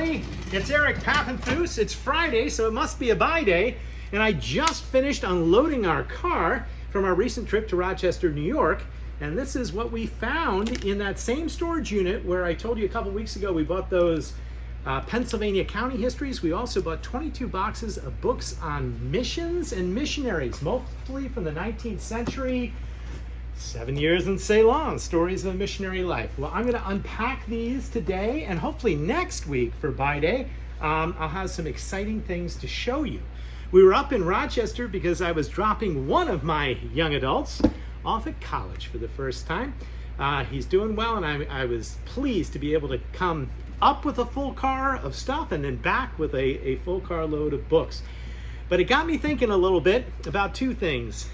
everybody. It's Eric Papenfuse. It's Friday, so it must be a buy day. And I just finished unloading our car from our recent trip to Rochester, New York. And this is what we found in that same storage unit where I told you a couple weeks ago we bought those Pennsylvania county histories. We also bought 22 boxes of books on missions and missionaries, mostly from the 19th century. 7 years in Ceylon, stories of a missionary life. Well, I'm going to unpack these today, and hopefully next week for Buy Day, I'll have some exciting things to show you. We were up in Rochester because I was dropping one of my young adults off at college for the first time. He's doing well, and I was pleased to be able to come up with a full car of stuff and then back with a full car load of books. But it got me thinking a little bit about two things,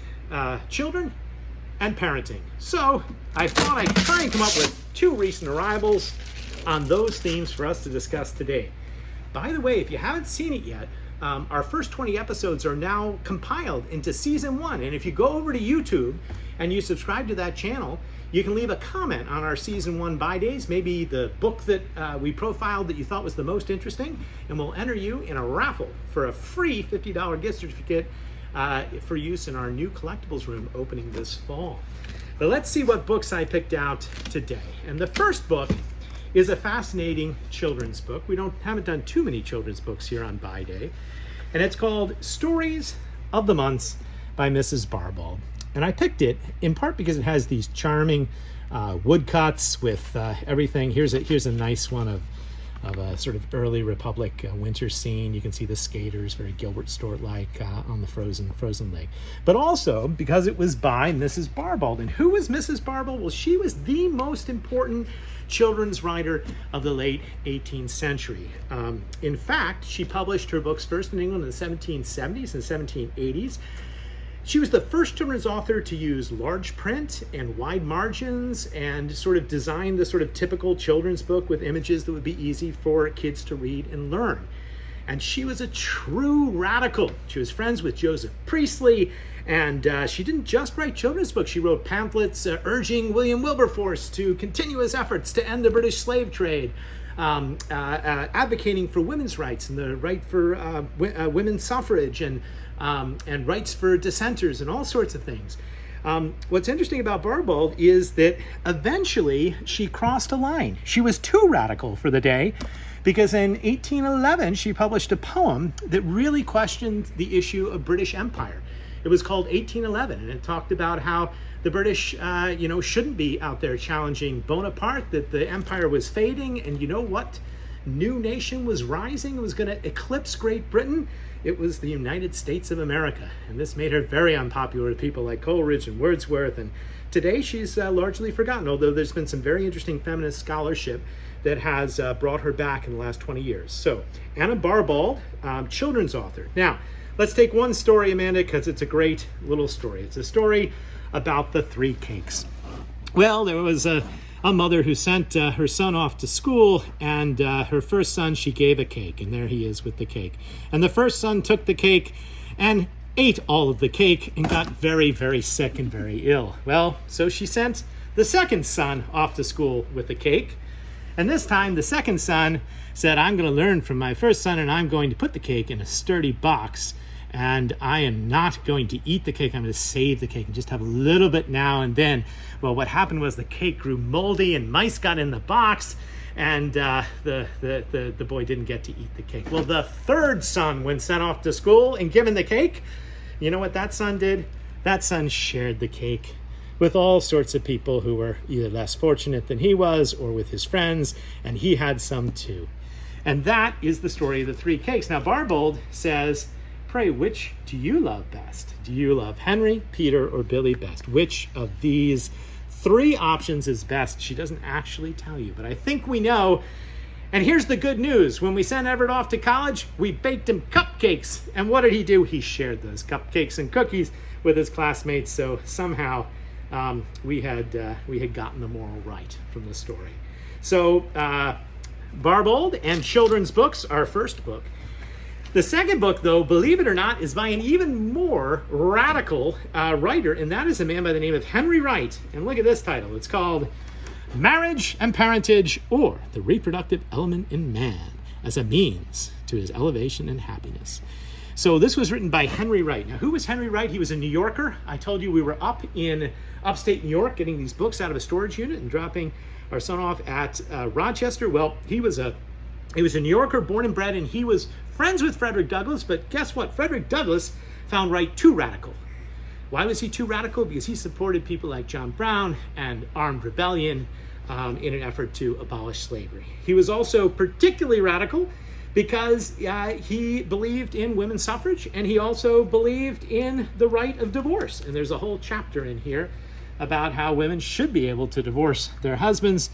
children and parenting. So I thought I'd try and come up with two recent arrivals on those themes for us to discuss today. By the way, if you haven't seen it yet, our first 20 episodes are now compiled into season 1. And if you go over to YouTube and you subscribe to that channel, you can leave a comment on our season 1 buy days, maybe the book that we profiled that you thought was the most interesting, and we'll enter you in a raffle for a free $50 gift certificate for use in our new collectibles room opening this fall. But let's see what books I picked out today. And the first book is a fascinating children's book. We haven't done too many children's books here on Buy Day. And it's called Stories of the Months by Mrs. Barbald. And I picked it in part because it has these charming woodcuts with everything. Here's a nice one of a sort of early Republic winter scene. You can see the skaters, very Gilbert Stuart-like on the frozen lake. But also because it was by Mrs. Barbald. And who was Mrs. Barbald? Well, she was the most important children's writer of the late 18th century. In fact, she published her books first in England in the 1770s and 1780s. She was the first children's author to use large print and wide margins and sort of design the sort of typical children's book with images that would be easy for kids to read and learn. And she was a true radical. She was friends with Joseph Priestley, and she didn't just write children's books. She wrote pamphlets urging William Wilberforce to continue his efforts to end the British slave trade, advocating for women's rights and the right for women's suffrage and rights for dissenters and all sorts of things. What's interesting about Barbald is that eventually she crossed a line. She was too radical for the day because in 1811 she published a poem that really questioned the issue of British Empire. It was called 1811, and it talked about how the British shouldn't be out there challenging Bonaparte, that the empire was fading, and you know what new nation was rising? It was going to eclipse Great Britain. It was the United States of America, and this made her very unpopular with people like Coleridge and Wordsworth, and today she's largely forgotten, although there's been some very interesting feminist scholarship that has brought her back in the last 20 years. So, Anna Barbald, children's author. Now, let's take one story, Amanda, because it's a great little story. It's a story about the 3 cakes. Well, there was a mother who sent her son off to school, and her first son, she gave a cake, and there he is with the cake. And the first son took the cake and ate all of the cake and got very, very sick and very ill. Well, so she sent the second son off to school with the cake. And this time, the second son said, I'm going to learn from my first son, and I'm going to put the cake in a sturdy box. And I am not going to eat the cake. I'm going to save the cake and just have a little bit now and then. Well, what happened was the cake grew moldy and mice got in the box, and the boy didn't get to eat the cake. Well, the third son, when sent off to school and given the cake, you know what that son did? That son shared the cake with all sorts of people who were either less fortunate than he was or with his friends, and he had some too. And that is the story of the 3 cakes. Now, Barbald says, pray, which do you love best? Do you love Henry, Peter, or Billy best? Which of these 3 options is best? She doesn't actually tell you, but I think we know. And here's the good news. When we sent Everett off to college, we baked him cupcakes. And what did he do? He shared those cupcakes and cookies with his classmates. So somehow we had gotten the moral right from the story. So Barbald and children's books, our first book. The second book, though, believe it or not, is by an even more radical writer, and that is a man by the name of Henry Wright. And look at this title. It's called Marriage and Parentage, or the Reproductive Element in Man as a Means to His Elevation and Happiness. So this was written by Henry Wright. Now, who was Henry Wright? He was a New Yorker. I told you we were up in upstate New York getting these books out of a storage unit and dropping our son off at Rochester. Well, he was a New Yorker, born and bred, and he was friends with Frederick Douglass. But guess what? Frederick Douglass found Wright too radical. Why was he too radical? Because he supported people like John Brown and armed rebellion in an effort to abolish slavery. He was also particularly radical because he believed in women's suffrage, and he also believed in the right of divorce. And there's a whole chapter in here about how women should be able to divorce their husbands,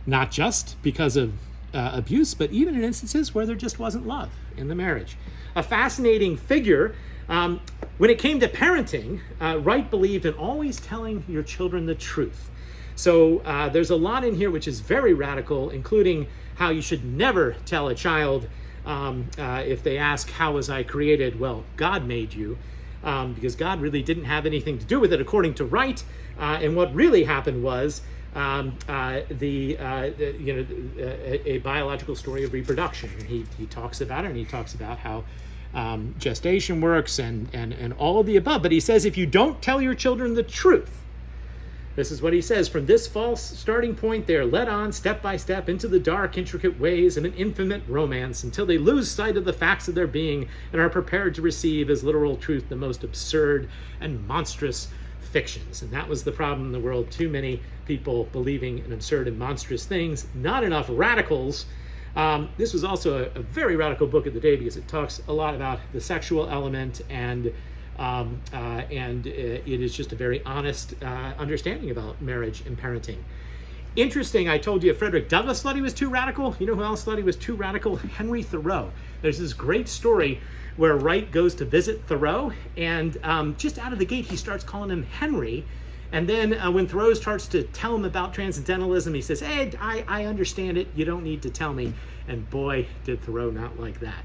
not just because of abuse, but even in instances where there just wasn't love in the marriage. A fascinating figure. When it came to parenting, Wright believed in always telling your children the truth. So there's a lot in here which is very radical, including how you should never tell a child if they ask, how was I created? Well, God made you, because God really didn't have anything to do with it, according to Wright. And what really happened was a biological story of reproduction. And he talks about it, and he talks about how gestation works and all of the above. But he says, if you don't tell your children the truth, this is what he says, from this false starting point, they are led on step by step into the dark, intricate ways of an infinite romance until they lose sight of the facts of their being and are prepared to receive as literal truth the most absurd and monstrous fictions. And that was the problem in the world. Too many people believing in absurd and monstrous things, not enough radicals. This was also a very radical book of the day because it talks a lot about the sexual element, and it is just a very honest understanding about marriage and parenting. Interesting, I told you Frederick Douglass thought he was too radical. You know who else thought he was too radical? Henry Thoreau. There's this great story where Wright goes to visit Thoreau, and just out of the gate he starts calling him Henry. And then when Thoreau starts to tell him about transcendentalism, he says, hey, I understand it. You don't need to tell me. And boy, did Thoreau not like that.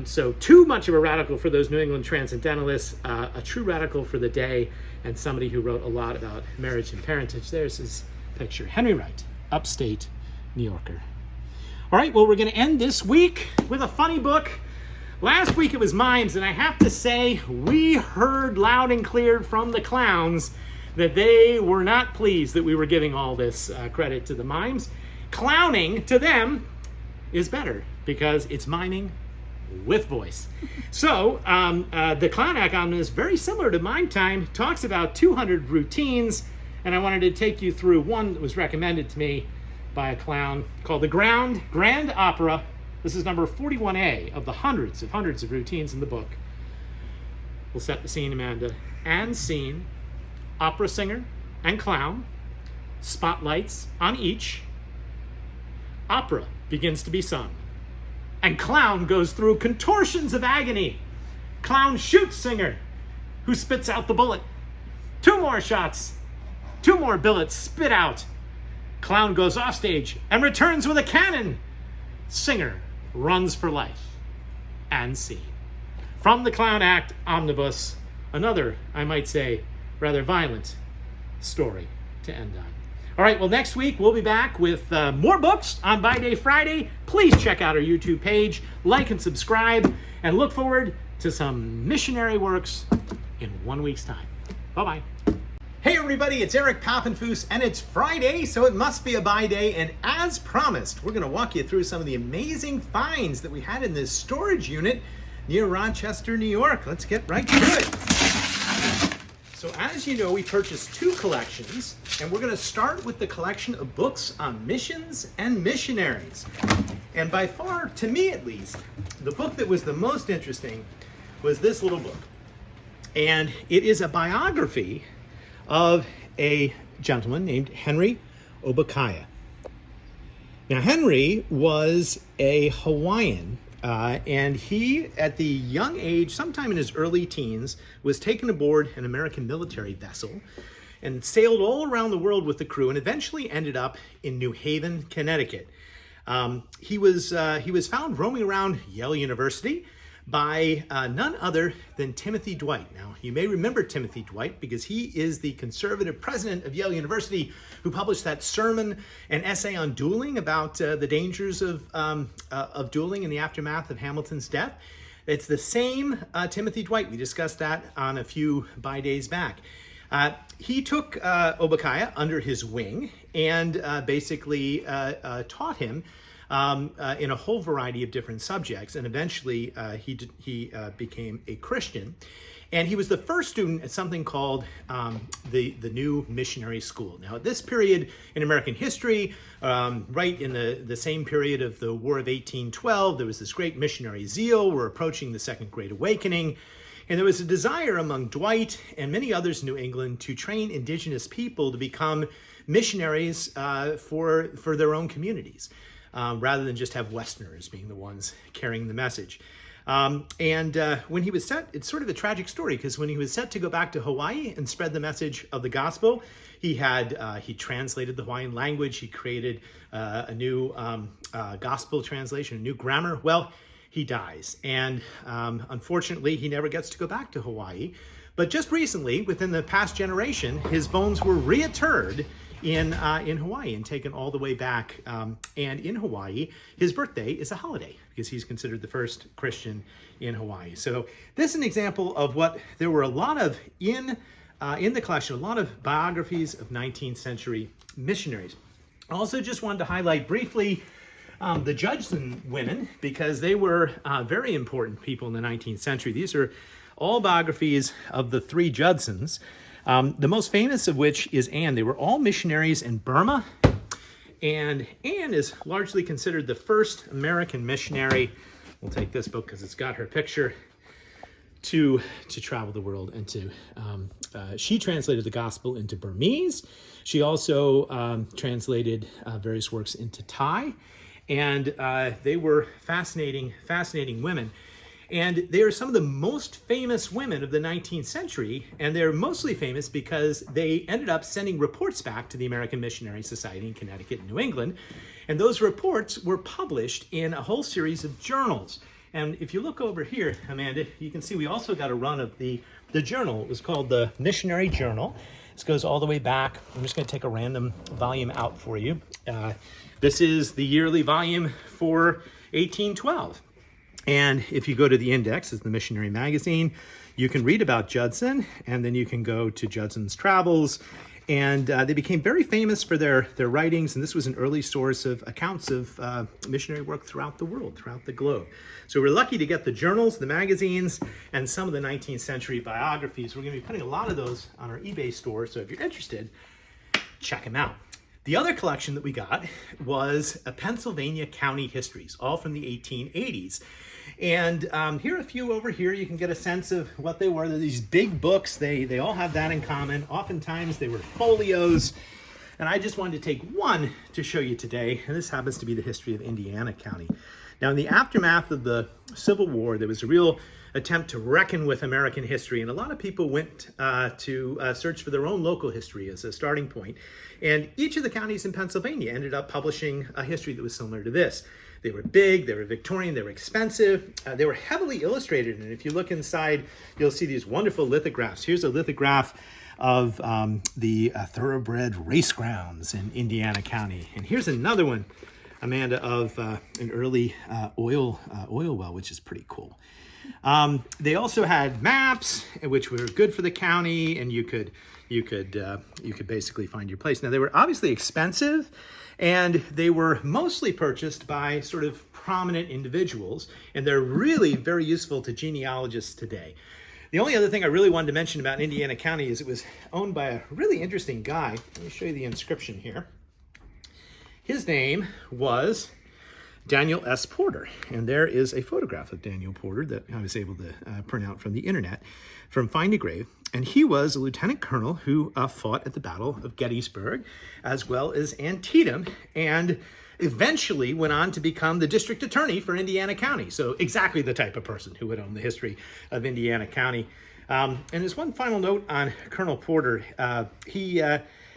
So too much of a radical for those New England transcendentalists, a true radical for the day, and somebody who wrote a lot about marriage and parentage. There's his picture. Henry Wright, upstate New Yorker. All right, well, we're going to end this week with a funny book. Last week it was mimes, and I have to say, we heard loud and clear from the clowns that they were not pleased that we were giving all this credit to the mimes. Clowning, to them, is better because it's miming with voice. So the Clown Act on is very similar to Mime Time, talks about 200 routines, and I wanted to take you through one that was recommended to me by a clown called the Grand Opera. This is number 41A of the hundreds of routines in the book. We'll set the scene, Amanda. And scene, opera singer and clown, spotlights on each. Opera begins to be sung, and clown goes through contortions of agony. Clown shoots singer, who spits out the bullet. 2 more shots, 2 more billets spit out. Clown goes off stage and returns with a cannon. Singer runs for life. And scene. From the Clown Act Omnibus, another, I might say, rather violent story to end on. All right, well, next week we'll be back with more books on By Day Friday. Please check out our YouTube page, like and subscribe, and look forward to some missionary works in 1 week's time. Bye-bye. Hey everybody, it's Eric Papenfuse, and it's Friday, so it must be a buy day, and as promised, we're going to walk you through some of the amazing finds that we had in this storage unit near Rochester, New York. Let's get right to it. So as you know, we purchased 2 collections, and we're going to start with the collection of books on missions and missionaries. And by far, to me at least, the book that was the most interesting was this little book. And it is a biography of a gentleman named Henry Obakaya. Now, Henry was a Hawaiian, and he, at the young age, sometime in his early teens, was taken aboard an American military vessel and sailed all around the world with the crew, and eventually ended up in New Haven, Connecticut. He was found roaming around Yale University, by none other than Timothy Dwight. Now, you may remember Timothy Dwight because he is the conservative president of Yale University who published that sermon and essay on dueling about the dangers of dueling in the aftermath of Hamilton's death. It's the same Timothy Dwight. We discussed that on a few days back. He took Obadiah under his wing and basically taught him in a whole variety of different subjects, and eventually he became a Christian. And he was the first student at something called the New Missionary School. Now, at this period in American history, right in the same period of the War of 1812, there was this great missionary zeal. We're approaching the Second Great Awakening. And there was a desire among Dwight and many others in New England to train indigenous people to become missionaries for their own communities. Rather than just have Westerners being the ones carrying the message. When he was set, it's sort of a tragic story, because when he was set to go back to Hawaii and spread the message of the gospel, he translated the Hawaiian language, he created a new gospel translation, a new grammar. Well, he dies, and unfortunately, he never gets to go back to Hawaii. But just recently, within the past generation, his bones were reinterred in Hawaii and taken all the way back. And in Hawaii, his birthday is a holiday because he's considered the first Christian in Hawaii. So this is an example of what there were a lot of in the collection, a lot of biographies of 19th century missionaries. I also just wanted to highlight briefly the Judson women, because they were very important people in the 19th century. These are all biographies of the three Judsons. The most famous of which is Anne. They were all missionaries in Burma, and Anne is largely considered the first American missionary. We'll take this book because it's got her picture, to travel the world, and she translated the gospel into Burmese. She also translated various works into Thai, and they were fascinating women. And they are some of the most famous women of the 19th century, and they're mostly famous because they ended up sending reports back to the American Missionary Society in Connecticut and New England, and those reports were published in a whole series of journals. And if you look over here, Amanda, you can see we also got a run of the journal. It was called the Missionary Journal. This goes all the way back. I'm just going to take a random volume out for you. This is the yearly volume for 1812. And if you go to the index, it's the Missionary Magazine, you can read about Judson, and then you can go to Judson's Travels. And they became very famous for their writings, and this was an early source of accounts of missionary work throughout the world, throughout the globe. So we're lucky to get the journals, the magazines, and some of the 19th century biographies. We're going to be putting a lot of those on our eBay store, so if you're interested, check them out. The other collection that we got was a Pennsylvania county histories, all from the 1880s. And here are a few over here. You can get a sense of what they were. They're these big books. They all have that in common. Oftentimes they were folios. And I just wanted to take one to show you today. And this happens to be the history of Indiana County. Now, in the aftermath of the Civil War, there was a real attempt to reckon with American history. And a lot of people went to search for their own local history as a starting point. And each of the counties in Pennsylvania ended up publishing a history that was similar to this. They were big, they were Victorian, they were expensive, they were heavily illustrated. And if you look inside, you'll see these wonderful lithographs. Here's a lithograph of the thoroughbred race grounds in Indiana County. And here's another one, Amanda, of an early oil well, which is pretty cool. They also had maps, which were good for the county, and you could basically find your place. Now, they were obviously expensive, and they were mostly purchased by sort of prominent individuals, and they're really very useful to genealogists today. The only other thing I really wanted to mention about Indiana County is it was owned by a really interesting guy. Let me show you the inscription here. His name was Daniel S. Porter, and there is a photograph of Daniel Porter that I was able to print out from the internet from Find a Grave, and he was a lieutenant colonel who fought at the Battle of Gettysburg as well as Antietam, and eventually went on to become the district attorney for Indiana County. So exactly the type of person who would own the history of Indiana County. And there's one final note on Colonel Porter.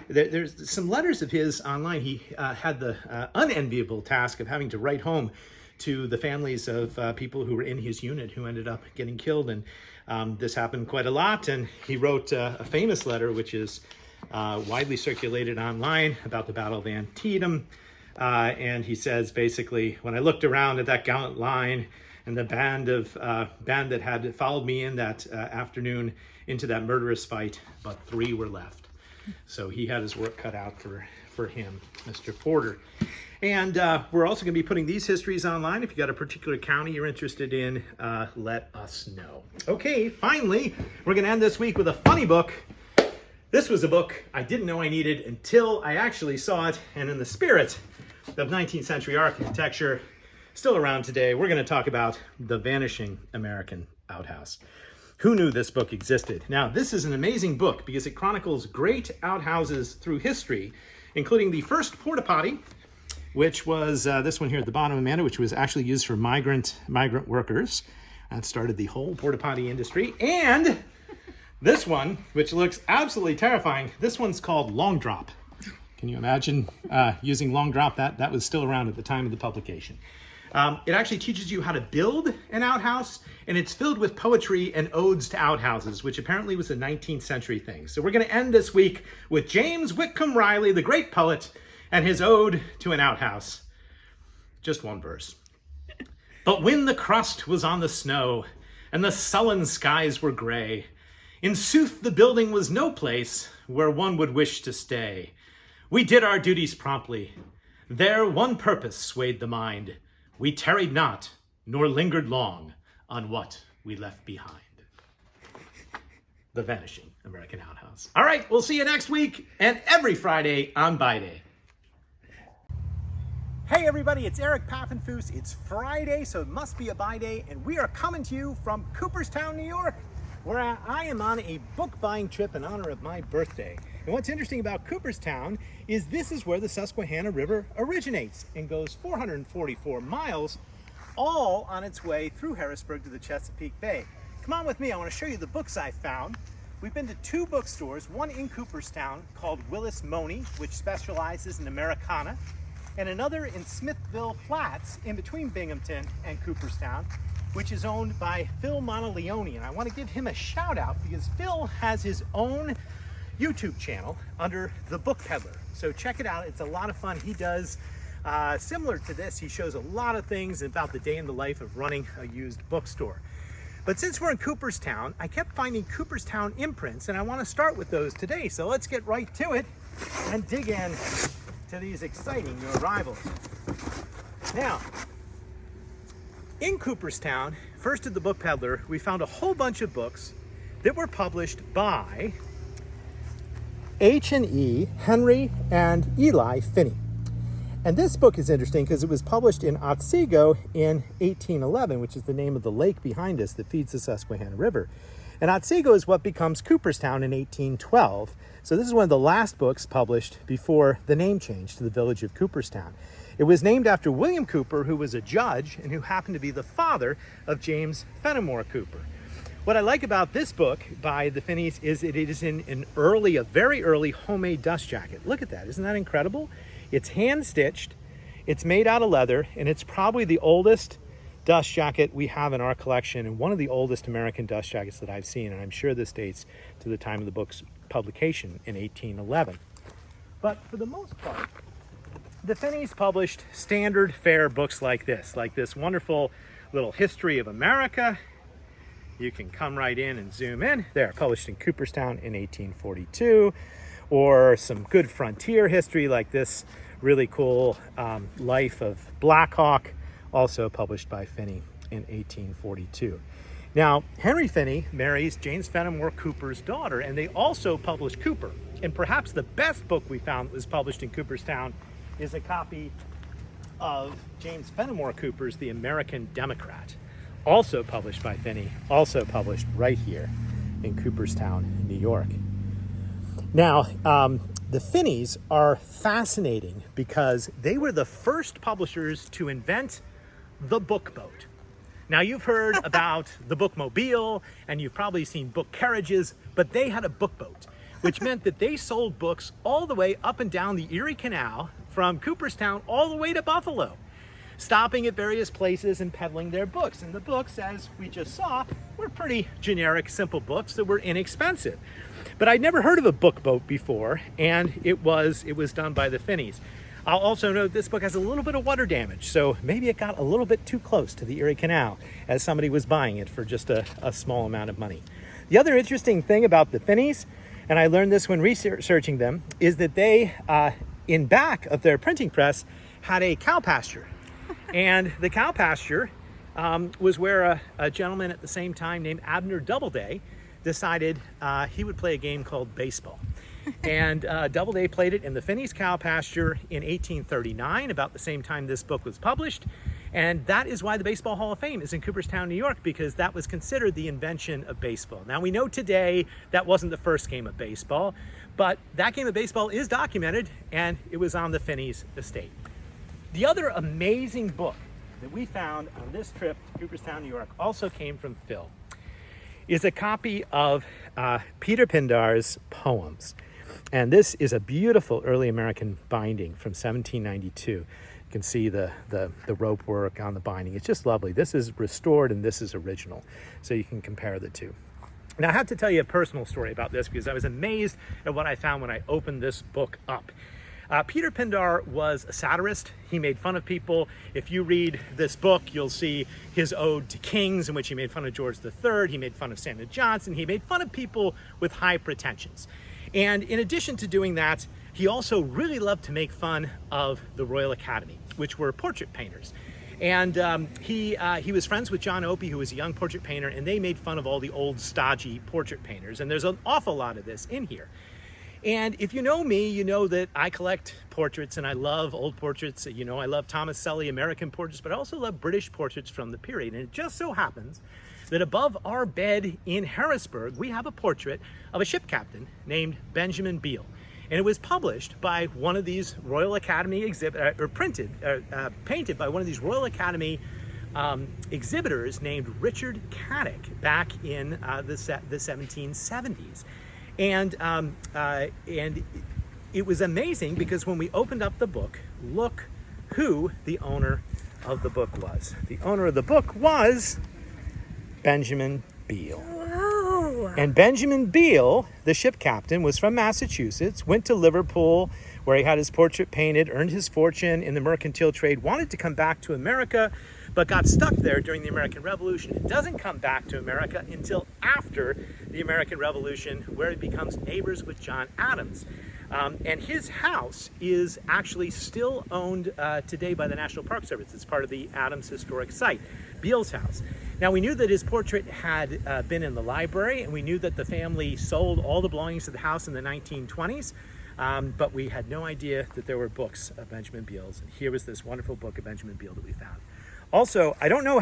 There's some letters of his online. He had the unenviable task of having to write home to the families of people who were in his unit who ended up getting killed. And this happened quite a lot. And he wrote a famous letter, which is widely circulated online, about the Battle of Antietam. And he says, basically, when I looked around at that gallant line and the band that had followed me in that afternoon into that murderous fight, but 3 were left. So he had his work cut out for him, Mr. Porter. And we're also going to be putting these histories online. If you got a particular county you're interested in, let us know. Okay, finally, we're going to end this week with a funny book. This was a book I didn't know I needed until I actually saw it. And in the spirit of 19th century architecture, still around today, we're going to talk about The Vanishing American Outhouse. Who knew this book existed? Now, this is an amazing book because it chronicles great outhouses through history, including the first porta potty, which was this one here at the bottom, Amanda, which was actually used for migrant workers. That started the whole porta potty industry. And this one, which looks absolutely terrifying, this one's called Long Drop. Can you imagine using Long Drop? That was still around at the time of the publication. It actually teaches you how to build an outhouse, and it's filled with poetry and odes to outhouses, which apparently was a 19th century thing. So we're going to end this week with James Whitcomb Riley, the great poet, and his ode to an outhouse. Just one verse. But when the crust was on the snow, and the sullen skies were gray, in sooth the building was no place where one would wish to stay. We did our duties promptly. There one purpose swayed the mind. We tarried not, nor lingered long on what we left behind. The Vanishing American Outhouse. All right, we'll see you next week and every Friday on Buy Day. Hey everybody, it's Eric Papenfuse. It's Friday, so it must be a buy day, and we are coming to you from Cooperstown, New York, where I am on a book buying trip in honor of my birthday. And what's interesting about Cooperstown is this is where the Susquehanna River originates and goes 444 miles, all on its way through Harrisburg to the Chesapeake Bay. Come on with me, I want to show you the books I found. We've been to 2 bookstores, one in Cooperstown called Willis Money, which specializes in Americana, and another in Smithville Flats, in between Binghamton and Cooperstown, which is owned by Phil Monteleone. And I want to give him a shout out because Phil has his own YouTube channel under The Book Peddler. So check it out, it's a lot of fun. He does similar to this. He shows a lot of things about the day in the life of running a used bookstore. But since we're in Cooperstown, I kept finding Cooperstown imprints, and I want to start with those today. So let's get right to it and dig in to these exciting new arrivals. Now, in Cooperstown, first at the Book Peddler, we found a whole bunch of books that were published by H&E, Henry and Eli Finney. And this book is interesting because it was published in Otsego in 1811, which is the name of the lake behind us that feeds the Susquehanna River. And Otsego is what becomes Cooperstown in 1812. So this is one of the last books published before the name change to the village of Cooperstown. It was named after William Cooper, who was a judge and who happened to be the father of James Fenimore Cooper. What I like about this book by the Finneys is it is in a very early homemade dust jacket. Look at that, isn't that incredible? It's hand stitched, it's made out of leather, and it's probably the oldest dust jacket we have in our collection, and one of the oldest American dust jackets that I've seen, and I'm sure this dates to the time of the book's publication in 1811. But for the most part, the Finneys published standard fare books like this wonderful little history of America. You can come right in and zoom in. There, published in Cooperstown in 1842. Or some good frontier history like this really cool Life of Black Hawk, also published by Finney in 1842. Now, Henry Finney marries James Fenimore Cooper's daughter, and they also published Cooper. And perhaps the best book we found that was published in Cooperstown is a copy of James Fenimore Cooper's The American Democrat, also published by Finney, also published right here in Cooperstown, New York. Now, the Finneys are fascinating because they were the first publishers to invent the book boat. Now, you've heard about the bookmobile, and you've probably seen book carriages, but they had a book boat, which meant that they sold books all the way up and down the Erie Canal from Cooperstown all the way to Buffalo. stopping at various places and peddling their books. And the books, as we just saw, were pretty generic, simple books that were inexpensive. But I'd never heard of a book boat before, and it was done by the Finneys. I'll also note this book has a little bit of water damage, so maybe it got a little bit too close to the Erie Canal as somebody was buying it for just a small amount of money. The other interesting thing about the Finneys, and I learned this when researching them, is that they, in back of their printing press, had a cow pasture. And the cow pasture was where a gentleman at the same time named Abner Doubleday decided he would play a game called baseball. And Doubleday played it in the Finney's cow pasture in 1839, about the same time this book was published. And that is why the Baseball Hall of Fame is in Cooperstown, New York, because that was considered the invention of baseball. Now, we know today that wasn't the first game of baseball, but that game of baseball is documented, and it was on the Finney's estate. The other amazing book that we found on this trip to Cooperstown, New York, also came from Phil, is a copy of Peter Pindar's poems. And this is a beautiful early American binding from 1792. You can see the rope work on the binding. It's just lovely. This is restored and this is original, so you can compare the two. Now, I have to tell you a personal story about this because I was amazed at what I found when I opened this book up. Peter Pindar was a satirist. He made fun of people. If you read this book, you'll see his ode to kings, in which he made fun of George III. He made fun of Samuel Johnson. He made fun of people with high pretensions. And in addition to doing that, he also really loved to make fun of the Royal Academy, which were portrait painters. And he was friends with John Opie, who was a young portrait painter, and they made fun of all the old stodgy portrait painters. And there's an awful lot of this in here. And if you know me, you know that I collect portraits and I love old portraits. You know, I love Thomas Selly American portraits, but I also love British portraits from the period. And it just so happens that above our bed in Harrisburg, we have a portrait of a ship captain named Benjamin Beale. And it was published by one of these Royal Academy painted by one of these Royal Academy exhibitors named Richard Caddick back in the 1770s. And it was amazing because when we opened up the book, look who the owner of the book was. The owner of the book was Benjamin Beale. Whoa. And Benjamin Beale, the ship captain, was from Massachusetts, went to Liverpool, where he had his portrait painted, earned his fortune in the mercantile trade, wanted to come back to America, but got stuck there during the American Revolution. It doesn't come back to America until after the American Revolution, where he becomes neighbors with John Adams. And his house is actually still owned today by the National Park Service. It's part of the Adams Historic Site, Beale's house. Now, we knew that his portrait had been in the library, and we knew that the family sold all the belongings to the house in the 1920s, but we had no idea that there were books of Benjamin Beale's. And here was this wonderful book of Benjamin Beale that we found. Also, I don't know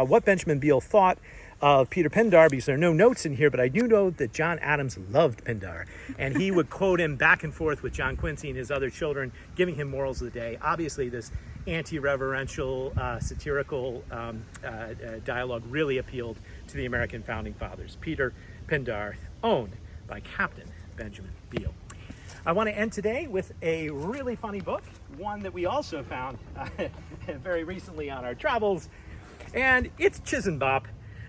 what Benjamin Beale thought of Peter Pindar, because there are no notes in here, but I do know that John Adams loved Pindar, and he would quote him back and forth with John Quincy and his other children, giving him morals of the day. Obviously, this anti-reverential, satirical dialogue really appealed to the American founding fathers. Peter Pindar, owned by Captain Benjamin Beale. I want to end today with a really funny book, one that we also found very recently on our travels, and it's Chisenbop,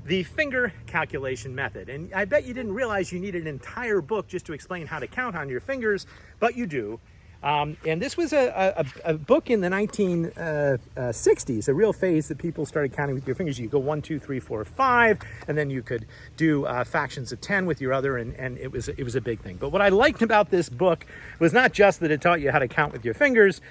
The Finger Calculation Method. And I bet you didn't realize you needed an entire book just to explain how to count on your fingers, but you do. And this was a book in the 1960s, a real phase that people started counting with your fingers. You go 1, 2, 3, 4, 5, and then you could do fractions of 10 with your other, and it was a big thing. But what I liked about this book was not just that it taught you how to count with your fingers,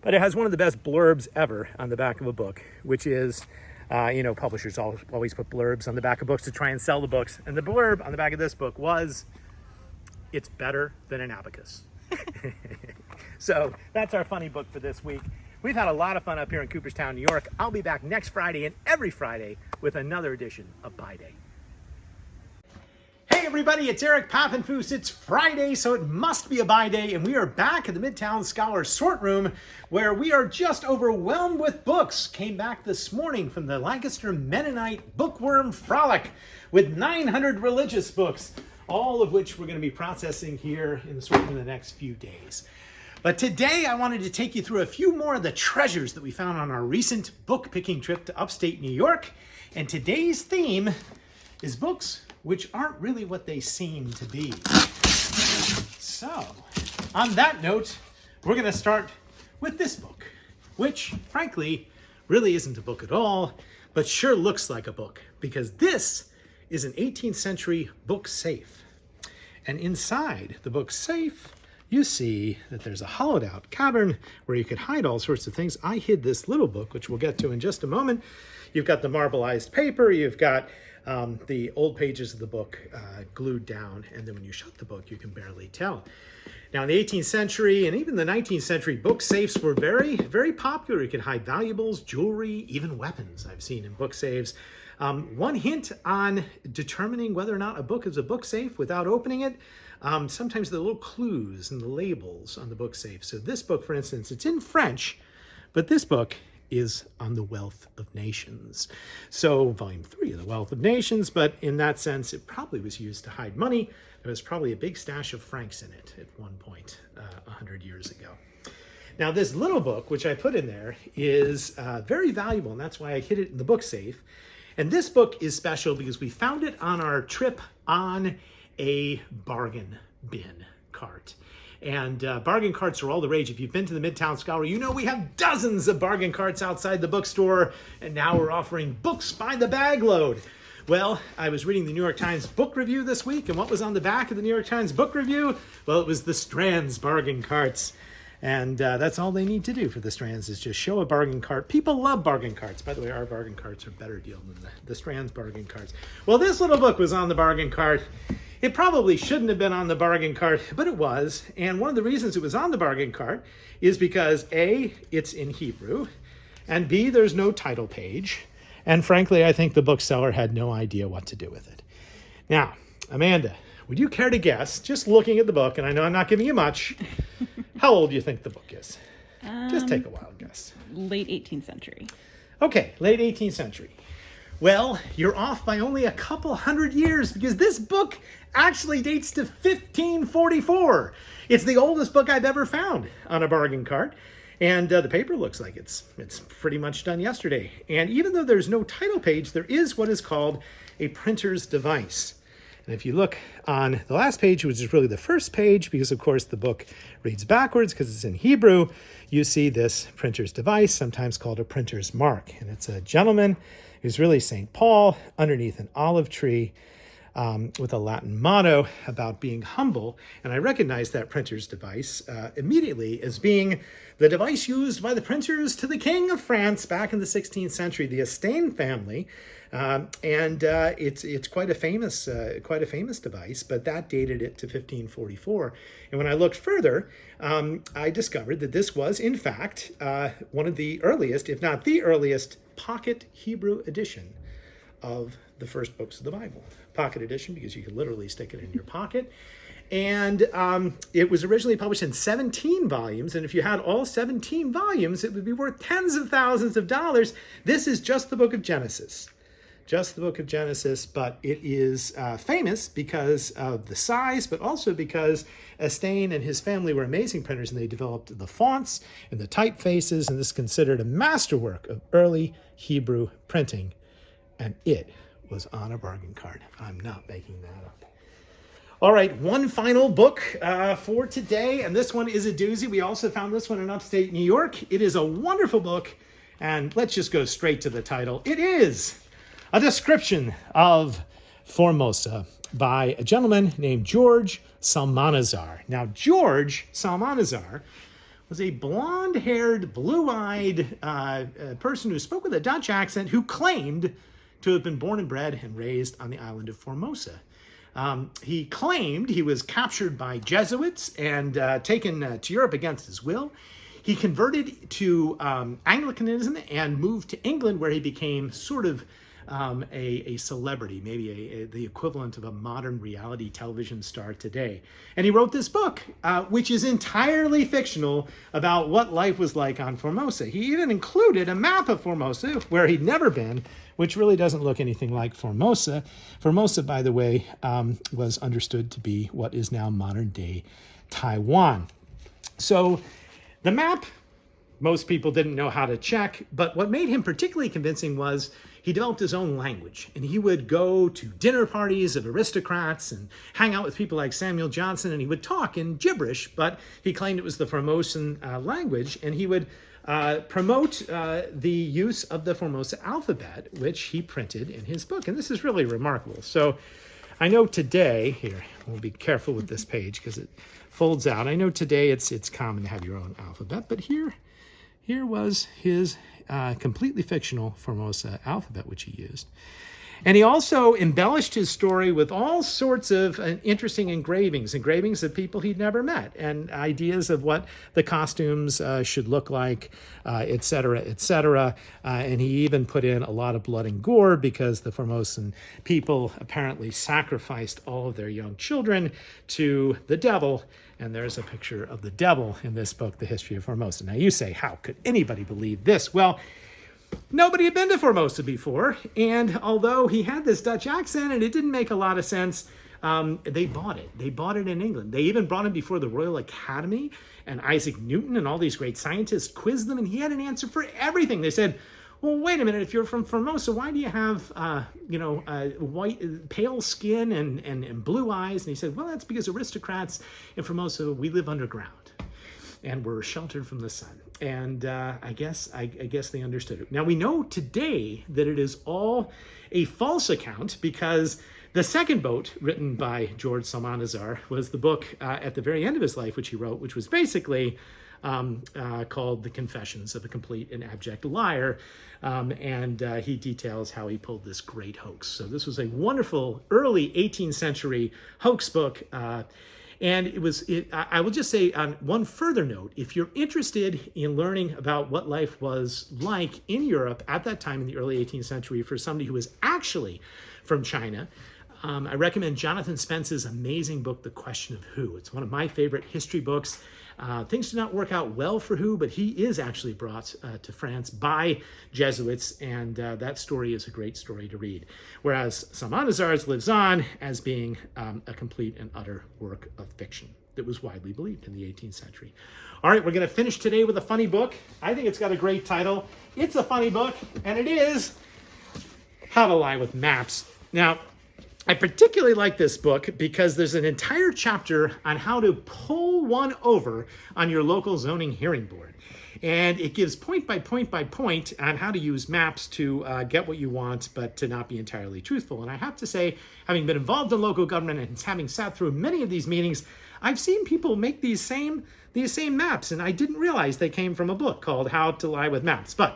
but it has one of the best blurbs ever on the back of a book, which is, publishers always put blurbs on the back of books to try and sell the books. And the blurb on the back of this book was, "It's better than an abacus." So that's our funny book for this week. We've had a lot of fun up here in Cooperstown, New York. I'll be back next Friday and every Friday with another edition of Buy Day. Hey everybody, it's Eric Papenfuse. It's Friday, so it must be a buy day, and we are back at the Midtown Scholar sort room, where we are just overwhelmed with books. Came back this morning from the Lancaster Mennonite Bookworm Frolic with 900 religious books, all of which we're going to be processing here in the sort room in the next few days. But today I wanted to take you through a few more of the treasures that we found on our recent book picking trip to upstate New York. And today's theme is books which aren't really what they seem to be. So, on that note, we're going to start with this book, which, frankly, really isn't a book at all, but sure looks like a book, because this is an 18th century book safe. And inside the book safe, you see that there's a hollowed out cavern where you could hide all sorts of things. I hid this little book, which we'll get to in just a moment. You've got the marbleized paper, you've got the old pages of the book glued down, and then when you shut the book, you can barely tell. Now, in the 18th century and even the 19th century, book safes were very, very popular. You could hide valuables, jewelry, even weapons I've seen in book safes. One hint on determining whether or not a book is a book safe without opening it, sometimes the little clues and the labels on the book safe. So this book, for instance, it's in French, but this book is on the Wealth of Nations. So volume 3 of the Wealth of Nations, but in that sense, it probably was used to hide money. There was probably a big stash of francs in it at one point 100 years ago. Now, this little book, which I put in there, is very valuable, and that's why I hid it in the book safe. And this book is special because we found it on our trip on a bargain bin cart. And bargain carts are all the rage. If you've been to the Midtown Scholar, you know we have dozens of bargain carts outside the bookstore, and now we're offering books by the bag load. Well, I was reading the New York Times book review this week, and what was on the back of the New York Times book review? Well, it was the Strand's bargain carts. And that's all they need to do for the Strands is just show a bargain cart. People love bargain carts. By the way, our bargain carts are a better deal than the Strands bargain carts. Well, this little book was on the bargain cart. It probably shouldn't have been on the bargain cart, but it was. And one of the reasons it was on the bargain cart is because A, it's in Hebrew, and B, there's no title page. And frankly, I think the bookseller had no idea what to do with it. Now, Amanda, would you care to guess, just looking at the book, and I know I'm not giving you much, how old do you think the book is? Just take a wild guess. Late 18th century. Okay, late 18th century. Well, you're off by only a couple hundred years because this book actually dates to 1544. It's the oldest book I've ever found on a bargain cart. And the paper looks like it's pretty much done yesterday. And even though there's no title page, there is what is called a printer's device. And if you look on the last page, which is really the first page, because of course the book reads backwards because it's in Hebrew, you see this printer's device, sometimes called a printer's mark. And it's a gentleman who's really St. Paul underneath an olive tree with a Latin motto about being humble. And I recognize that printer's device immediately as being the device used by the printers to the King of France back in the 16th century, the Estaing family. It's quite a famous device, but that dated it to 1544. And when I looked further, I discovered that this was, in fact, one of the earliest, if not the earliest, pocket Hebrew edition of the first books of the Bible. Pocket edition because you could literally stick it in your pocket. And it was originally published in 17 volumes. And if you had all 17 volumes, it would be worth tens of thousands of dollars. This is just the book of Genesis. Just the book of Genesis, but it is famous because of the size, but also because Estaing and his family were amazing printers, and they developed the fonts and the typefaces, and this is considered a masterwork of early Hebrew printing, and it was on a bargain cart. I'm not making that up. All right, one final book for today, and this one is a doozy. We also found this one in upstate New York. It is a wonderful book, and let's just go straight to the title. It is A Description of Formosa by a gentleman named George Psalmanazar. Now, George Psalmanazar was a blonde-haired, blue-eyed person who spoke with a Dutch accent who claimed to have been born and bred and raised on the island of Formosa. He claimed he was captured by Jesuits and taken to Europe against his will. He converted to Anglicanism and moved to England, where he became sort of a celebrity, maybe the equivalent of a modern reality television star today. And he wrote this book, which is entirely fictional, about what life was like on Formosa. He even included a map of Formosa, where he'd never been, which really doesn't look anything like Formosa. Formosa, by the way, was understood to be what is now modern-day Taiwan. So the map, most people didn't know how to check, but what made him particularly convincing was he developed his own language, and he would go to dinner parties of aristocrats and hang out with people like Samuel Johnson, and he would talk in gibberish, but he claimed it was the Formosan language, and he would promote the use of the Formosa alphabet, which he printed in his book, and this is really remarkable. So I know today, here, we'll be careful with this page because it folds out. I know today it's common to have your own alphabet, but here was his completely fictional Formosa alphabet, which he used. And he also embellished his story with all sorts of interesting engravings of people he'd never met, and ideas of what the costumes should look like, et cetera, et cetera. And he even put in a lot of blood and gore because the Formosan people apparently sacrificed all of their young children to the devil. And there's a picture of the devil in this book, The History of Formosa. Now you say, how could anybody believe this? Well, nobody had been to Formosa before, and although he had this Dutch accent and it didn't make a lot of sense, they bought it. They bought it in England. They even brought him before the Royal Academy, and Isaac Newton and all these great scientists quizzed them, and he had an answer for everything. They said, well, wait a minute, if you're from Formosa, why do you have, white, pale skin and blue eyes? And he said, well, that's because aristocrats in Formosa, we live underground, and we're sheltered from the sun. And I guess they understood it. Now we know today that it is all a false account, because the second boat, written by George Salmanazar, was the book at the very end of his life, which he wrote, which was basically called The Confessions of a Complete and Abject Liar. And he details how he pulled this great hoax. So this was a wonderful early 18th century hoax book. And I will just say on one further note, if you're interested in learning about what life was like in Europe at that time in the early 18th century for somebody who was actually from China, I recommend Jonathan Spence's amazing book, The Question of Who. It's one of my favorite history books. Things did not work out well for Who, but he is actually brought to France by Jesuits, and that story is a great story to read. Whereas Salmanazar's lives on as being a complete and utter work of fiction that was widely believed in the 18th century. All right, we're going to finish today with a funny book. I think it's got a great title. It's a funny book, and it is How to Lie with Maps. Now, I particularly like this book because there's an entire chapter on how to pull one over on your local zoning hearing board. And it gives point by point by point on how to use maps to get what you want, but to not be entirely truthful. And I have to say, having been involved in local government and having sat through many of these meetings, I've seen people make these same maps, and I didn't realize they came from a book called How to Lie with Maps. But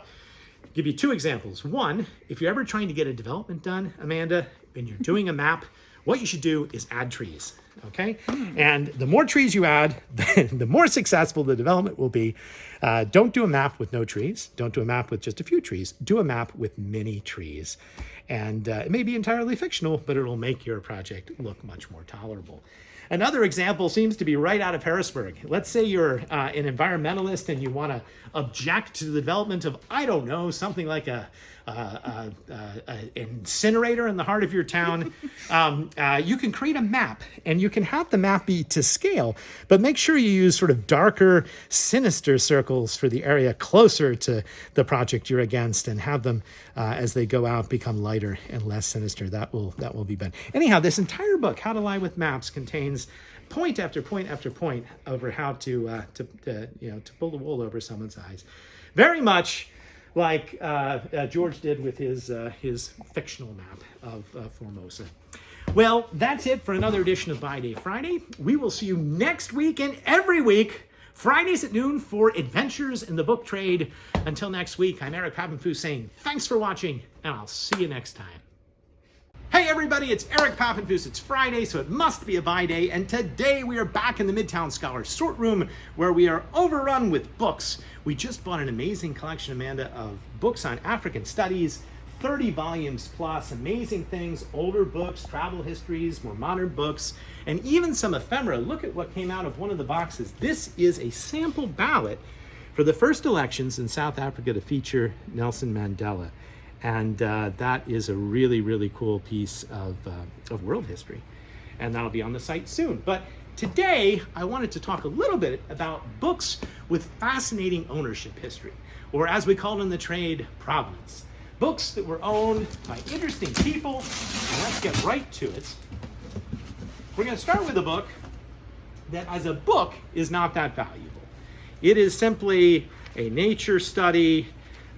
I'll give you two examples. One, if you're ever trying to get a development done, Amanda, and you're doing a map, what you should do is add trees, okay? And the more trees you add, the more successful the development will be. Don't do a map with no trees. Don't do a map with just a few trees. Do a map with many trees. And it may be entirely fictional, but it'll make your project look much more tolerable. Another example seems to be right out of Harrisburg. Let's say you're an environmentalist and you want to object to the development of, I don't know, something like an incinerator in the heart of your town. You can create a map, and you can have the map be to scale, but make sure you use sort of darker, sinister circles for the area closer to the project you're against, and have them, as they go out, become lighter and less sinister. That will be better. Anyhow, this entire book, How to Lie with Maps, contains point after point after point over how to pull the wool over someone's eyes. Very much like George did with his fictional map of Formosa. Well, that's it for another edition of Buy Day Friday. We will see you next week and every week, Fridays at noon, for adventures in the book trade. Until next week, I'm Eric Papenfuse saying thanks for watching, and I'll see you next time. Hey everybody, it's Eric Papenfuse. It's Friday, so it must be a buy day, and today we are back in the Midtown Scholar sort room where we are overrun with books. We just bought an amazing collection, Amanda, of books on African studies, 30 volumes plus, amazing things, older books, travel histories, more modern books, and even some ephemera. Look at what came out of one of the boxes. This is a sample ballot for the first elections in South Africa to feature Nelson Mandela. And that is a really, really cool piece of world history. And that'll be on the site soon. But today I wanted to talk a little bit about books with fascinating ownership history, or as we call it in the trade, provenance. Books that were owned by interesting people. And let's get right to it. We're going to start with a book that as a book is not that valuable. It is simply a nature study.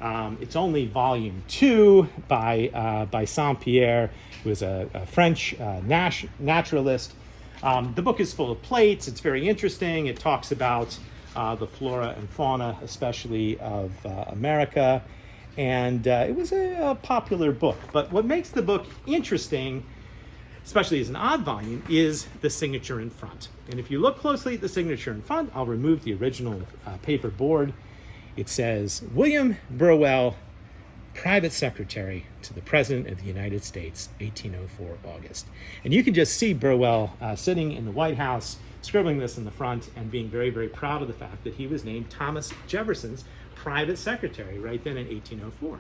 It's only volume 2 by Saint-Pierre, who is a French naturalist. The book is full of plates. It's very interesting. It talks about the flora and fauna, especially of America. And it was a popular book. But what makes the book interesting, especially as an odd volume, is the signature in front. And if you look closely at the signature in front, I'll remove the original paper board. It says, William Burwell, Private Secretary to the President of the United States, 1804 August. And you can just see Burwell sitting in the White House, scribbling this in the front and being very, very proud of the fact that he was named Thomas Jefferson's private secretary right then in 1804.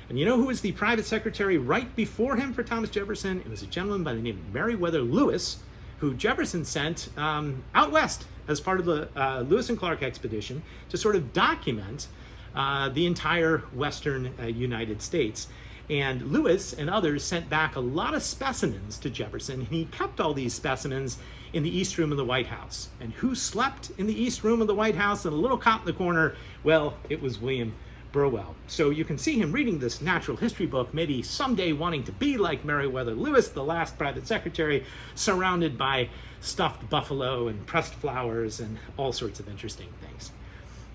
And you know who was the private secretary right before him for Thomas Jefferson? It was a gentleman by the name of Meriwether Lewis, who Jefferson sent out west as part of the Lewis and Clark expedition to sort of document the entire western United States. And Lewis and others sent back a lot of specimens to Jefferson, and he kept all these specimens in the East Room of the White House. And who slept in the East Room of the White House in a little cot in the corner? Well, it was William Burwell. So you can see him reading this natural history book, maybe someday wanting to be like Meriwether Lewis, the last private secretary, surrounded by stuffed buffalo and pressed flowers and all sorts of interesting things.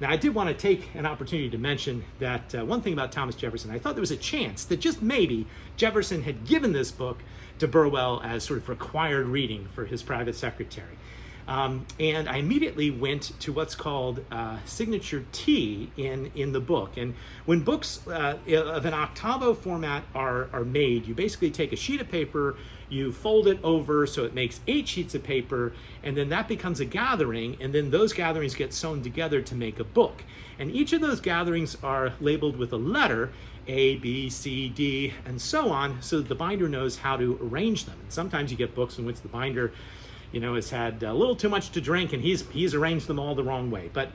Now, I did want to take an opportunity to mention that one thing about Thomas Jefferson, I thought there was a chance that just maybe Jefferson had given this book to Burwell as sort of required reading for his private secretary. And I immediately went to what's called signature T in the book. And when books of an octavo format are made, you basically take a sheet of paper, you fold it over so it makes 8 sheets of paper, and then that becomes a gathering, and then those gatherings get sewn together to make a book. And each of those gatherings are labeled with a letter, A, B, C, D, and so on, so that the binder knows how to arrange them. And sometimes you get books in which the binder has had a little too much to drink, and he's arranged them all the wrong way. But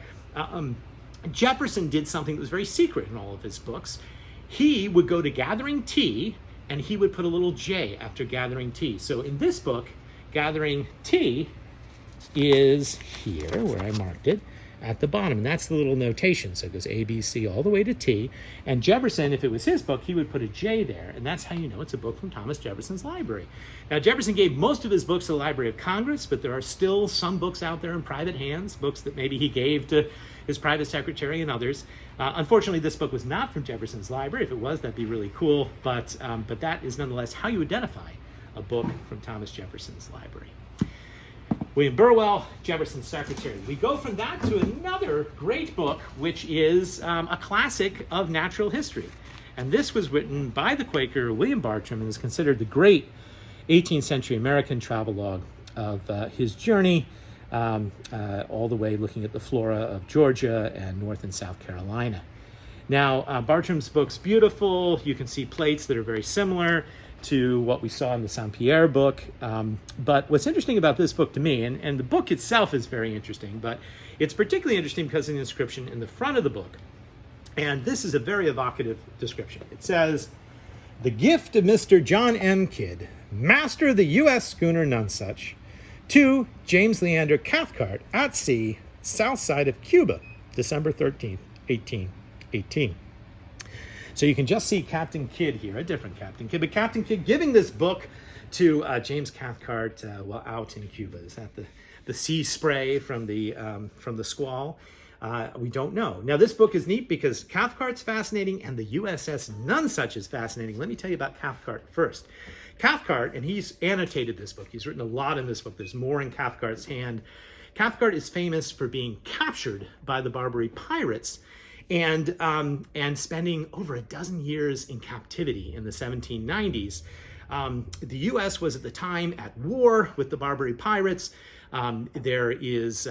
Jefferson did something that was very secret in all of his books. He would go to gathering T, and he would put a little J after gathering T. So in this book, gathering T is here, where I marked it, at the bottom. And that's the little notation. So it goes A, B, C, all the way to T. And Jefferson, if it was his book, he would put a J there. And that's how you know it's a book from Thomas Jefferson's library. Now, Jefferson gave most of his books to the Library of Congress, but there are still some books out there in private hands, books that maybe he gave to his private secretary and others. Unfortunately, this book was not from Jefferson's library. If it was, that'd be really cool. But that is nonetheless how you identify a book from Thomas Jefferson's library. William Burwell, Jefferson's secretary. We go from that to another great book, which is a classic of natural history. And this was written by the Quaker William Bartram and is considered the great 18th century American travelogue of his journey all the way looking at the flora of Georgia and North and South Carolina. Now, Bartram's book's beautiful. You can see plates that are very similar to what we saw in the Saint-Pierre book. But what's interesting about this book to me, and the book itself is very interesting, but it's particularly interesting because of the inscription in the front of the book. And this is a very evocative description. It says, "The gift of Mr. John M. Kidd, master of the U.S. schooner Nonsuch, to James Leander Cathcart at sea, south side of Cuba, December 13th, 1818. So you can just see Captain Kidd here, a different Captain Kidd, but Captain Kidd giving this book to James Cathcart while out in Cuba. Is that the sea spray from the squall? We don't know. Now, this book is neat because Cathcart's fascinating and the USS Nonsuch is fascinating. Let me tell you about Cathcart first. Cathcart, and he's annotated this book. He's written a lot in this book. There's more in Cathcart's hand. Cathcart is famous for being captured by the Barbary pirates and spending over a dozen years in captivity in the 1790s. The U.S. was at the time at war with the Barbary pirates. There is,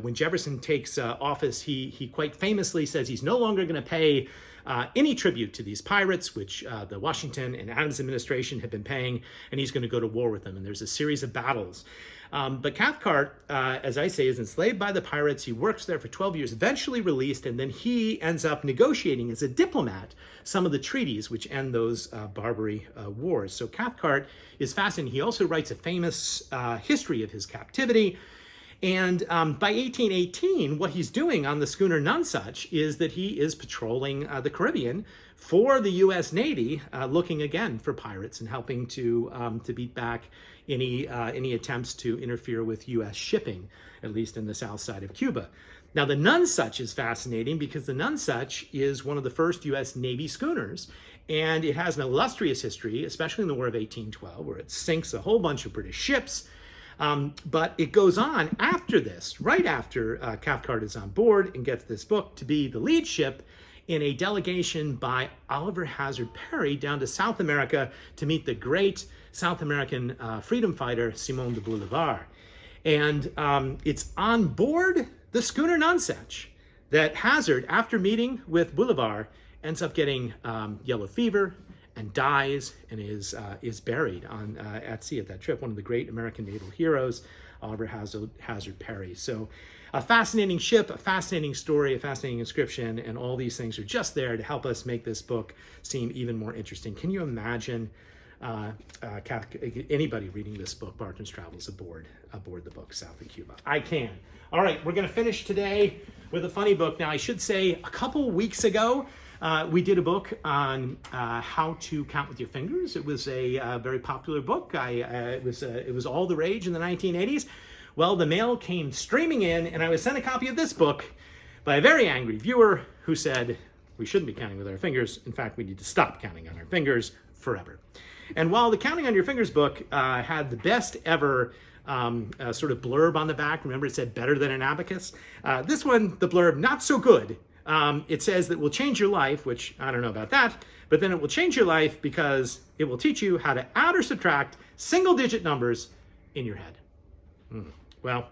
when Jefferson takes office, he quite famously says he's no longer going to pay any tribute to these pirates, which the Washington and Adams administration had been paying, and he's going to go to war with them. And there's a series of battles. But Cathcart, as I say, is enslaved by the pirates. He works there for 12 years, eventually released, and then he ends up negotiating as a diplomat some of the treaties which end those Barbary wars. So Cathcart is fascinating. He also writes a famous history of his captivity. And by 1818, what he's doing on the schooner Nonsuch is that he is patrolling the Caribbean for the U.S. Navy, looking again for pirates and helping to beat back any attempts to interfere with U.S. shipping, at least in the south side of Cuba. Now, the Nonsuch is fascinating because the Nonsuch is one of the first U.S. Navy schooners, and it has an illustrious history, especially in the War of 1812, where it sinks a whole bunch of British ships. But it goes on after this, right after Cathcart is on board and gets this book, to be the lead ship in a delegation by Oliver Hazard Perry down to South America to meet the great South American freedom fighter Simón de Bolívar. And it's on board the schooner Nonsuch that Hazard, after meeting with Bolívar, ends up getting yellow fever and dies and is buried on at sea at that trip. One of the great American naval heroes, Oliver Hazard Perry. So a fascinating ship, a fascinating story, a fascinating inscription, and all these things are just there to help us make this book seem even more interesting. Can you imagine anybody reading this book, Barton's Travels, aboard the book South of Cuba? I can. All right, we're going to finish today with a funny book. Now, I should say, a couple weeks ago, we did a book on how to count with your fingers. It was a very popular book. It was all the rage in the 1980s. Well, the mail came streaming in, and I was sent a copy of this book by a very angry viewer who said we shouldn't be counting with our fingers. In fact, we need to stop counting on our fingers forever. And while the Counting on Your Fingers book had the best ever sort of blurb on the back, remember it said better than an abacus, this one, the blurb, not so good. It says that it will change your life, which I don't know about that, but then it will change your life because it will teach you how to add or subtract single-digit numbers in your head. Well,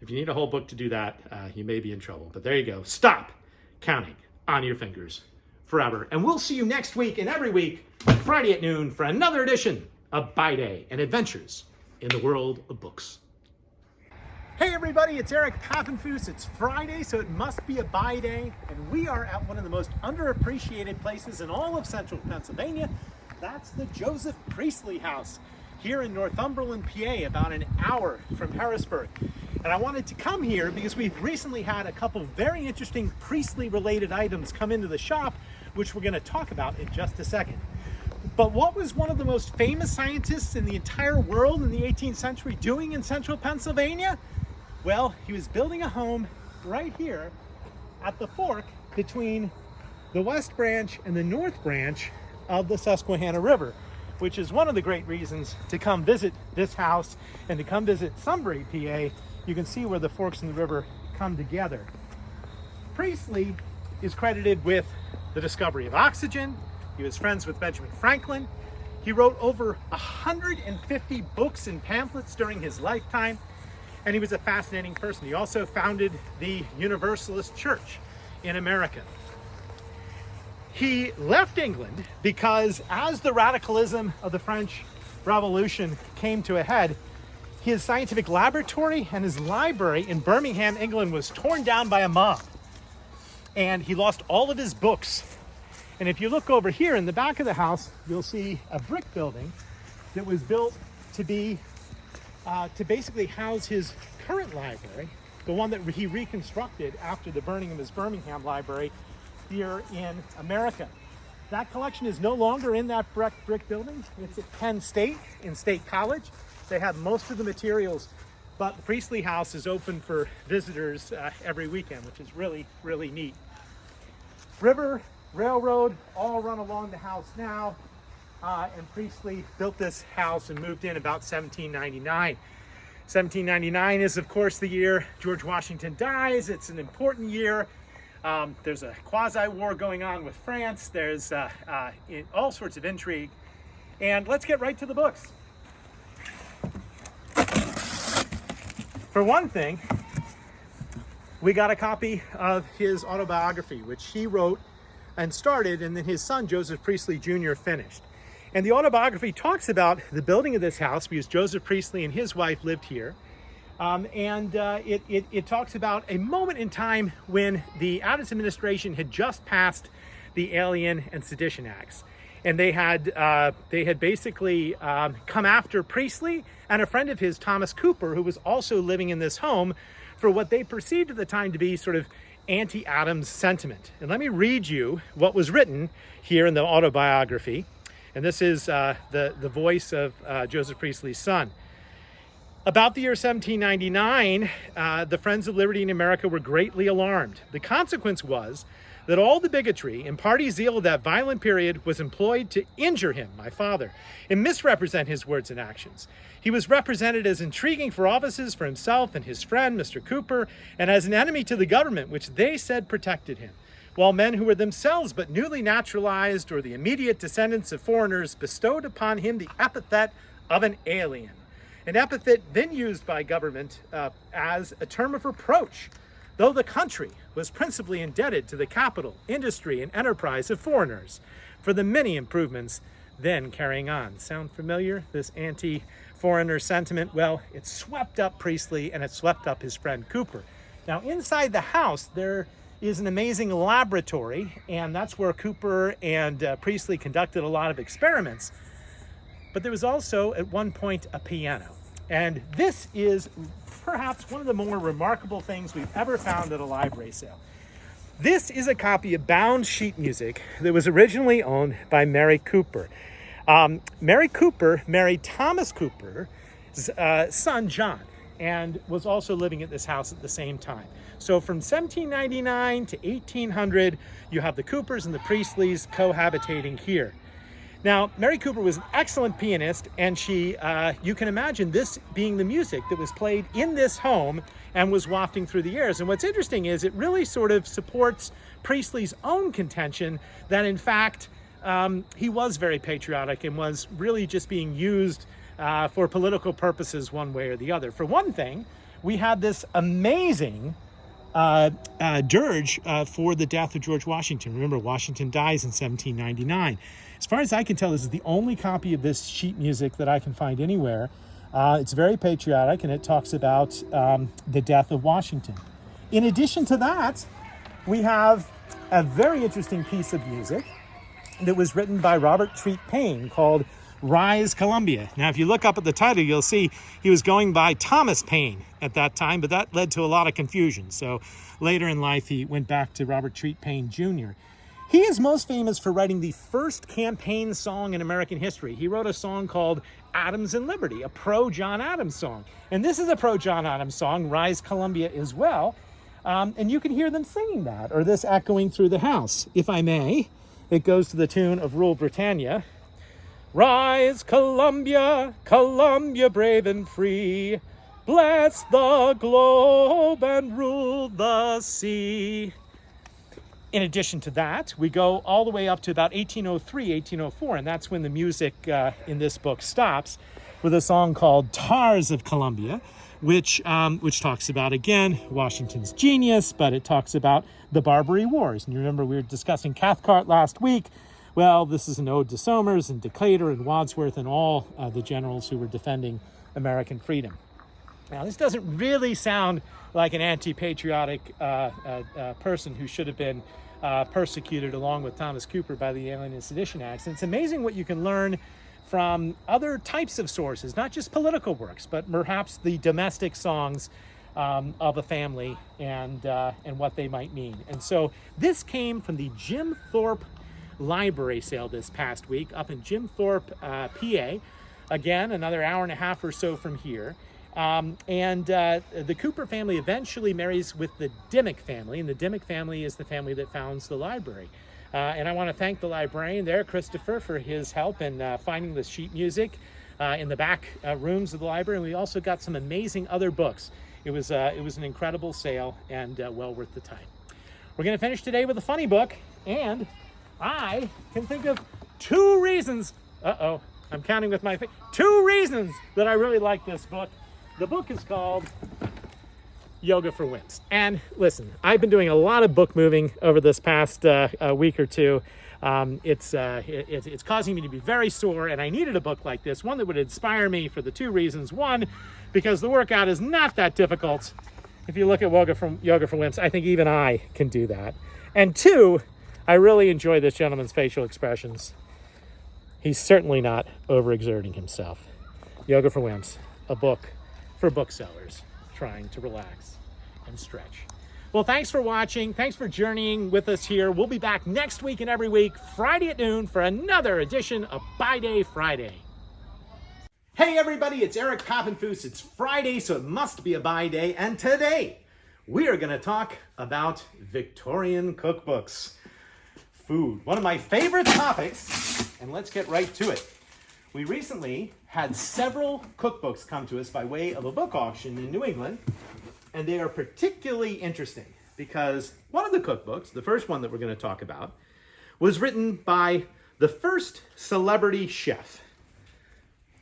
if you need a whole book to do that, you may be in trouble. But there you go. Stop counting on your fingers forever. And we'll see you next week and every week, Friday at noon, for another edition of Buy Day and Adventures in the World of Books. Hey everybody, it's Eric Papenfuse. It's Friday, so it must be a buy day, and we are at one of the most underappreciated places in all of central Pennsylvania. That's the Joseph Priestley House here in Northumberland, PA, about an hour from Harrisburg. And I wanted to come here because we've recently had a couple very interesting Priestley-related items come into the shop, which we're going to talk about in just a second. But what was one of the most famous scientists in the entire world in the 18th century doing in central Pennsylvania? Well, he was building a home right here at the fork between the West Branch and the North Branch of the Susquehanna River, which is one of the great reasons to come visit this house and to come visit Sunbury, PA. You can see where the forks in the river come together. Priestley is credited with the discovery of oxygen. He was friends with Benjamin Franklin. He wrote over 150 books and pamphlets during his lifetime, and he was a fascinating person. He also founded the Universalist Church in America. He left England because as the radicalism of the French Revolution came to a head, his scientific laboratory and his library in Birmingham, England, was torn down by a mob. And he lost all of his books. And if you look over here in the back of the house, you'll see a brick building that was built to basically house his current library, the one that he reconstructed after the burning of his Birmingham library here in America. That collection is no longer in that brick building. It's at Penn State in State College. They have most of the materials, but the Priestley House is open for visitors every weekend, which is really, really neat. River, railroad, all run along the house now. And Priestley built this house and moved in about 1799. 1799 is, of course, the year George Washington dies. It's an important year. There's a quasi-war going on with France. There's all sorts of intrigue. And let's get right to the books. For one thing, we got a copy of his autobiography, which he wrote and started, and then his son, Joseph Priestley Jr., finished. And the autobiography talks about the building of this house because Joseph Priestley and his wife lived here. It talks about a moment in time when the Adams administration had just passed the Alien and Sedition Acts. And they had basically come after Priestley and a friend of his, Thomas Cooper, who was also living in this home, for what they perceived at the time to be sort of anti-Adams sentiment. And let me read you what was written here in the autobiography. And this is the voice of Joseph Priestley's son. About the year 1799, the Friends of Liberty in America were greatly alarmed. The consequence was that all the bigotry and party zeal of that violent period was employed to injure him, my father, and misrepresent his words and actions. He was represented as intriguing for offices for himself and his friend, Mr. Cooper, and as an enemy to the government, which they said protected him, while men who were themselves but newly naturalized or the immediate descendants of foreigners bestowed upon him the epithet of an alien, an epithet then used by government as a term of reproach, though the country was principally indebted to the capital, industry, and enterprise of foreigners for the many improvements then carrying on. Sound familiar, this anti-foreigner sentiment? Well, it swept up Priestley and it swept up his friend Cooper. Now, inside the house, there is an amazing laboratory, and that's where Cooper and Priestley conducted a lot of experiments. But there was also, at one point, a piano. And this is perhaps one of the more remarkable things we've ever found at a library sale. This is a copy of bound sheet music that was originally owned by Mary Cooper. Mary Cooper married Thomas Cooper's son, John, and was also living at this house at the same time. So from 1799 to 1800, you have the Coopers and the Priestleys cohabitating here. Now, Mary Cooper was an excellent pianist, and she, you can imagine this being the music that was played in this home and was wafting through the airs. And what's interesting is it really sort of supports Priestley's own contention that, in fact, he was very patriotic and was really just being used for political purposes one way or the other. For one thing, we had this amazing dirge for the death of George Washington. Remember, Washington dies in 1799. As far as I can tell, this is the only copy of this sheet music that I can find anywhere. It's very patriotic, and it talks about the death of Washington. In addition to that, we have a very interesting piece of music that was written by Robert Treat Paine called Rise Columbia. Now, if you look up at the title, you'll see he was going by Thomas Paine at that time, but that led to a lot of confusion. So later in life, he went back to Robert Treat Paine Jr. He is most famous for writing the first campaign song in American history. He wrote a song called Adams and Liberty, a pro-John Adams song. And this is a pro-John Adams song, Rise Columbia, as well. And you can hear them singing that, or this echoing through the house. If I may, it goes to the tune of Rule Britannia. Rise, Columbia, Columbia brave and free. Bless the globe and rule the sea. In addition to that, we go all the way up to about 1803, 1804, and that's when the music in this book stops with a song called Tars of Columbia, which talks about, again, Washington's genius, but it talks about the Barbary Wars. And you remember we were discussing Cathcart last week. Well, this is an ode to Somers and Decatur and Wadsworth and all the generals who were defending American freedom. Now, this doesn't really sound like an anti-patriotic person who should have been persecuted along with Thomas Cooper by the Alien and Sedition Acts. And it's amazing what you can learn from other types of sources, not just political works, but perhaps the domestic songs of a family and what they might mean. And so this came from the Jim Thorpe library sale this past week up in Jim Thorpe, PA. Again, another hour and a half or so from here. The Cooper family eventually marries with the Dimmock family, and the Dimmock family is the family that founds the library. And I want to thank the librarian there, Christopher, for his help in finding the sheet music in the back rooms of the library. And we also got some amazing other books. It was an incredible sale and well worth the time. We're going to finish today with a funny book, and I can think of two reasons. I'm counting with my two reasons that I really like this book. The book is called Yoga for Wimps. And listen, I've been doing a lot of book moving over this past week or two. It's causing me to be very sore, and I needed a book like this, one that would inspire me for the two reasons. One, because the workout is not that difficult. If you look at Yoga for Wimps, I think even I can do that. And two, I really enjoy this gentleman's facial expressions. He's certainly not overexerting himself. Yoga for Wimps, a book for booksellers trying to relax and stretch. Well, thanks for watching. Thanks for journeying with us here. We'll be back next week and every week, Friday at noon, for another edition of Buy Day Friday. Hey everybody, it's Eric Papenfuse. It's Friday, so it must be a buy day. And today, we are going to talk about Victorian cookbooks. Food, one of my favorite topics, and let's get right to it. We recently had several cookbooks come to us by way of a book auction in New England, and they are particularly interesting because one of the cookbooks, the first one that we're going to talk about, was written by the first celebrity chef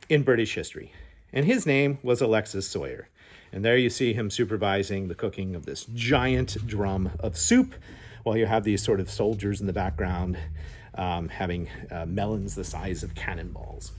in British history, and his name was Alexis Soyer. And there you see him supervising the cooking of this giant drum of soup, while you have these sort of soldiers in the background having melons the size of cannonballs.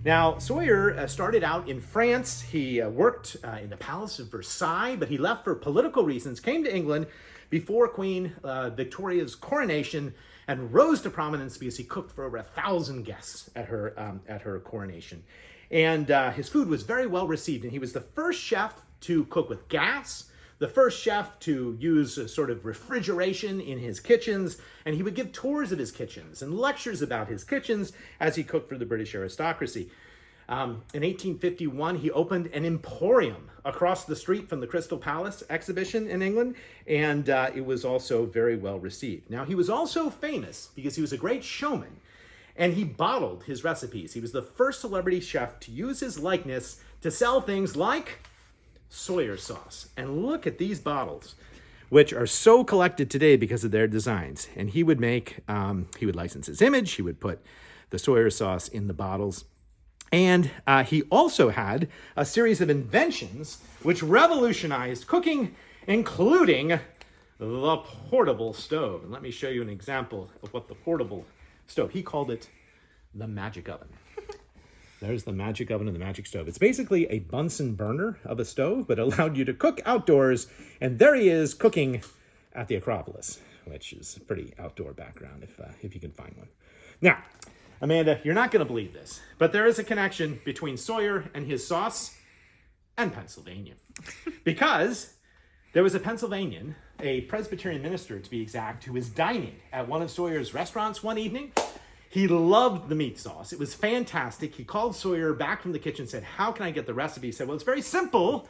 Now, Soyer started out in France. He worked in the Palace of Versailles, but he left for political reasons, came to England before Queen Victoria's coronation, and rose to prominence because he cooked for over 1,000 guests at her coronation. And his food was very well received, and he was the first chef to cook with gas, the first chef to use a sort of refrigeration in his kitchens, and he would give tours of his kitchens and lectures about his kitchens as he cooked for the British aristocracy. In 1851, he opened an emporium across the street from the Crystal Palace exhibition in England, and it was also very well received. Now, he was also famous because he was a great showman, and he bottled his recipes. He was the first celebrity chef to use his likeness to sell things like Soyer sauce. And look at these bottles, which are so collected today because of their designs. And he would he would license his image, he would put the Soyer sauce in the bottles. And he also had a series of inventions which revolutionized cooking, including the portable stove. And let me show you an example of what the portable stove, he called it the magic oven. There's the magic oven and the magic stove. It's basically a Bunsen burner of a stove, but allowed you to cook outdoors. And there he is cooking at the Acropolis, which is a pretty outdoor background if you can find one. Now, Amanda, you're not going to believe this, but there is a connection between Soyer and his sauce and Pennsylvania. Because there was a Pennsylvanian, a Presbyterian minister to be exact, who was dining at one of Soyer's restaurants one evening. He loved the meat sauce. It was fantastic. He called Soyer back from the kitchen and said, "How can I get the recipe?" He said, "Well, it's very simple.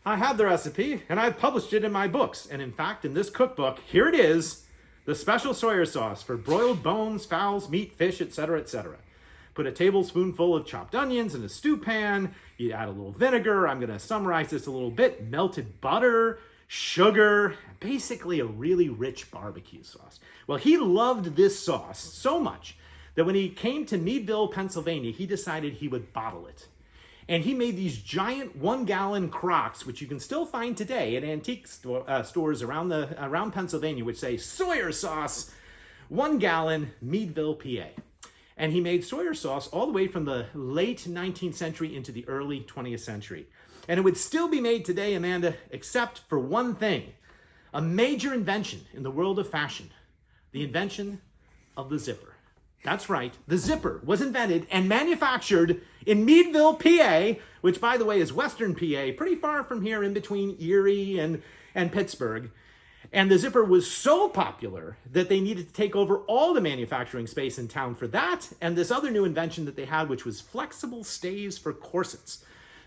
I have the recipe and I've published it in my books." And in fact, in this cookbook, here it is, the special Soyer sauce for broiled bones, fowls, meat, fish, etc., etc. Put a tablespoonful of chopped onions in a stew pan. You add a little vinegar. I'm going to summarize this a little bit. Melted butter, sugar, basically a really rich barbecue sauce. Well, he loved this sauce so much that when he came to Meadville, Pennsylvania, he decided he would bottle it. And he made these giant 1-gallon crocks, which you can still find today at antique stores around Pennsylvania, which say Soyer sauce, 1 gallon, Meadville, PA. And he made Soyer sauce all the way from the late 19th century into the early 20th century. And it would still be made today, Amanda, except for one thing, a major invention in the world of fashion, the invention of the zipper. That's right, the zipper was invented and manufactured in Meadville, PA, which, by the way, is western PA, pretty far from here in between Erie and Pittsburgh. And the zipper was so popular that they needed to take over all the manufacturing space in town for that, and this other new invention that they had, which was flexible stays for corsets.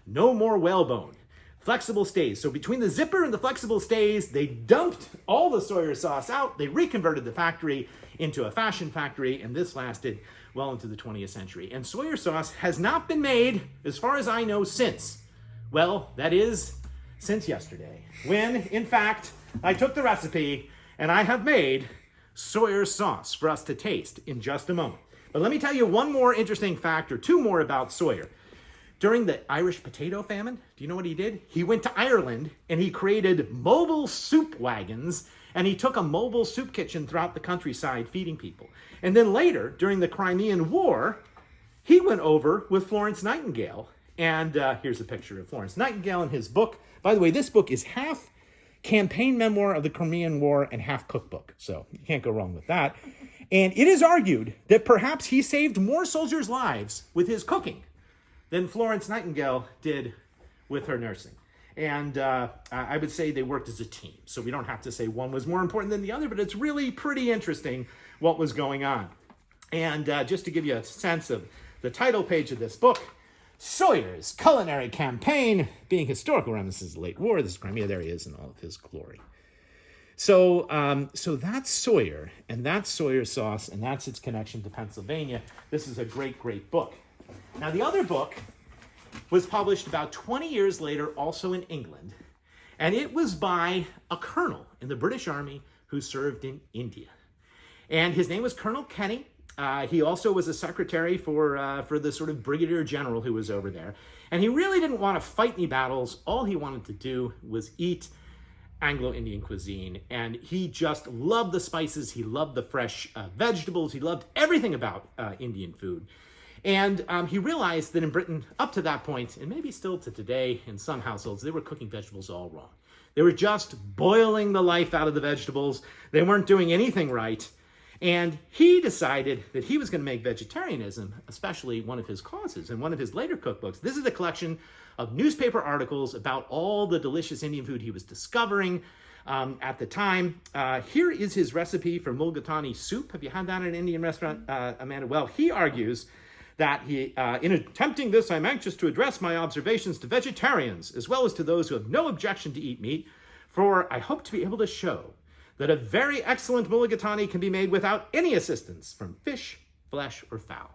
No more whalebone. Flexible stays. So between the zipper and the flexible stays, they dumped all the Soyer sauce out. They reconverted the factory into a fashion factory, and this lasted well into the 20th century. And Soyer sauce has not been made, as far as I know, since. Well, that is, since yesterday, when, in fact, I took the recipe and I have made Soyer sauce for us to taste in just a moment. But let me tell you one more interesting fact, or two more, about Soyer. During the Irish potato famine, do you know what he did? He went to Ireland and he created mobile soup wagons, and he took a mobile soup kitchen throughout the countryside feeding people. And then later, during the Crimean War, he went over with Florence Nightingale. And here's a picture of Florence Nightingale in his book. By the way, this book is half campaign memoir of the Crimean War and half cookbook. So you can't go wrong with that. And it is argued that perhaps he saved more soldiers' lives with his cooking than Florence Nightingale did with her nursing. And I would say they worked as a team. So we don't have to say one was more important than the other, but it's really pretty interesting what was going on. And just to give you a sense of the title page of this book, Sawyer's Culinary Campaign, being historical reminiscences of the late war, this is Crimea, there he is in all of his glory. So that's Sawyer, and that's Sawyer sauce, and that's its connection to Pennsylvania. This is a great, great book. Now, the other book was published about 20 years later, also in England, and it was by a colonel in the British Army who served in India. And his name was Colonel Kenny. He also was a secretary for the sort of brigadier general who was over there. And he really didn't want to fight any battles. All he wanted to do was eat Anglo-Indian cuisine. And he just loved the spices. He loved the fresh vegetables. He loved everything about Indian food. And he realized that in Britain, up to that point, and maybe still to today in some households, they were cooking vegetables all wrong. They were just boiling the life out of the vegetables. They weren't doing anything right. And he decided that he was going to make vegetarianism, especially one of his causes. In one of his later cookbooks, this is a collection of newspaper articles about all the delicious Indian food he was discovering at the time. Here is his recipe for mulligatawny soup. Have you had that at an Indian restaurant, Amanda? Well, he argues that in attempting this, I'm anxious to address my observations to vegetarians, as well as to those who have no objection to eat meat, for I hope to be able to show that a very excellent mulligatawny can be made without any assistance from fish, flesh, or fowl.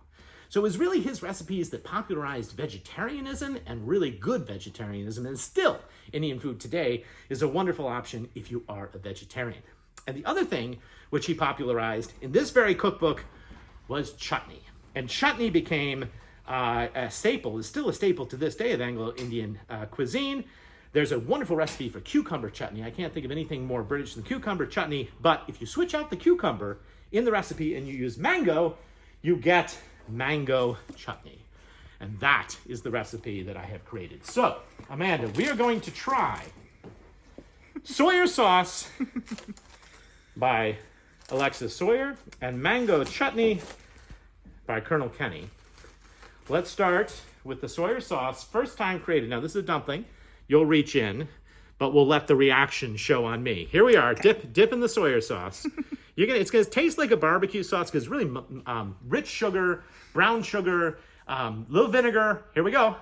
So it was really his recipes that popularized vegetarianism, and really good vegetarianism, and still Indian food today is a wonderful option if you are a vegetarian. And the other thing which he popularized in this very cookbook was chutney. And chutney became a staple, is still a staple to this day of Anglo-Indian cuisine. There's a wonderful recipe for cucumber chutney. I can't think of anything more British than cucumber chutney, but if you switch out the cucumber in the recipe and you use mango, you get mango chutney. And that is the recipe that I have created. So, Amanda, we are going to try Sawyer sauce by Alexis Sawyer and mango chutney by Colonel Kenny. Let's start with the Sawyer sauce, first time created. Now, this is a dumpling. You'll reach in, but we'll let the reaction show on me. Here we are, dip in the Sawyer sauce. It's gonna taste like a barbecue sauce because it's really rich sugar, brown sugar, little vinegar. Here we go.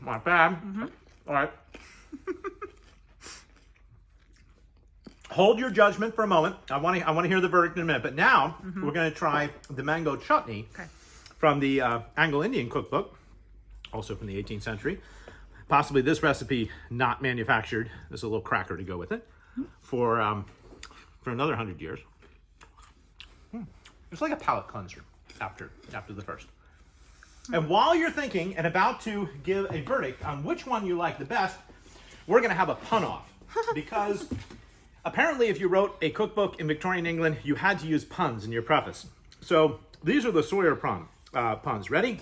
Not bad. All right. Hold your judgment for a moment. I want to hear the verdict in a minute. But now we're going to try the mango chutney. Okay. From the Anglo-Indian cookbook, also from the 18th century. Possibly this recipe not manufactured. There's a little cracker to go with it for another 100 years. It's like a palate cleanser after the first. And while you're thinking and about to give a verdict on which one you like the best, we're going to have a pun-off. Because apparently if you wrote a cookbook in Victorian England, you had to use puns in your preface. So these are the Sawyer puns. Ready?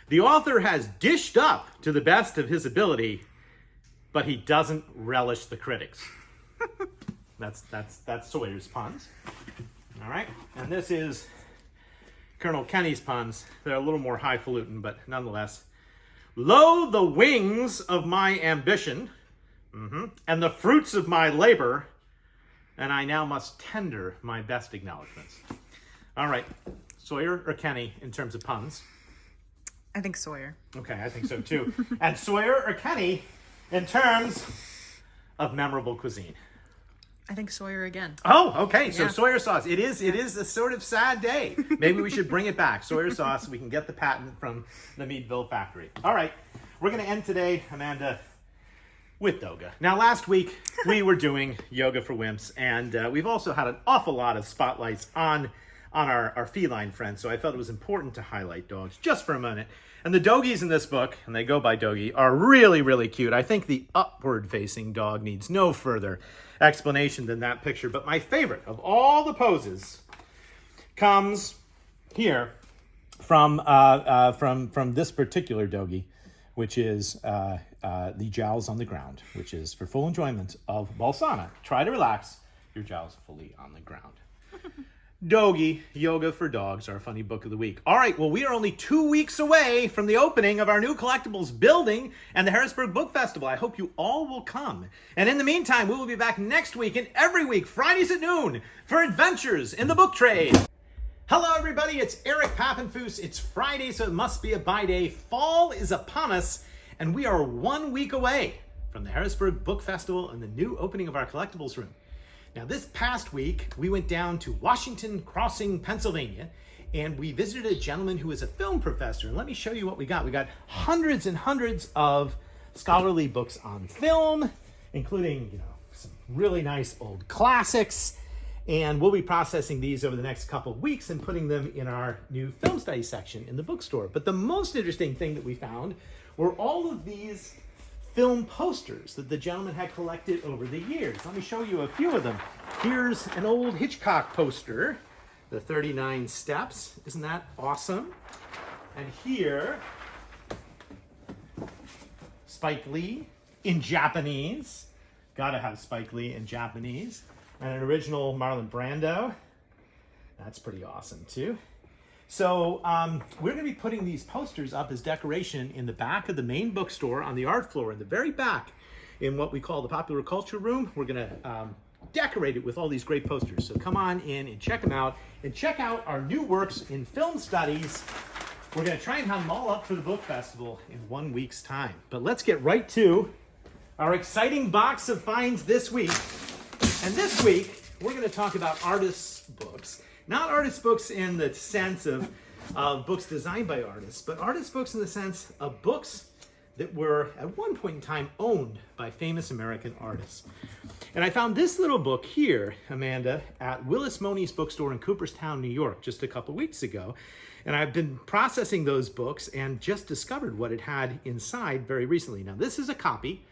The author has dished up to the best of his ability, but he doesn't relish the critics. That's Sawyer's puns. All right, and this is Colonel Kenny's puns. They're a little more highfalutin, but nonetheless. Lo, the wings of my ambition, and the fruits of my labor, and I now must tender my best acknowledgments. All right. Sawyer or Kenny in terms of puns? I think Sawyer. Okay, I think so too. And Sawyer or Kenny in terms of memorable cuisine? I think Sawyer again. Oh, okay. So yeah. Sawyer sauce. It is a sort of sad day. Maybe we should bring it back. Sawyer sauce. We can get the patent from the Meadville factory. All right. We're going to end today, Amanda, with yoga. Now, last week we were doing yoga for wimps, and we've also had an awful lot of spotlights on on our feline friends, so I felt it was important to highlight dogs just for a minute. And the doggies in this book, and they go by doggie, are really, really cute. I think the upward-facing dog needs no further explanation than that picture. But my favorite of all the poses comes here from this particular doggie, which is the jowls on the ground, which is for full enjoyment of Balsana. Try to relax your jowls fully on the ground. Doggy Yoga for Dogs, our funny book of the week. All right, well, we are only 2 weeks away from the opening of our new collectibles building and the Harrisburg Book Festival. I hope you all will come. And in the meantime, we will be back next week and every week, Fridays at noon, for adventures in the book trade. Hello, everybody. It's Eric Papenfuse. It's Friday, so it must be a buy day. Fall is upon us, and we are 1 week away from the Harrisburg Book Festival and the new opening of our collectibles room. Now, this past week, we went down to Washington Crossing, Pennsylvania, and we visited a gentleman who is a film professor. And let me show you what we got. We got hundreds and hundreds of scholarly books on film, including, some really nice old classics. And we'll be processing these over the next couple of weeks and putting them in our new film study section in the bookstore. But the most interesting thing that we found were all of these film posters that the gentleman had collected over the years. Let me show you a few of them. Here's an old Hitchcock poster, The 39 Steps. Isn't that awesome? And here, Spike Lee in Japanese. Gotta have Spike Lee in Japanese. And an original Marlon Brando. That's pretty awesome too. So we're going to be putting these posters up as decoration in the back of the main bookstore on the art floor in the very back in what we call the popular culture room. We're going to decorate it with all these great posters. So come on in and check them out and check out our new works in film studies. We're going to try and have them all up for the book festival in 1 week's time. But let's get right to our exciting box of finds this week. And this week, we're going to talk about artists' books. Not artist books in the sense of books designed by artists, but artist books in the sense of books that were at one point in time owned by famous American artists. And I found this little book here, Amanda, at Willis Money's bookstore in Cooperstown, New York, just a couple weeks ago. And I've been processing those books and just discovered what it had inside very recently. Now, this is a copy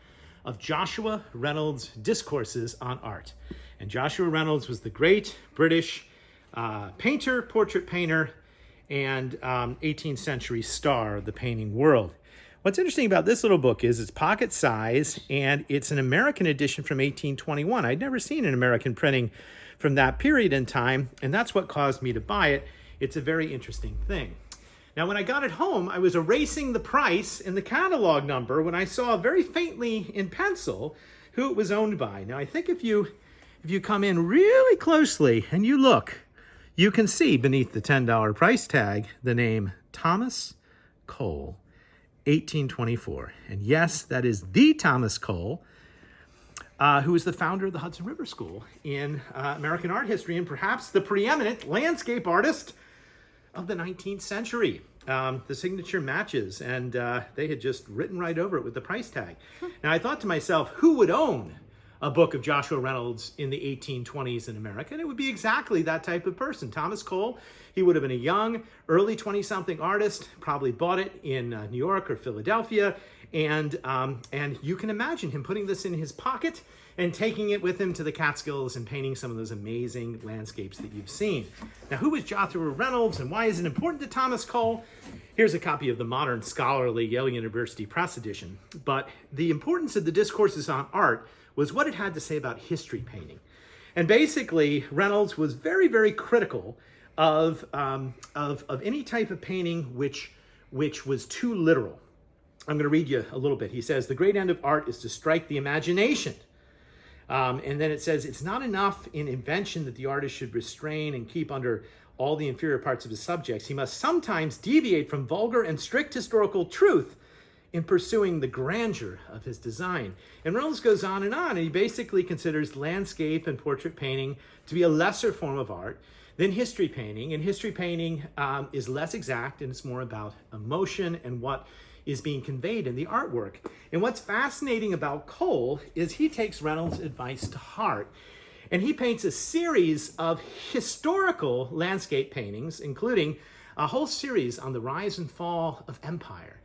of Joshua Reynolds' Discourses on Art. And Joshua Reynolds was the great British painter, portrait painter, and 18th century star of the painting world. What's interesting about this little book is it's pocket size, and it's an American edition from 1821. I'd never seen an American printing from that period in time, and that's what caused me to buy it. It's a very interesting thing. Now, when I got it home, I was erasing the price and the catalog number when I saw very faintly in pencil who it was owned by. Now, I think if you come in really closely and you look, you can see beneath the $10 price tag the name Thomas Cole, 1824. And yes, that is the Thomas Cole, who is the founder of the Hudson River School in American art history and perhaps the preeminent landscape artist of the 19th century. The signature matches, and they had just written right over it with the price tag. Now, I thought to myself, who would own a book of Joshua Reynolds in the 1820s in America? And it would be exactly that type of person. Thomas Cole, he would have been a young, early 20-something artist, probably bought it in New York or Philadelphia, and you can imagine him putting this in his pocket and taking it with him to the Catskills and painting some of those amazing landscapes that you've seen. Now, who is Joshua Reynolds and why is it important to Thomas Cole? Here's a copy of the modern scholarly Yale University Press edition. But the importance of the Discourses on Art was what it had to say about history painting. And basically, Reynolds was very, very critical of any type of painting which was too literal. I'm going to read you a little bit. He says, "The great end of art is to strike the imagination." And then it says, "It's not enough in invention that the artist should restrain and keep under all the inferior parts of his subjects. He must sometimes deviate from vulgar and strict historical truth in pursuing the grandeur of his design." And Reynolds goes on, and he basically considers landscape and portrait painting to be a lesser form of art than history painting. And history painting is less exact, and it's more about emotion and what is being conveyed in the artwork. And what's fascinating about Cole is he takes Reynolds' advice to heart. And he paints a series of historical landscape paintings, including a whole series on the rise and fall of empire,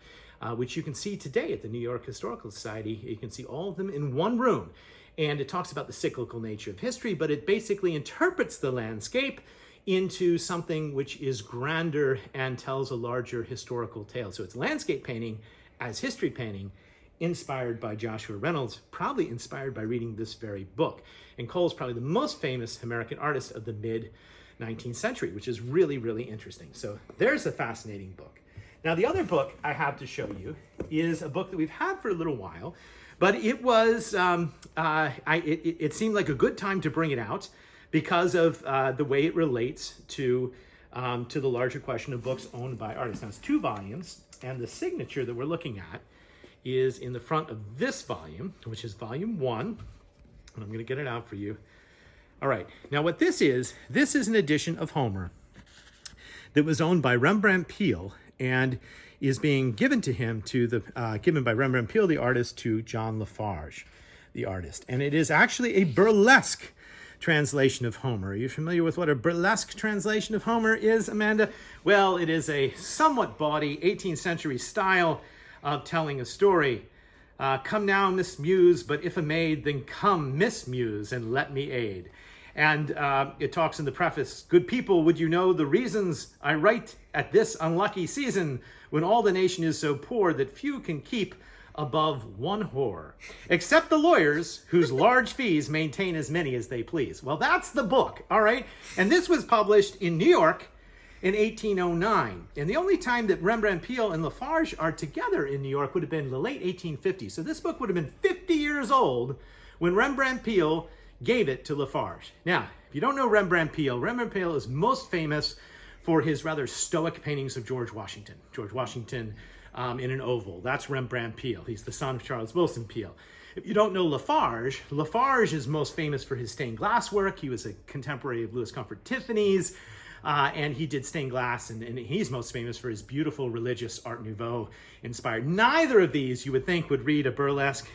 which you can see today at the New York Historical Society. You can see all of them in one room. And it talks about the cyclical nature of history, but it basically interprets the landscape into something which is grander and tells a larger historical tale. So it's landscape painting as history painting, inspired by Joshua Reynolds, probably inspired by reading this very book. And Cole's probably the most famous American artist of the mid-19th century, which is really, really interesting. So there's a fascinating book. Now, the other book I have to show you is a book that we've had for a little while, but it was, it seemed like a good time to bring it out because of the way it relates to the larger question of books owned by artists. Now, it's 2 volumes, and the signature that we're looking at is in the front of this volume, which is volume 1, and I'm going to get it out for you. All right, now what this is an edition of Homer that was owned by Rembrandt Peale and is being given to him given by Rembrandt Peale, the artist, to John Lafarge, the artist. And it is actually a burlesque translation of Homer. Are you familiar with what a burlesque translation of Homer is, Amanda? Well, it is a somewhat bawdy 18th century style of telling a story. Come now, Miss Muse, but if a maid, then come, Miss Muse, and let me aid. And it talks in the preface, good people, would you know the reasons I write at this unlucky season when all the nation is so poor that few can keep above 1 whore, except the lawyers whose large fees maintain as many as they please. Well, that's the book, all right? And this was published in New York in 1809. And the only time that Rembrandt Peale and Lafarge are together in New York would have been the late 1850s. So this book would have been 50 years old when Rembrandt Peale gave it to Lafarge. Now, if you don't know Rembrandt Peale is most famous for his rather stoic paintings of George Washington. George Washington in an oval. That's Rembrandt Peale. He's the son of Charles Wilson Peale. If you don't know Lafarge, Lafarge is most famous for his stained glass work. He was a contemporary of Louis Comfort Tiffany's, and he did stained glass, and he's most famous for his beautiful religious Art Nouveau inspired. Neither of these, you would think, would read a burlesque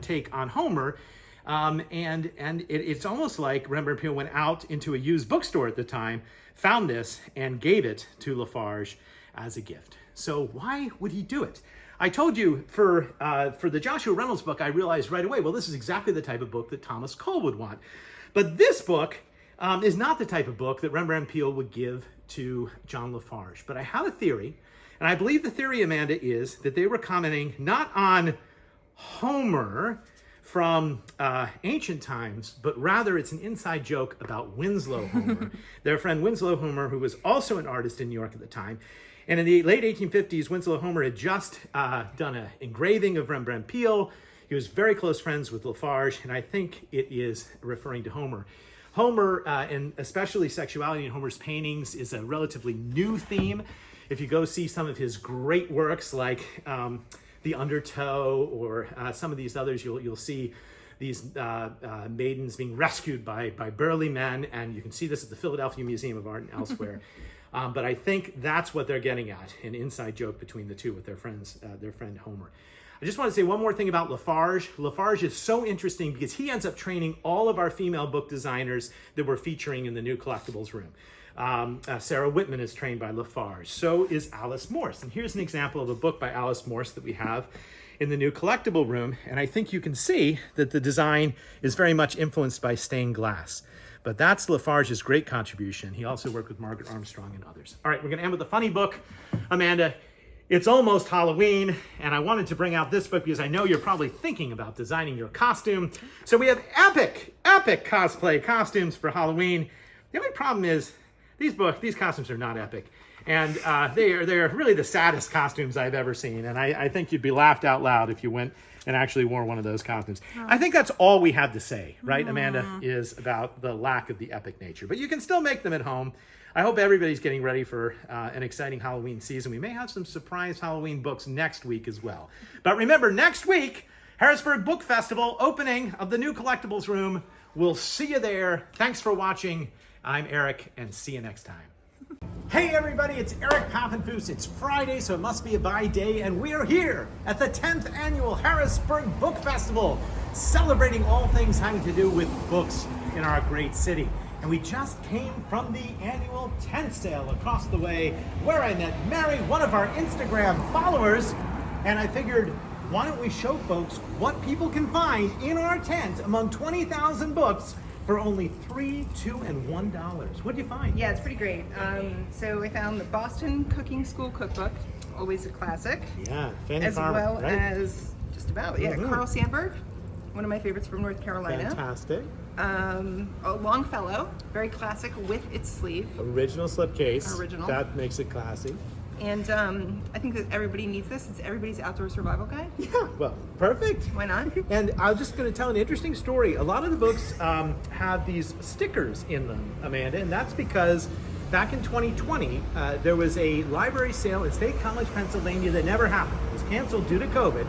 take on Homer. And it's almost like Rembrandt Peale went out into a used bookstore at the time, found this, and gave it to Lafarge as a gift. So why would he do it? I told you for the Joshua Reynolds book, I realized right away, well, this is exactly the type of book that Thomas Cole would want. But this book is not the type of book that Rembrandt Peale would give to John Lafarge. But I have a theory, and I believe the theory, Amanda, is that they were commenting not on Homer from ancient times, but rather it's an inside joke about Winslow Homer, their friend Winslow Homer, who was also an artist in New York at the time. And in the late 1850s, Winslow Homer had just done an engraving of Rembrandt Peale. He was very close friends with Lafarge, and I think it is referring to Homer. Homer, and especially sexuality in Homer's paintings, is a relatively new theme. If you go see some of his great works like The Undertow or some of these others, you'll see these maidens being rescued by burly men, and you can see this at the Philadelphia Museum of Art and elsewhere. But I think that's what they're getting at, an inside joke between the two with their friend Homer. I just want to say one more thing about Lafarge. Lafarge is so interesting because he ends up training all of our female book designers that we're featuring in the new collectibles room. Sarah Whitman is trained by Lafarge. So is Alice Morse. And here's an example of a book by Alice Morse that we have in the new collectible room. And I think you can see that the design is very much influenced by stained glass. But that's Lafarge's great contribution. He also worked with Margaret Armstrong and others. All right, we're going to end with a funny book. Amanda, it's almost Halloween, and I wanted to bring out this book because I know you're probably thinking about designing your costume. So we have epic cosplay costumes for Halloween. The only problem is these costumes are not epic. And they're really the saddest costumes I've ever seen. And I think you'd be laughed out loud if you went and actually wore one of those costumes. I think that's all we have to say, right, Amanda, is about the lack of the epic nature. But you can still make them at home. I hope everybody's getting ready for an exciting Halloween season. We may have some surprise Halloween books next week as well. But remember, next week, Harrisburg Book Festival, opening of the new collectibles room. We'll see you there. Thanks for watching. I'm Eric, and see you next time. Hey everybody, it's Eric Papenfuse. It's Friday, so it must be a buy day, and we are here at the 10th annual Harrisburg Book Festival, celebrating all things having to do with books in our great city. And we just came from the annual tent sale across the way where I met Mary, one of our Instagram followers. And I figured, why don't we show folks what people can find in our tent among 20,000 books for only $3, $2, and $1. What'd you find? Yeah, it's pretty great. So I found the Boston Cooking School Cookbook, always a classic. Yeah, Fanny as Farmer, well right? as just about, Carl Sandburg, one of my favorites from North Carolina. Fantastic. A Longfellow, very classic with its sleeve. Original slipcase. Original. That makes it classy. And I think that everybody needs this. It's everybody's outdoor survival guide. Yeah, well, perfect. Why not? And I'm just going to tell an interesting story. A lot of the books have these stickers in them, Amanda, and that's because back in 2020, there was a library sale in State College, Pennsylvania that never happened. It was canceled due to COVID.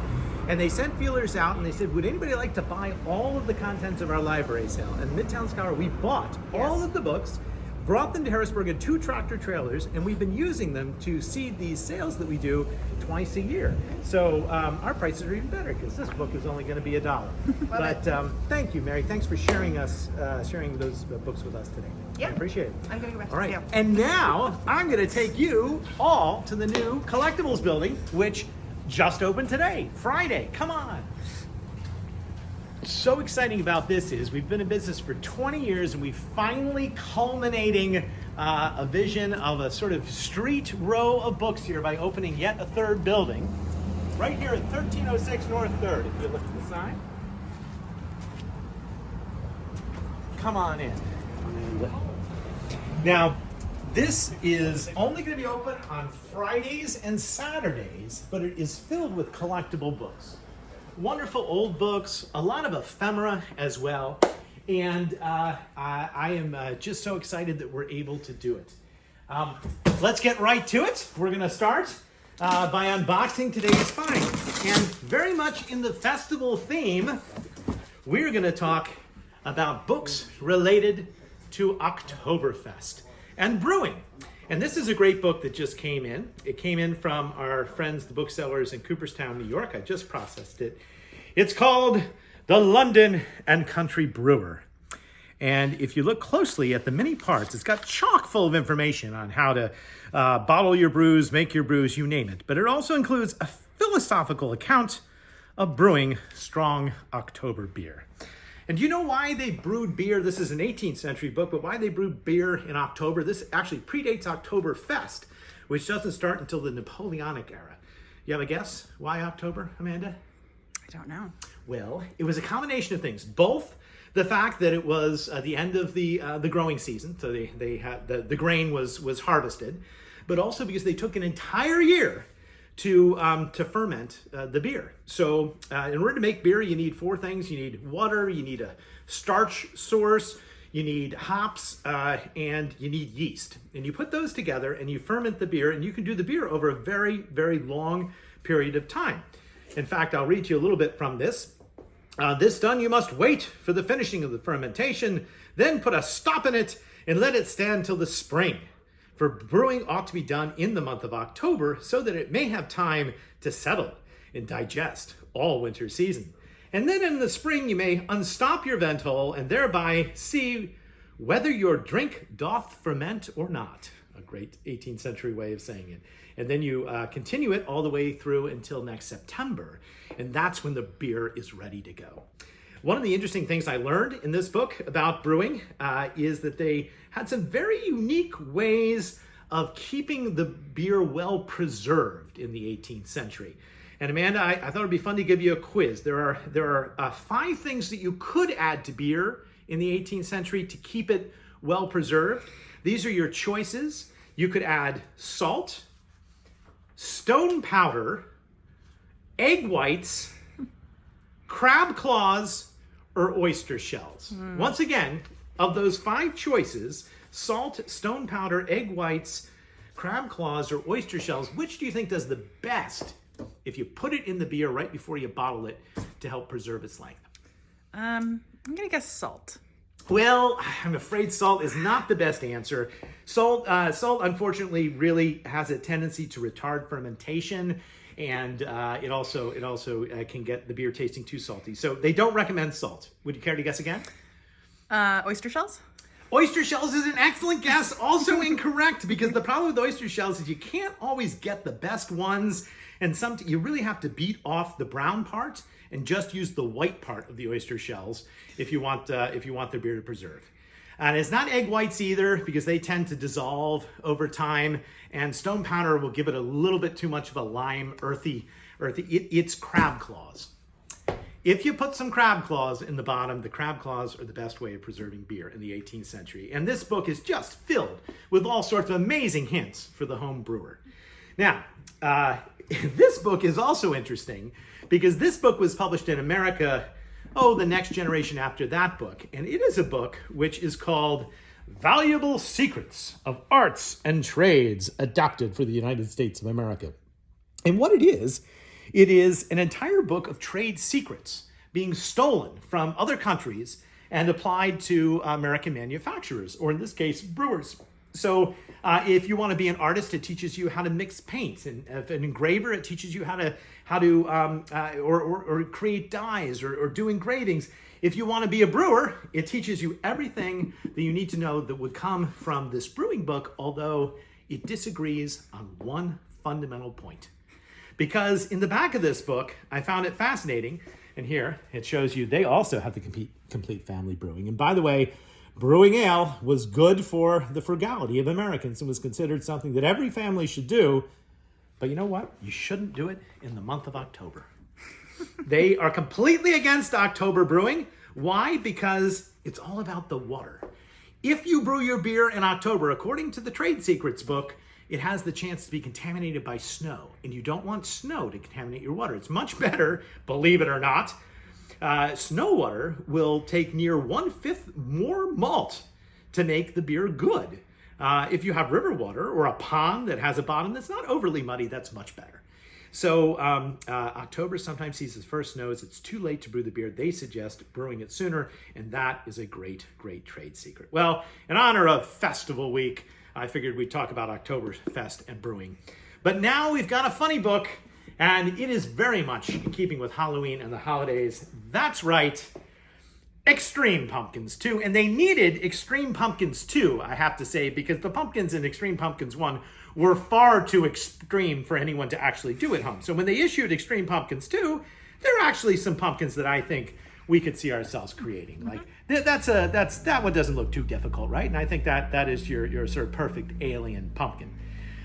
And they sent feelers out and they said, would anybody like to buy all of the contents of our library sale? And Midtown Scholar, we bought all of the books, brought them to Harrisburg in 2 tractor trailers, and we've been using them to seed these sales that we do twice a year. So our prices are even better because this book is only going to be $1. But thank you, Mary. Thanks for sharing those books with us today. Yeah. I appreciate it. I'm going to go back to All the right. sale. And now I'm going to take you all to the new collectibles building, which just opened today, Friday. Come on. So exciting about this is we've been in business for 20 years and we're finally culminating a vision of a sort of street row of books here by opening yet a 3rd building right here at 1306 North 3rd. If you look to the side. Come on in. Now, this is only going to be open on Fridays and Saturdays, but it is filled with collectible books. Wonderful old books, a lot of ephemera as well, and I am just so excited that we're able to do it. Let's get right to it. We're going to start by unboxing today's find, and very much in the festival theme, we're going to talk about books related to Oktoberfest and brewing. And this is a great book that just came in. It came in from our friends, the booksellers in Cooperstown, New York. I just processed it. It's called The London and Country Brewer. And if you look closely at the many parts, it's got chock full of information on how to bottle your brews, make your brews, you name it. But it also includes a philosophical account of brewing strong October beer. And do you know why they brewed beer? This is an 18th century book, but why they brewed beer in October? This actually predates Oktoberfest, which doesn't start until the Napoleonic era. You have a guess why October, Amanda? I don't know. Well, it was a combination of things. Both the fact that it was the end of the growing season, so they had the grain was harvested, but also because they took an entire year to ferment the beer. So in order to make beer, you need 4 things. You need water, you need a starch source, you need hops, and you need yeast. And you put those together and you ferment the beer, and you can do the beer over a very, very long period of time. In fact, I'll read to you a little bit from this. This done, you must wait for the finishing of the fermentation, then put a stop in it and let it stand till the spring. For brewing ought to be done in the month of October so that it may have time to settle and digest all winter season. And then in the spring you may unstop your vent hole and thereby see whether your drink doth ferment or not. A great 18th century way of saying it. And then you continue it all the way through until next September. And that's when the beer is ready to go. One of the interesting things I learned in this book about brewing is that they had some very unique ways of keeping the beer well preserved in the 18th century. And Amanda, I thought it'd be fun to give you a quiz. There are 5 things that you could add to beer in the 18th century to keep it well preserved. These are your choices. You could add salt, stone powder, egg whites, crab claws, or oyster shells. Once again, of those 5 choices, salt, stone powder, egg whites, crab claws, or oyster shells, which do you think does the best if you put it in the beer right before you bottle it to help preserve its length? I'm gonna guess salt. Well, I'm afraid salt is not the best answer. Salt, unfortunately, really has a tendency to retard fermentation, and it also can get the beer tasting too salty. So they don't recommend salt. Would you care to guess again? Oyster shells? Oyster shells is an excellent guess. Also incorrect, because the problem with oyster shells is you can't always get the best ones, and you really have to beat off the brown part and just use the white part of the oyster shells if you want the beer to preserve. And it's not egg whites either, because they tend to dissolve over time, and stone powder will give it a little bit too much of a lime, earthy. It's crab claws. If you put some crab claws in the bottom, the crab claws are the best way of preserving beer in the 18th century. And this book is just filled with all sorts of amazing hints for the home brewer. Now, this book is also interesting because this book was published in America, the next generation after that book. And it is a book which is called Valuable Secrets of Arts and Trades, adapted for the United States of America. And what it is an entire book of trade secrets being stolen from other countries and applied to American manufacturers, or in this case, brewers. So if you want to be an artist, it teaches you how to mix paints, and if an engraver, it teaches you how to create dyes or do engravings. If you want to be a brewer, it teaches you everything that you need to know that would come from this brewing book, although it disagrees on one fundamental point. Because in the back of this book, I found it fascinating, and here it shows you they also have the complete family brewing. And by the way, brewing ale was good for the frugality of Americans and was considered something that every family should do. But you know what? You shouldn't do it in the month of October. They are completely against October brewing. Why? Because it's all about the water. If you brew your beer in October, according to the Trade Secrets book, it has the chance to be contaminated by snow, and you don't want snow to contaminate your water. It's much better, believe it or not. Snow water will take near 1/5 more malt to make the beer good. If you have river water or a pond that has a bottom that's not overly muddy, that's much better. So October sometimes sees its first snows. It's too late to brew the beer. They suggest brewing it sooner, and that is a great, great trade secret. Well, in honor of Festival Week, I figured we'd talk about Oktoberfest and brewing. But now we've got a funny book, and it is very much in keeping with Halloween and the holidays. That's right, Extreme Pumpkins 2. And they needed Extreme Pumpkins 2, I have to say, because the pumpkins in Extreme Pumpkins 1 were far too extreme for anyone to actually do at home. So when they issued Extreme Pumpkins 2, there are actually some pumpkins that I think we could see ourselves creating. Like that one doesn't look too difficult, right? And I think that is your sort of perfect alien pumpkin.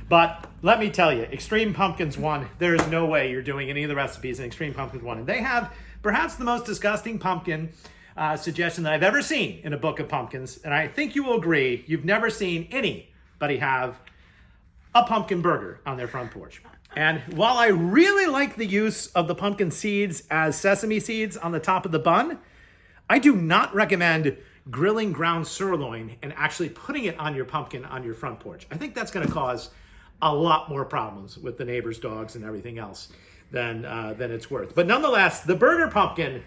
But let me tell you, Extreme Pumpkins 1, there is no way you're doing any of the recipes in Extreme Pumpkins 1. And they have perhaps the most disgusting pumpkin suggestion that I've ever seen in a book of pumpkins. And I think you will agree, you've never seen anybody have a pumpkin burger on their front porch. And while I really like the use of the pumpkin seeds as sesame seeds on the top of the bun, I do not recommend grilling ground sirloin and actually putting it on your pumpkin on your front porch. I think that's going to cause a lot more problems with the neighbors' dogs and everything else than it's worth. But nonetheless, the burger pumpkin,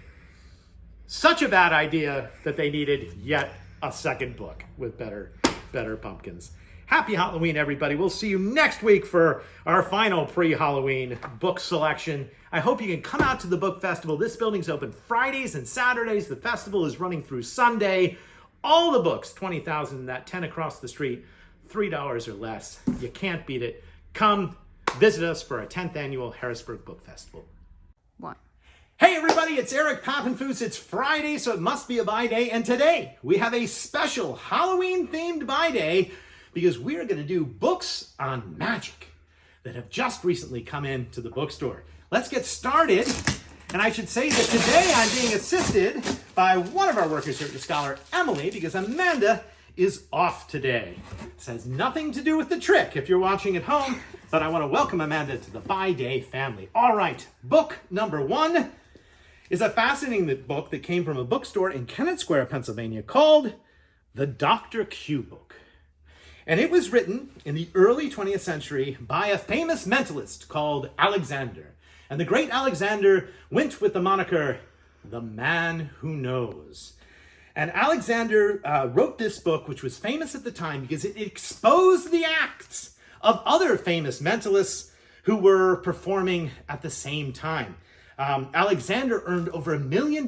such a bad idea that they needed yet a second book with better pumpkins. Happy Halloween, everybody. We'll see you next week for our final pre-Halloween book selection. I hope you can come out to the book festival. This building's open Fridays and Saturdays. The festival is running through Sunday. All the books, 20,000, that 10 across the street, $3 or less. You can't beat it. Come visit us for our 10th annual Harrisburg Book Festival. What? Hey everybody, it's Eric Papenfuse. It's Friday, so it must be a buy day. And today we have a special Halloween-themed buy day, because we're going to do books on magic that have just recently come into the bookstore. Let's get started. And I should say that today I'm being assisted by one of our workers here at the Scholar, Emily, because Amanda is off today. This has nothing to do with the trick if you're watching at home, but I want to welcome Amanda to the Buy Day family. All right, book number 1 is a fascinating book that came from a bookstore in Kennett Square, Pennsylvania, called The Dr. Q Book. And it was written in the early 20th century by a famous mentalist called Alexander. And the great Alexander went with the moniker, The Man Who Knows. And Alexander wrote this book, which was famous at the time because it exposed the acts of other famous mentalists who were performing at the same time. Alexander earned over $1 million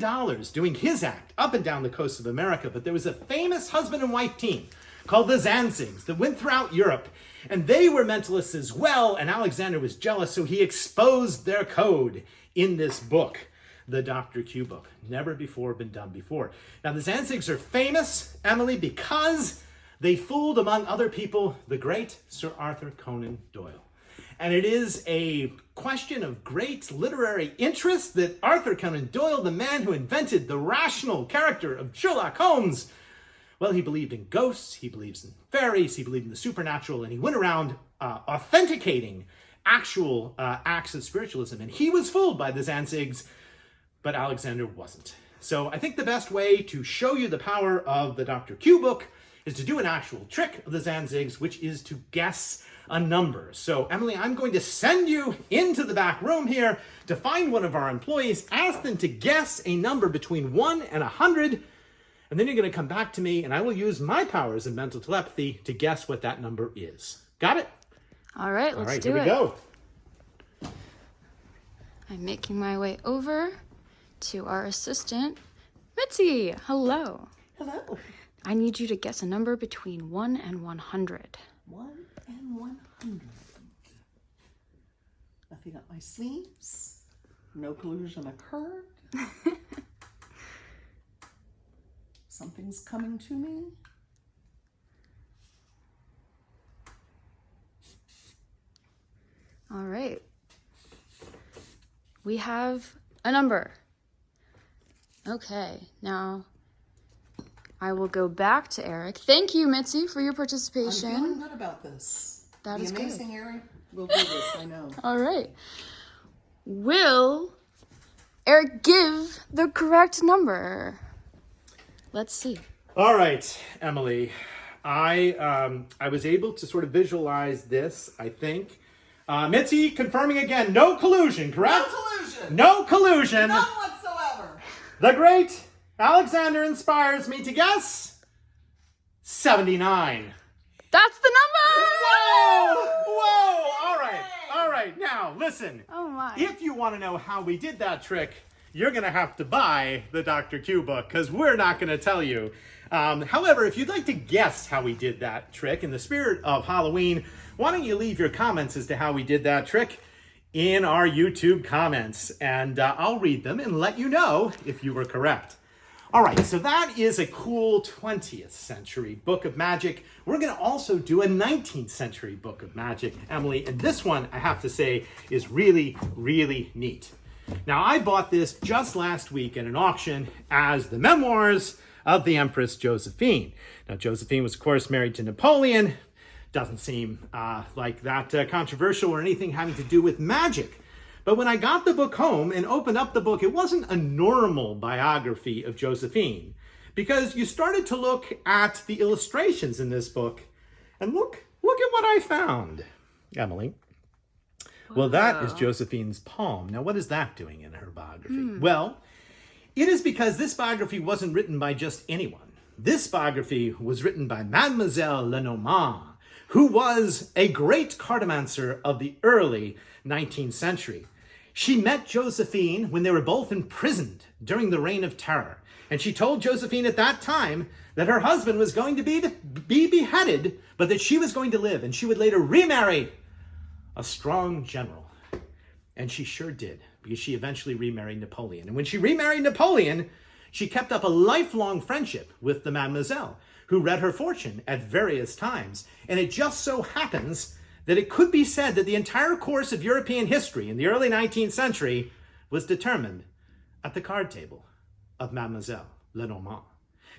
doing his act up and down the coast of America, but there was a famous husband and wife team called the Zanzigs that went throughout Europe, and they were mentalists as well, and Alexander was jealous, so he exposed their code in this book, the Dr. Q book. Never before been done before. Now, the Zanzigs are famous, Emily, because they fooled, among other people, the great Sir Arthur Conan Doyle. And it is a question of great literary interest that Arthur Conan Doyle, the man who invented the rational character of Sherlock Holmes, well, he believed in ghosts, he believes in fairies, he believed in the supernatural, and he went around authenticating actual acts of spiritualism. And he was fooled by the Zanzigs, but Alexander wasn't. So I think the best way to show you the power of the Dr. Q book is to do an actual trick of the Zanzigs, which is to guess a number. So Emily, I'm going to send you into the back room here to find one of our employees, ask them to guess a number between 1 and 100, and then you're going to come back to me and I will use my powers of mental telepathy to guess what that number is. Got it? All right, let's do it. Here we go. I'm making my way over to our assistant, Mitzi. Hello. Hello. I need you to guess a number between 1 and 100. 1 and 100. Nothing up my sleeves. No collusion occurred. Something's coming to me. All right. We have a number. Okay, now I will go back to Eric. Thank you, Mitzi, for your participation. I'm feeling good about this. That is the amazing good. Eric will do this, I know. All right. Will Eric give the correct number? Let's see. All right, Emily. I was able to sort of visualize this, I think. Mitzi, confirming again, no collusion, correct? No collusion. No collusion. None whatsoever. The great Alexander inspires me to guess 79. That's the number! Whoa! All right. Now, listen. Oh my. If you want to know how we did that trick, you're going to have to buy the Dr. Q book because we're not going to tell you. However, if you'd like to guess how we did that trick in the spirit of Halloween, why don't you leave your comments as to how we did that trick in our YouTube comments, and I'll read them and let you know if you were correct. All right, so that is a cool 20th century book of magic. We're going to also do a 19th century book of magic, Emily, and this one, I have to say, is really, really neat. Now, I bought this just last week at an auction as the memoirs of the Empress Josephine. Now, Josephine was, of course, married to Napoleon. Doesn't seem like that controversial or anything having to do with magic. But when I got the book home and opened up the book, it wasn't a normal biography of Josephine, because you started to look at the illustrations in this book, and look at what I found, Emily. Well, that is Josephine's palm. Now, what is that doing in her biography? Well, it is because this biography wasn't written by just anyone. This biography was written by Mademoiselle Lenormand, who was a great cartomancer of the early 19th century. She met Josephine when they were both imprisoned during the Reign of Terror. And she told Josephine at that time that her husband was going to be beheaded, but that she was going to live, and she would later remarry a strong general. And she sure did, because she eventually remarried Napoleon. And when she remarried Napoleon, she kept up a lifelong friendship with the Mademoiselle, who read her fortune at various times. And it just so happens that it could be said that the entire course of European history in the early 19th century was determined at the card table of Mademoiselle Lenormand.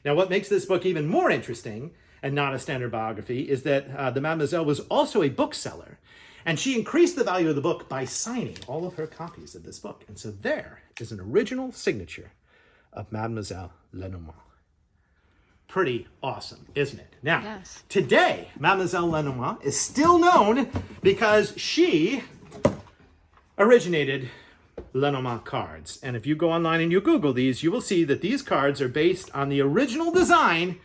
Now, what makes this book even more interesting, and not a standard biography, is that the Mademoiselle was also a bookseller. And she increased the value of the book by signing all of her copies of this book. And so there is an original signature of Mademoiselle Lenormand. Pretty awesome, isn't it? Now, Yes. Today, Mademoiselle Lenormand is still known because she originated Lenormand cards. And if you go online and you Google these, you will see that these cards are based on the original design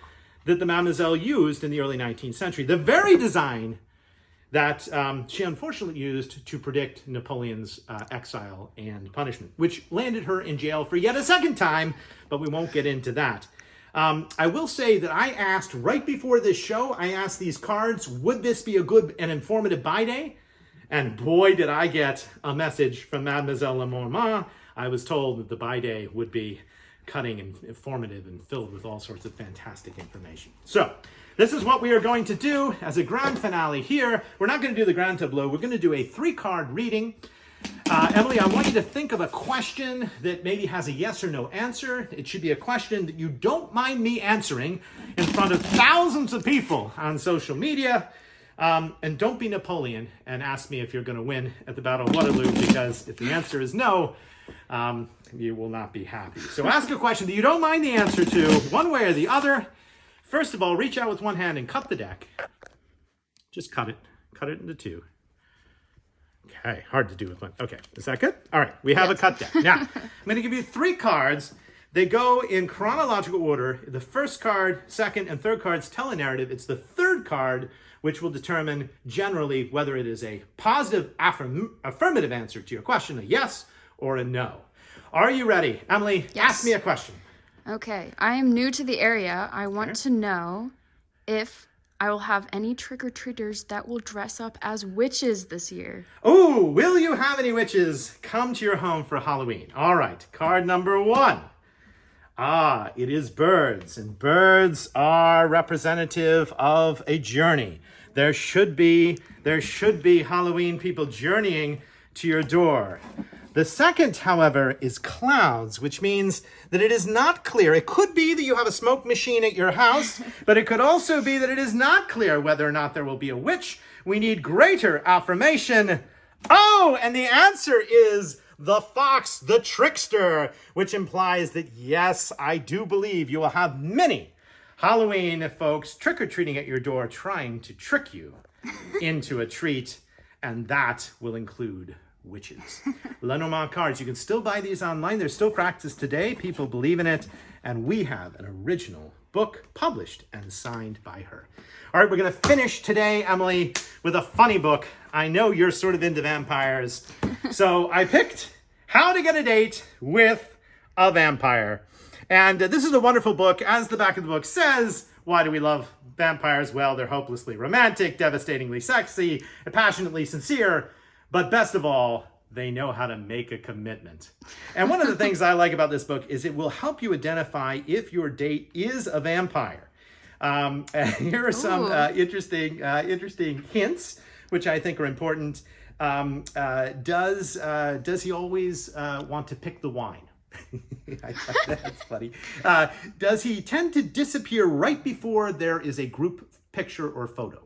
that the Mademoiselle used in the early 19th century. The very design that she unfortunately used to predict Napoleon's exile and punishment, which landed her in jail for yet a second time, but we won't get into that. I will say that I asked right before this show, I asked these cards, would this be a good and informative buy day? And boy, did I get a message from Mademoiselle Lenormand. I was told that the buy day would be cutting and informative and filled with all sorts of fantastic information. So, this is what we are going to do as a grand finale here. We're not going to do the grand tableau. We're going to do a 3-card reading. Emily, I want you to think of a question that maybe has a yes or no answer. It should be a question that you don't mind me answering in front of thousands of people on social media. And don't be Napoleon and ask me if you're going to win at the Battle of Waterloo, because if the answer is no, you will not be happy. So ask a question that you don't mind the answer to, one way or the other. First of all, reach out with one hand and cut the deck. Just cut it. Cut it into 2. Okay, hard to do with one. Okay, is that good? All right, we have a cut deck. Now, I'm going to give you 3 cards. They go in chronological order. The first card, second, and third cards tell a narrative. It's the third card which will determine generally whether it is a positive affirmative answer to your question, a yes or a no. Are you ready? Emily, Yes. ask me a question. Okay, I am new to the area. I want to know if I will have any trick-or-treaters that will dress up as witches this year. Oh, will you have any witches come to your home for Halloween? All right, card number 1. It is birds, and birds are representative of a journey. There should be Halloween people journeying to your door. The second, however, is clouds, which means that it is not clear. It could be that you have a smoke machine at your house, but it could also be that it is not clear whether or not there will be a witch. We need greater affirmation. Oh, and the answer is the fox, the trickster, which implies that, yes, I do believe you will have many Halloween folks trick-or-treating at your door trying to trick you into a treat, and that will include witches. Lenormand cards, you can still buy these online. They're still practiced today. People believe in it, and we have an original book published and signed by her. All right, we're going to finish today, Emily, with a funny book. I know you're sort of into vampires, so I picked How to Get a Date with a Vampire. And this is a wonderful book. As the back of the book says, why do we love vampires? Well, they're hopelessly romantic, devastatingly sexy, and passionately sincere, but best of all, they know how to make a commitment. And one of the things I like about this book is it will help you identify if your date is a vampire. And here are some interesting hints, which I think are important. Does he always want to pick the wine? I thought that's funny. Does he tend to disappear right before there is a group picture or photo?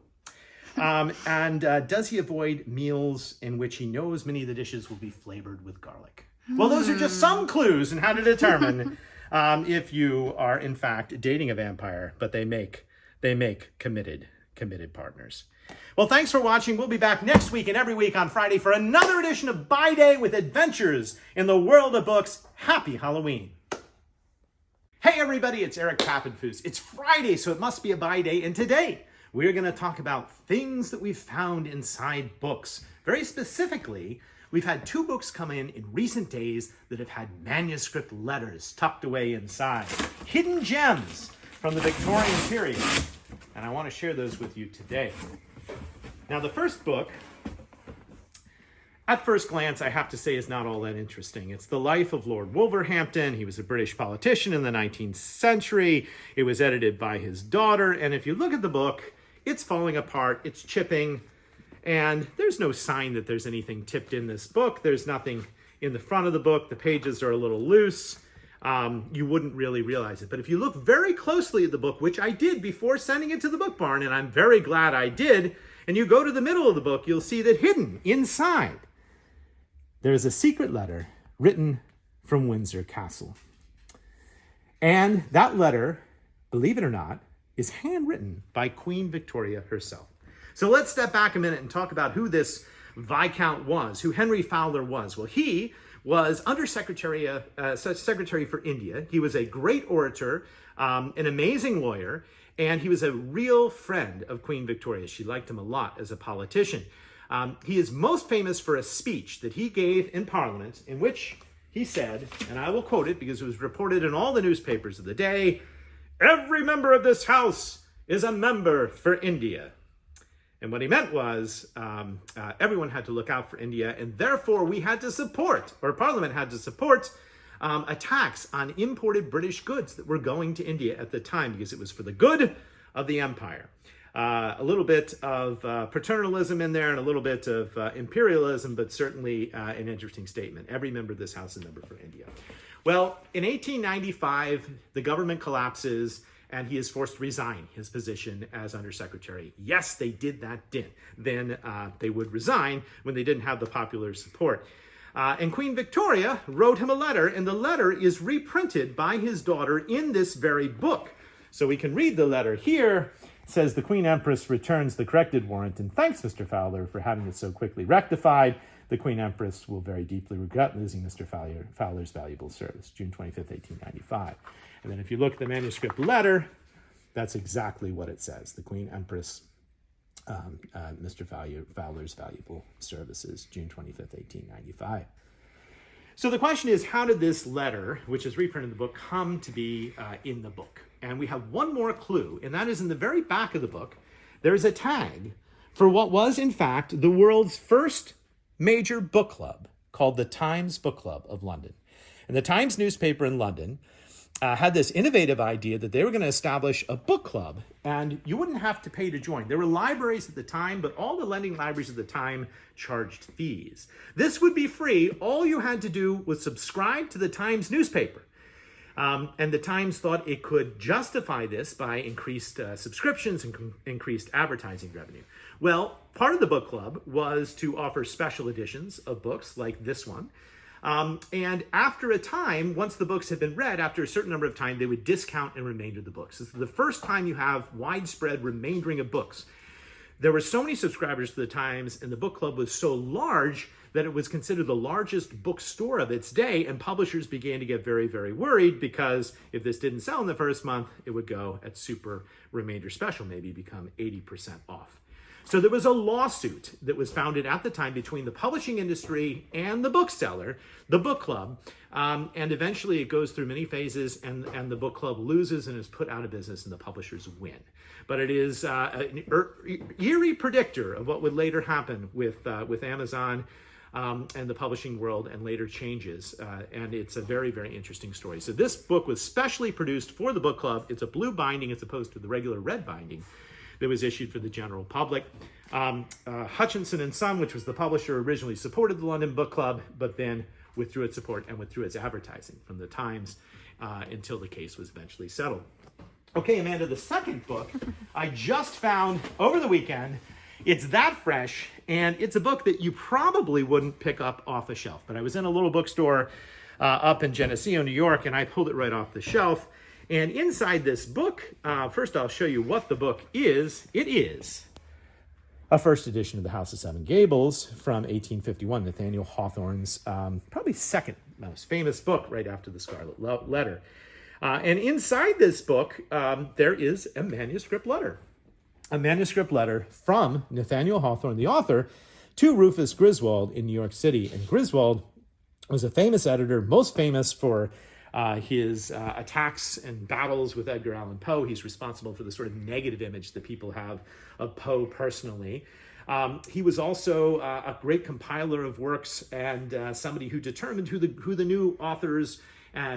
And does he avoid meals in which he knows many of the dishes will be flavored with garlic? Well, those are just some clues in how to determine if you are in fact dating a vampire, but they make committed partners. Well, thanks for watching. We'll be back next week and every week on Friday for another edition of Buy Day with adventures in the world of books. Happy Halloween. Hey everybody, it's Eric Papenfuse. It's Friday, so it must be a buy day, and today we're going to talk about things that we've found inside books. Very specifically, we've had 2 books come in recent days that have had manuscript letters tucked away inside. Hidden gems from the Victorian period. And I want to share those with you today. Now, the first book, at first glance, I have to say is not all that interesting. It's the life of Lord Wolverhampton. He was a British politician in the 19th century. It was edited by his daughter. And if you look at the book, it's falling apart, it's chipping, and there's no sign that there's anything tipped in this book. There's nothing in the front of the book. The pages are a little loose. You wouldn't really realize it. But if you look very closely at the book, which I did before sending it to the book barn, and I'm very glad I did, and you go to the middle of the book, you'll see that hidden inside, there's a secret letter written from Windsor Castle. And that letter, believe it or not, is handwritten by Queen Victoria herself. So let's step back a minute and talk about who this Viscount was, who Henry Fowler was. Well, he was Secretary for India. He was a great orator, an amazing lawyer, And he was a real friend of Queen Victoria. She liked him a lot as a politician. He is most famous for a speech that he gave in Parliament in which he said, and I will quote it because it was reported in all the newspapers of the day, "Every member of this House is a member for India." And what he meant was everyone had to look out for India, and therefore we had to support, or Parliament had to support, a tax on imported British goods that were going to India at the time because it was for the good of the empire. A little bit of paternalism in there and a little bit of imperialism, but certainly an interesting statement. Every member of this House is a member for India. Well, in 1895, the government collapses and he is forced to resign his position as undersecretary. Yes, they did that then. They would resign when they didn't have the popular support. And Queen Victoria wrote him a letter, and the letter is reprinted by his daughter in this very book. So we can read the letter here. It says, "The Queen Empress returns the corrected warrant and thanks Mr. Fowler for having it so quickly rectified. The Queen Empress will very deeply regret losing Mr. Fowler's valuable service." June 25th, 1895. And then if you look at the manuscript letter, that's exactly what it says. The Queen Empress, Mr. Fowler's valuable services, June 25th, 1895. So the question is, how did this letter, which is reprinted in the book, come to be in the book? And we have one more clue, and that is in the very back of the book, there is a tag for what was, in fact, the world's first major book club called the Times Book Club of London. And the Times newspaper in London had this innovative idea that they were going to establish a book club, and you wouldn't have to pay to join. There were libraries at the time, but all the lending libraries at the time charged fees. This would be free. All you had to do was subscribe to the Times newspaper. And the Times thought it could justify this by increased subscriptions and increased advertising revenue. Well, part of the book club was to offer special editions of books like this one. And after a time, once the books had been read, after a certain number of time, they would discount and remainder the books. This is the first time you have widespread remaindering of books. There were so many subscribers to the Times, and the book club was so large that it was considered the largest bookstore of its day, and publishers began to get very, very worried because if this didn't sell in the first month, it would go at super remainder special, maybe become 80% off. So there was a lawsuit that was founded at the time between the publishing industry and the bookseller, the book club, and eventually it goes through many phases, and the book club loses and is put out of business, and the publishers win. But it is an eerie predictor of what would later happen with Amazon and the publishing world and later changes, and it's a very, very interesting story. So this book was specially produced for the book club. It's a blue binding as opposed to the regular red binding that was issued for the general public. Hutchinson and Son, which was the publisher, originally supported the London Book Club, but then withdrew its support and withdrew its advertising from the Times until the case was eventually settled. Okay, Amanda, the second book I just found over the weekend. It's that fresh, and it's a book that you probably wouldn't pick up off a shelf. But I was in a little bookstore up in Geneseo, New York, and I pulled it right off the shelf. And inside this book, first I'll show you what the book is. It is a first edition of The House of Seven Gables from 1851, Nathaniel Hawthorne's probably second most famous book right after The Scarlet Letter. And inside this book, there is a manuscript letter. A manuscript letter from Nathaniel Hawthorne, the author, to Rufus Griswold in New York City. And Griswold was a famous editor, most famous for his attacks and battles with Edgar Allan Poe. He's responsible for the sort of negative image that people have of Poe personally. He was also a great compiler of works and somebody who determined who the new authors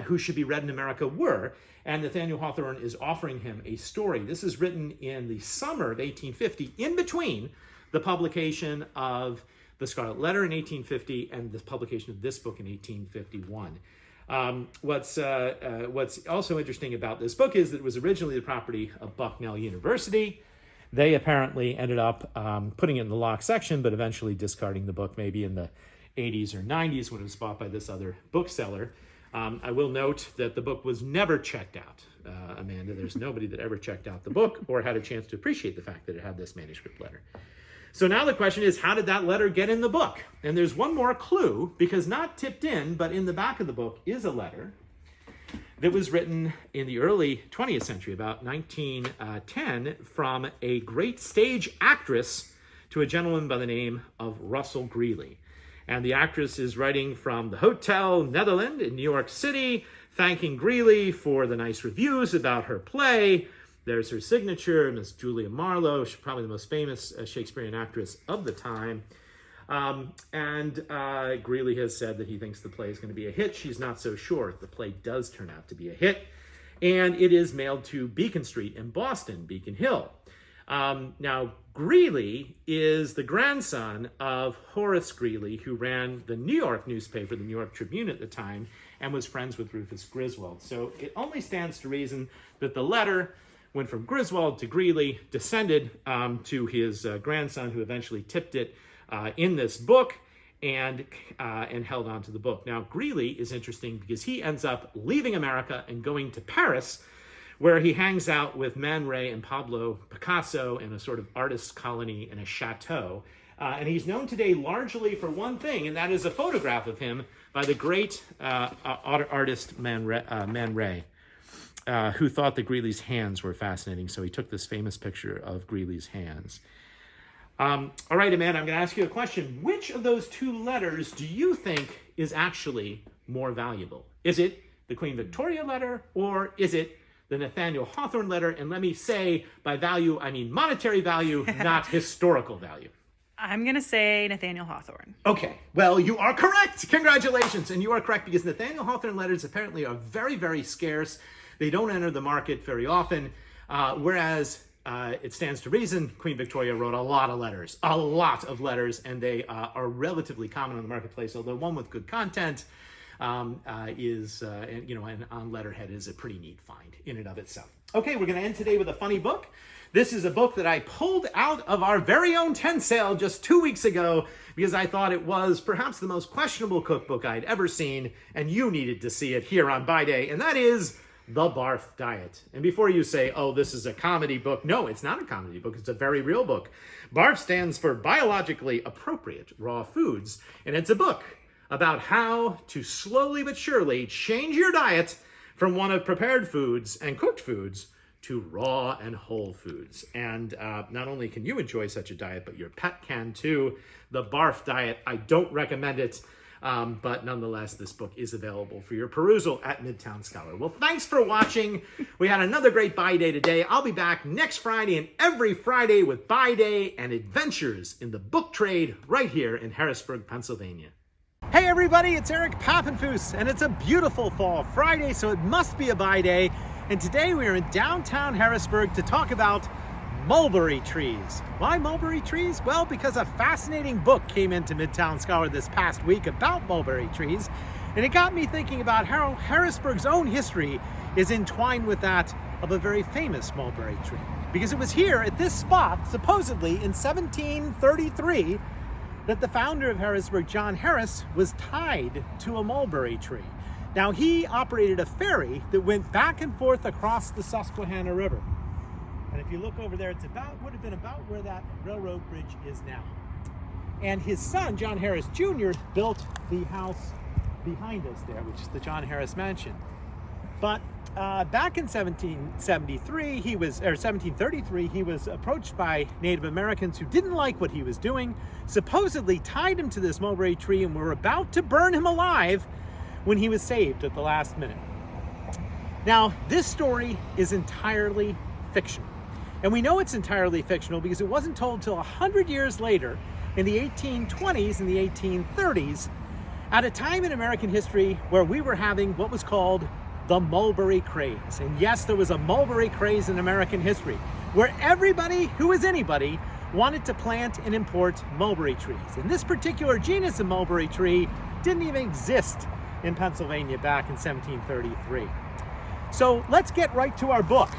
who should be read in America were. And Nathaniel Hawthorne is offering him a story. This is written in the summer of 1850, in between the publication of The Scarlet Letter in 1850 and the publication of this book in 1851. What's also interesting about this book is that it was originally the property of Bucknell University. They apparently ended up putting it in the locked section, but eventually discarding the book maybe in the 80s or 90s when it was bought by this other bookseller. I will note that the book was never checked out, Amanda. There's nobody that ever checked out the book or had a chance to appreciate the fact that it had this manuscript letter. So now the question is, how did that letter get in the book? And there's one more clue, because not tipped in, but in the back of the book is a letter that was written in the early 20th century, about 1910, from a great stage actress to a gentleman by the name of Russell Greeley. And the actress is writing from the Hotel Netherland in New York City, thanking Greeley for the nice reviews about her play. There's her signature, Miss Julia Marlowe. She's probably the most famous Shakespearean actress of the time. Greeley has said that he thinks the play is going to be a hit. She's not so sure. The play does turn out to be a hit. And it is mailed to Beacon Street in Boston, Beacon Hill. Now, Greeley is the grandson of Horace Greeley, who ran the New York newspaper, the New York Tribune at the time, and was friends with Rufus Griswold. So it only stands to reason that the letter went from Griswold to Greeley, descended to his grandson, who eventually tipped it in this book and held on to the book. Now, Greeley is interesting because he ends up leaving America and going to Paris, where he hangs out with Man Ray and Pablo Picasso in a sort of artist colony in a chateau. And he's known today largely for one thing, and that is a photograph of him by the great artist Man Ray, who thought that Greeley's hands were fascinating. So he took this famous picture of Greeley's hands. All right, Amanda, I'm going to ask you a question. Which of those two letters do you think is actually more valuable? Is it the Queen Victoria letter, or is it the Nathaniel Hawthorne letter? And let me say, by value, I mean monetary value, not historical value. I'm going to say Nathaniel Hawthorne. Okay, well, you are correct. Congratulations. And you are correct because Nathaniel Hawthorne letters apparently are very, very scarce. They don't enter the market very often, whereas it stands to reason Queen Victoria wrote a lot of letters, and they are relatively common on the marketplace, although one with good content and on letterhead is a pretty neat find in and of itself. Okay, we're going to end today with a funny book. This is a book that I pulled out of our very own tent sale just 2 weeks ago because I thought it was perhaps the most questionable cookbook I'd ever seen, and you needed to see it here on Buy Day, and that is The Barf Diet. And before you say, oh, this is a comedy book, no, it's not a comedy book. It's a very real book. BARF stands for Biologically Appropriate Raw Foods, and it's a book about how to slowly but surely change your diet from one of prepared foods and cooked foods to raw and whole foods. And not only can you enjoy such a diet, but your pet can too. The Barf Diet, I don't recommend it, but nonetheless, this book is available for your perusal at Midtown Scholar. Well, thanks for watching. We had another great Buy Day today. I'll be back next Friday and every Friday with Buy Day and adventures in the book trade right here in Harrisburg, Pennsylvania. Hey everybody, it's Eric Papenfuse, and it's a beautiful fall Friday, so it must be a Buy Day. And today we are in downtown Harrisburg to talk about mulberry trees. Why mulberry trees? Well, because a fascinating book came into Midtown Scholar this past week about mulberry trees, and it got me thinking about how Harrisburg's own history is entwined with that of a very famous mulberry tree. Because it was here at this spot, supposedly in 1733, that the founder of Harrisburg, John Harris, was tied to a mulberry tree. Now, he operated a ferry that went back and forth across the Susquehanna River. And if you look over there, would have been about where that railroad bridge is now. And his son, John Harris Jr., built the house behind us there, which is the John Harris Mansion. But back in 1733, 1733, he was approached by Native Americans who didn't like what he was doing, supposedly tied him to this mulberry tree and were about to burn him alive when he was saved at the last minute. Now, this story is entirely fictional. And we know it's entirely fictional because it wasn't told till 100 years later, in the 1820s and the 1830s, at a time in American history where we were having what was called the mulberry craze. And yes, there was a mulberry craze in American history, where everybody who was anybody wanted to plant and import mulberry trees. And this particular genus of mulberry tree didn't even exist in Pennsylvania back in 1733. So let's get right to our book.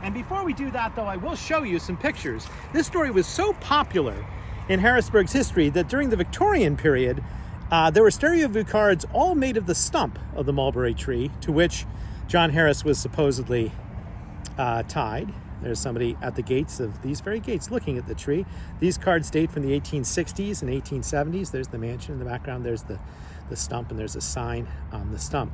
And before we do that, though, I will show you some pictures. This story was so popular in Harrisburg's history that during the Victorian period, there were stereoview cards all made of the stump of the mulberry tree to which John Harris was supposedly tied. There's somebody at the gates of these very gates looking at the tree. These cards date from the 1860s and 1870s. There's the mansion in the background. There's the stump, and there's a sign on the stump.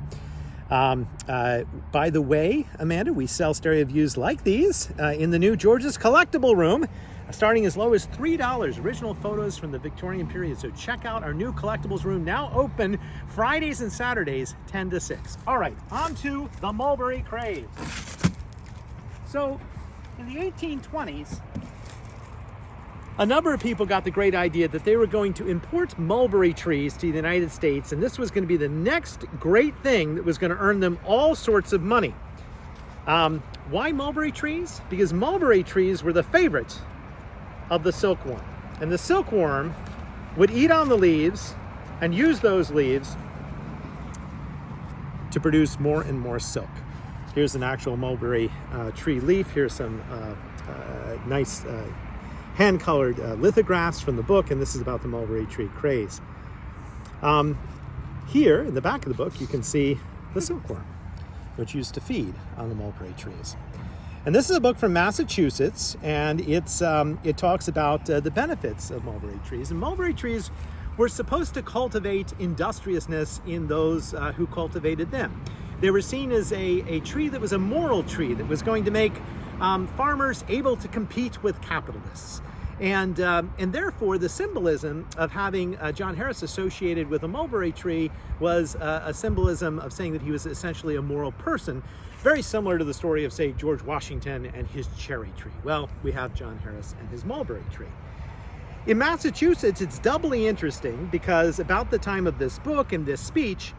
By the way, Amanda, we sell stereo views like these in the new George's Collectible Room, starting as low as $3. Original photos from the Victorian period. So check out our new collectibles room, now open Fridays and Saturdays, 10 to 6. All right, on to the mulberry craze. So in the 1820s, a number of people got the great idea that they were going to import mulberry trees to the United States, and this was going to be the next great thing that was going to earn them all sorts of money. Why mulberry trees? Because mulberry trees were the favorite of the silkworm. And the silkworm would eat on the leaves and use those leaves to produce more and more silk. Here's an actual mulberry tree leaf. Here's some nice hand-colored lithographs from the book, and this is about the mulberry tree craze. Here, in the back of the book, you can see the silkworm, which used to feed on the mulberry trees. And this is a book from Massachusetts, and it talks about the benefits of mulberry trees. And mulberry trees were supposed to cultivate industriousness in those who cultivated them. They were seen as a tree that was a moral tree that was going to make farmers able to compete with capitalists. And therefore, the symbolism of having John Harris associated with a mulberry tree was a symbolism of saying that he was essentially a moral person, very similar to the story of, say, George Washington and his cherry tree. Well, we have John Harris and his mulberry tree. In Massachusetts, it's doubly interesting because about the time of this book and this speech,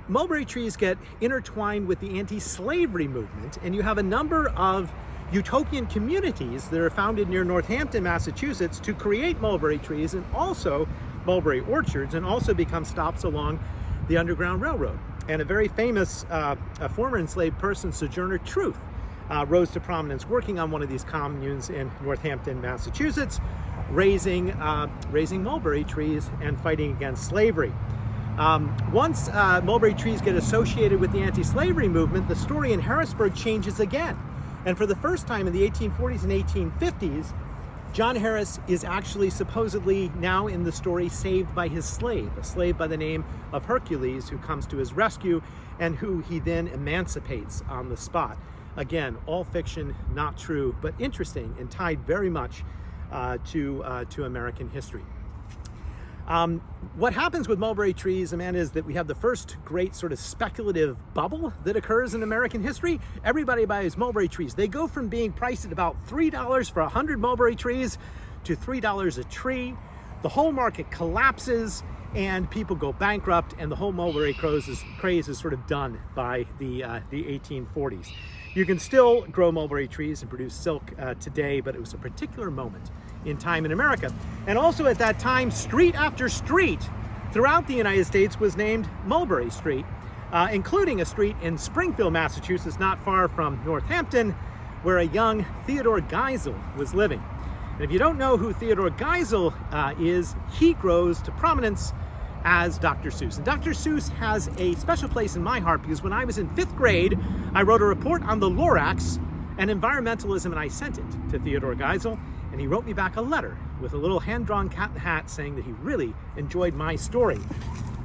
mulberry trees get intertwined with the anti-slavery movement, and you have a number of utopian communities that are founded near Northampton, Massachusetts, to create mulberry trees and also mulberry orchards, and also become stops along the Underground Railroad. And a very famous former enslaved person, Sojourner Truth, rose to prominence working on one of these communes in Northampton, Massachusetts, raising mulberry trees and fighting against slavery. Once mulberry trees get associated with the anti-slavery movement, the story in Harrisburg changes again. And for the first time in the 1840s and 1850s, John Harris is actually supposedly now in the story saved by his slave, a slave by the name of Hercules, who comes to his rescue and who he then emancipates on the spot. Again, all fiction, not true, but interesting and tied very much to American history. What happens with mulberry trees, Amanda, is that we have the first great sort of speculative bubble that occurs in American history. Everybody buys mulberry trees. They go from being priced at about $3 for 100 mulberry trees to $3 a tree. The whole market collapses and people go bankrupt, and the whole mulberry craze is sort of done by the 1840s. You can still grow mulberry trees and produce silk today, but it was a particular moment in time in America. And also at that time, street after street throughout the United States was named Mulberry Street, including a street in Springfield, Massachusetts, not far from Northampton, where a young Theodore Geisel was living. And if you don't know who Theodore Geisel is, he grows to prominence as Dr. Seuss. And Dr. Seuss has a special place in my heart because when I was in 5th grade, I wrote a report on the Lorax and environmentalism, and I sent it to Theodore Geisel, and he wrote me back a letter with a little hand-drawn cat in the hat saying that he really enjoyed my story.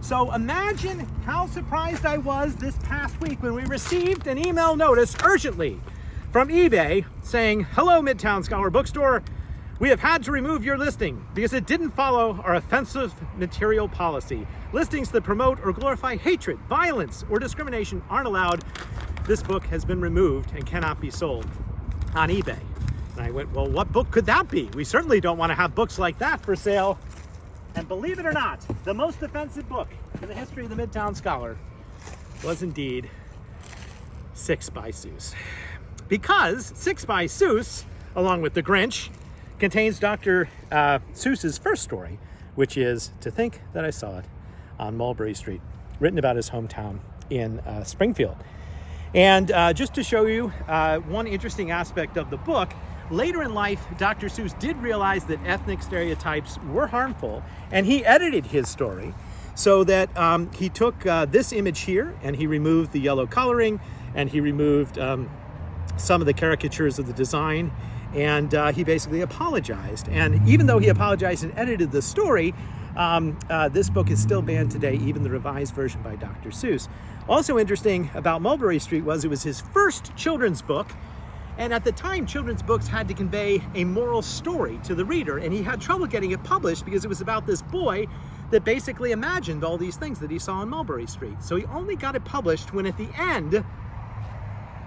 So imagine how surprised I was this past week when we received an email notice urgently from eBay saying, "Hello, Midtown Scholar Bookstore. We have had to remove your listing because it didn't follow our offensive material policy. Listings that promote or glorify hatred, violence, or discrimination aren't allowed. This book has been removed and cannot be sold on eBay." And I went, well, what book could that be? We certainly don't want to have books like that for sale. And believe it or not, the most offensive book in the history of the Midtown Scholar was indeed 6 by Seuss. Because 6 by Seuss, along with The Grinch, contains Dr. Seuss's first story, which is To Think That I Saw It on Mulberry Street, written about his hometown in Springfield. And just to show you one interesting aspect of the book, later in life, Dr. Seuss did realize that ethnic stereotypes were harmful, and he edited his story so that he took this image here, and he removed the yellow coloring, and he removed some of the caricatures of the design, And he basically apologized. And even though he apologized and edited the story, this book is still banned today, even the revised version by Dr. Seuss. Also interesting about Mulberry Street was it was his first children's book. And at the time, children's books had to convey a moral story to the reader. And he had trouble getting it published because it was about this boy that basically imagined all these things that he saw on Mulberry Street. So he only got it published when at the end,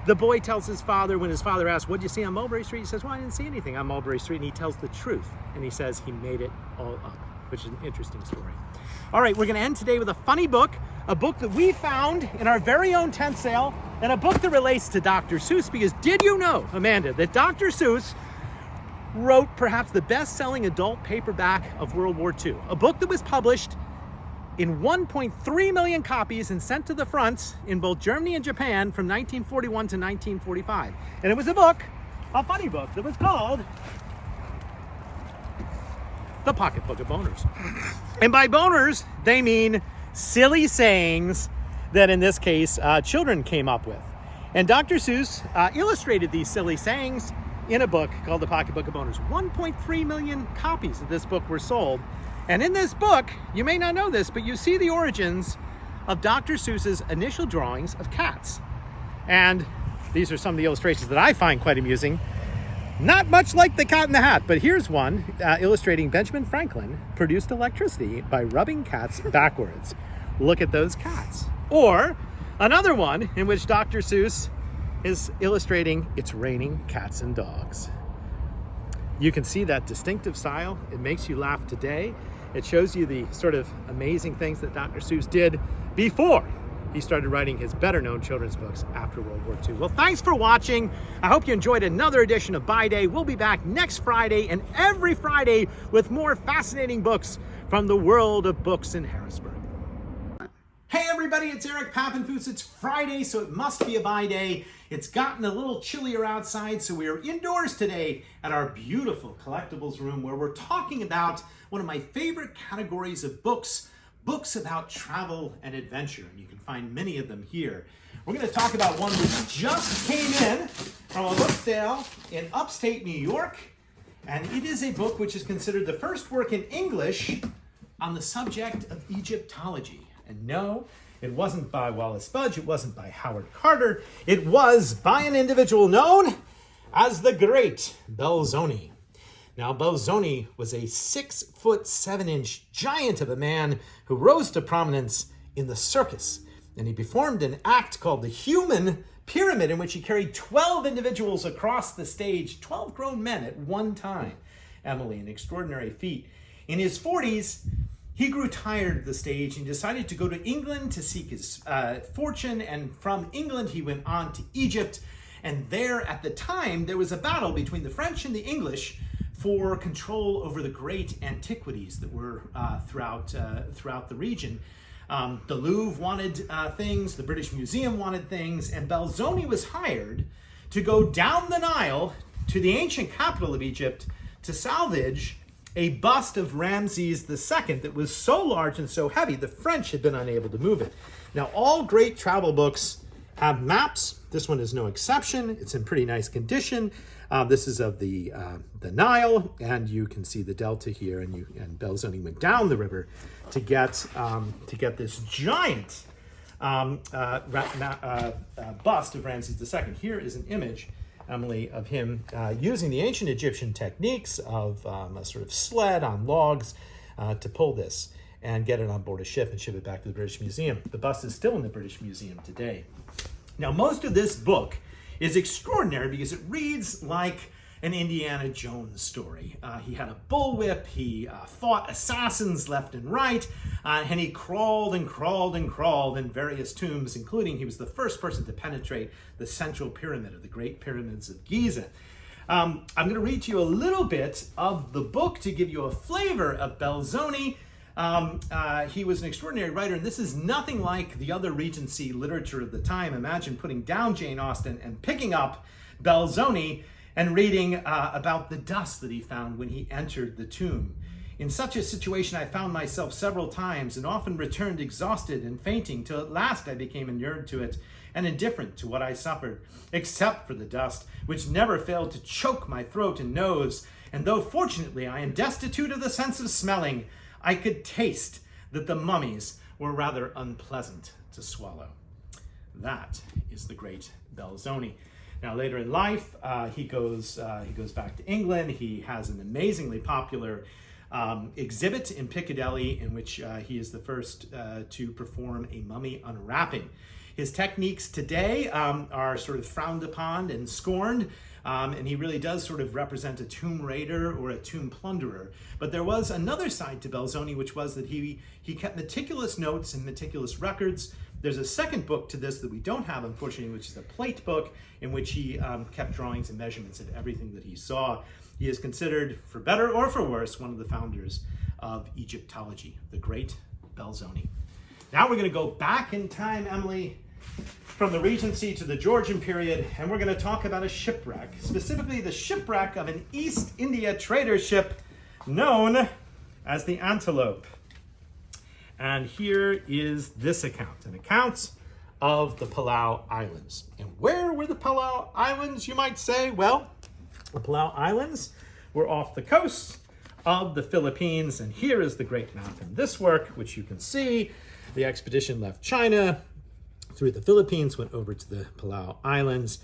the boy tells his father, when his father asks, "What'd you see on Mulberry Street?" He says, "Well, I didn't see anything on Mulberry Street." And he tells the truth. And he says he made it all up, which is an interesting story. All right, we're going to end today with a funny book, a book that we found in our very own tent sale, and a book that relates to Dr. Seuss, because did you know, Amanda, that Dr. Seuss wrote perhaps the best-selling adult paperback of World War II, a book that was published in 1.3 million copies and sent to the fronts in both Germany and Japan from 1941 to 1945. And it was a book, a funny book, that was called The Pocketbook of Boners. And by boners, they mean silly sayings that, in this case, children came up with. And Dr. Seuss illustrated these silly sayings in a book called The Pocketbook of Boners. 1.3 million copies of this book were sold. And in this book, you may not know this, but you see the origins of Dr. Seuss's initial drawings of cats. And these are some of the illustrations that I find quite amusing. Not much like the Cat in the Hat, but here's one illustrating Benjamin Franklin produced electricity by rubbing cats backwards. Look at those cats. Or another one in which Dr. Seuss is illustrating It's Raining Cats and Dogs. You can see that distinctive style. It makes you laugh today. It shows you the sort of amazing things that Dr. Seuss did before he started writing his better-known children's books after World War II. Well, thanks for watching. I hope you enjoyed another edition of Buy Day. We'll be back next Friday and every Friday with more fascinating books from the world of books in Harrisburg. Hey everybody, it's Eric Papenfuse. It's Friday, so it must be a buy day. It's gotten a little chillier outside, so we are indoors today at our beautiful collectibles room where we're talking about one of my favorite categories of books, books about travel and adventure. And you can find many of them here. We're going to talk about one that just came in from a book sale in upstate New York. And it is a book which is considered the first work in English on the subject of Egyptology. And no, it wasn't by Wallace Budge, it wasn't by Howard Carter, it was by an individual known as the Great Belzoni. Now, Belzoni was a 6'7" giant of a man who rose to prominence in the circus. And he performed an act called the Human Pyramid, in which he carried 12 individuals across the stage, 12 grown men at one time. Emily, an extraordinary feat. In his 40s, he grew tired of the stage and decided to go to England to seek his fortune. And from England, he went on to Egypt. And there, at the time, there was a battle between the French and the English for control over the great antiquities that were throughout the region. The Louvre wanted things, the British Museum wanted things, and Belzoni was hired to go down the Nile to the ancient capital of Egypt to salvage a bust of Ramses II that was so large and so heavy the French had been unable to move it. Now, all great travel books have maps. This one is no exception. It's in pretty nice condition. This is of the Nile, and you can see the delta here. And Belzoni went down the river to get this giant bust of Ramses II. Here is an image, Emily, of him using the ancient Egyptian techniques of a sort of sled on logs to pull this and get it on board a ship and ship it back to the British Museum. The bust is still in the British Museum today. Now, most of this book is extraordinary because it reads like an Indiana Jones story. He had a bullwhip, he fought assassins left and right, and he crawled and crawled and crawled in various tombs, including he was the first person to penetrate the central pyramid of the Great Pyramids of Giza. I'm going to read to you a little bit of the book to give you a flavor of Belzoni. He was an extraordinary writer, and this is nothing like the other Regency literature of the time. Imagine putting down Jane Austen and picking up Belzoni and reading about the dust that he found when he entered the tomb. In such a situation, I found myself several times and often returned exhausted and fainting till at last I became inured to it and indifferent to what I suffered, except for the dust, which never failed to choke my throat and nose. And though fortunately I am destitute of the sense of smelling, I could taste that the mummies were rather unpleasant to swallow. That is the great Belzoni. Now later in life, he goes back to England. He has an amazingly popular exhibit in Piccadilly in which he is the first to perform a mummy unwrapping. His techniques today are sort of frowned upon and scorned, and he really does sort of represent a tomb raider or a tomb plunderer. But there was another side to Belzoni, which was that he kept meticulous notes and meticulous records. There's a second book to this that we don't have, unfortunately, which is a plate book in which he kept drawings and measurements of everything that he saw. He is considered, for better or for worse, one of the founders of Egyptology, the great Belzoni. Now we're going to go back in time, Emily, from the Regency to the Georgian period, and we're going to talk about a shipwreck, specifically the shipwreck of an East India trader ship known as the Antelope. And here is this account, an account of the Palau Islands. And where were the Palau Islands, you might say? Well, the Palau Islands were off the coast of the Philippines, and here is the great map in this work, which you can see. The expedition left China, through the Philippines, went over to the Palau Islands,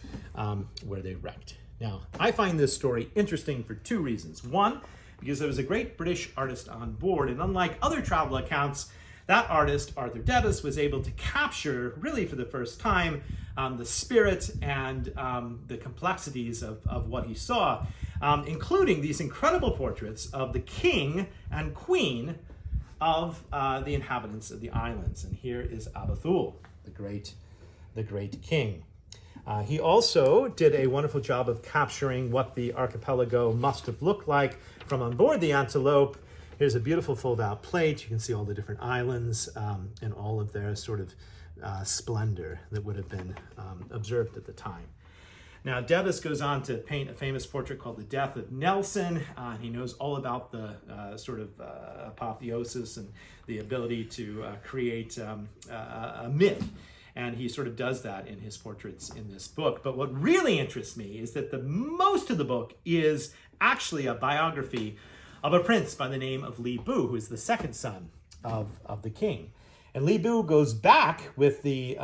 where they wrecked. Now, I find this story interesting for two reasons. One, because there was a great British artist on board, and unlike other travel accounts, that artist, Arthur Devis, was able to capture, really for the first time, the spirit and the complexities of what he saw, including these incredible portraits of the king and queen of the inhabitants of the islands. And here is Abathul, the great king. He also did a wonderful job of capturing what the archipelago must have looked like from on board the Antelope. Here's a beautiful fold-out plate. You can see all the different islands and all of their sort of splendor that would have been observed at the time. Now, Devis goes on to paint a famous portrait called The Death of Nelson. He knows all about the sort of apotheosis and the ability to create a myth. And he sort of does that in his portraits in this book. But what really interests me is that most of the book is actually a biography of a prince by the name of Li Bu, who is the second son of the king. And Li Bu goes back with the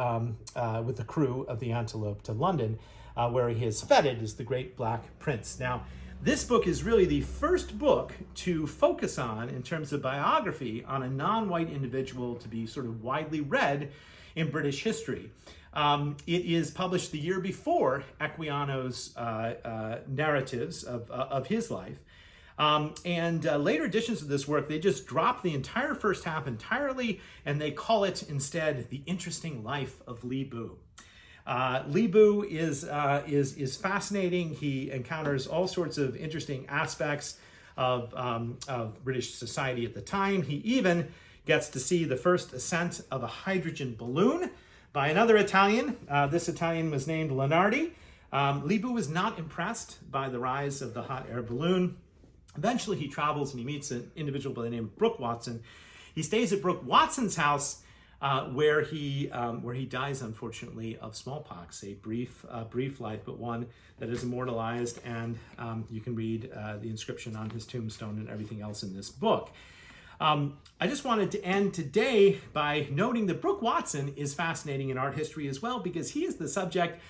crew of the Antelope to London, where he is feted as the great Black Prince. Now, this book is really the first book to focus on, in terms of biography, on a non-white individual to be sort of widely read in British history. It is published the year before Equiano's narratives of his life. And later editions of this work, they just drop the entire first half entirely, and they call it instead The Interesting Life of Li Bu. Li Bu is fascinating. He encounters all sorts of interesting aspects of British society at the time. He even gets to see the first ascent of a hydrogen balloon by another Italian. This Italian was named Lenardi. Li Bu was not impressed by the rise of the hot air balloon. Eventually, he travels and he meets an individual by the name of Brooke Watson. He stays at Brooke Watson's house, where he dies, unfortunately, of smallpox. A brief life, but one that is immortalized, and you can read the inscription on his tombstone and everything else in this book. I just wanted to end today by noting that Brooke Watson is fascinating in art history as well, because he is the subject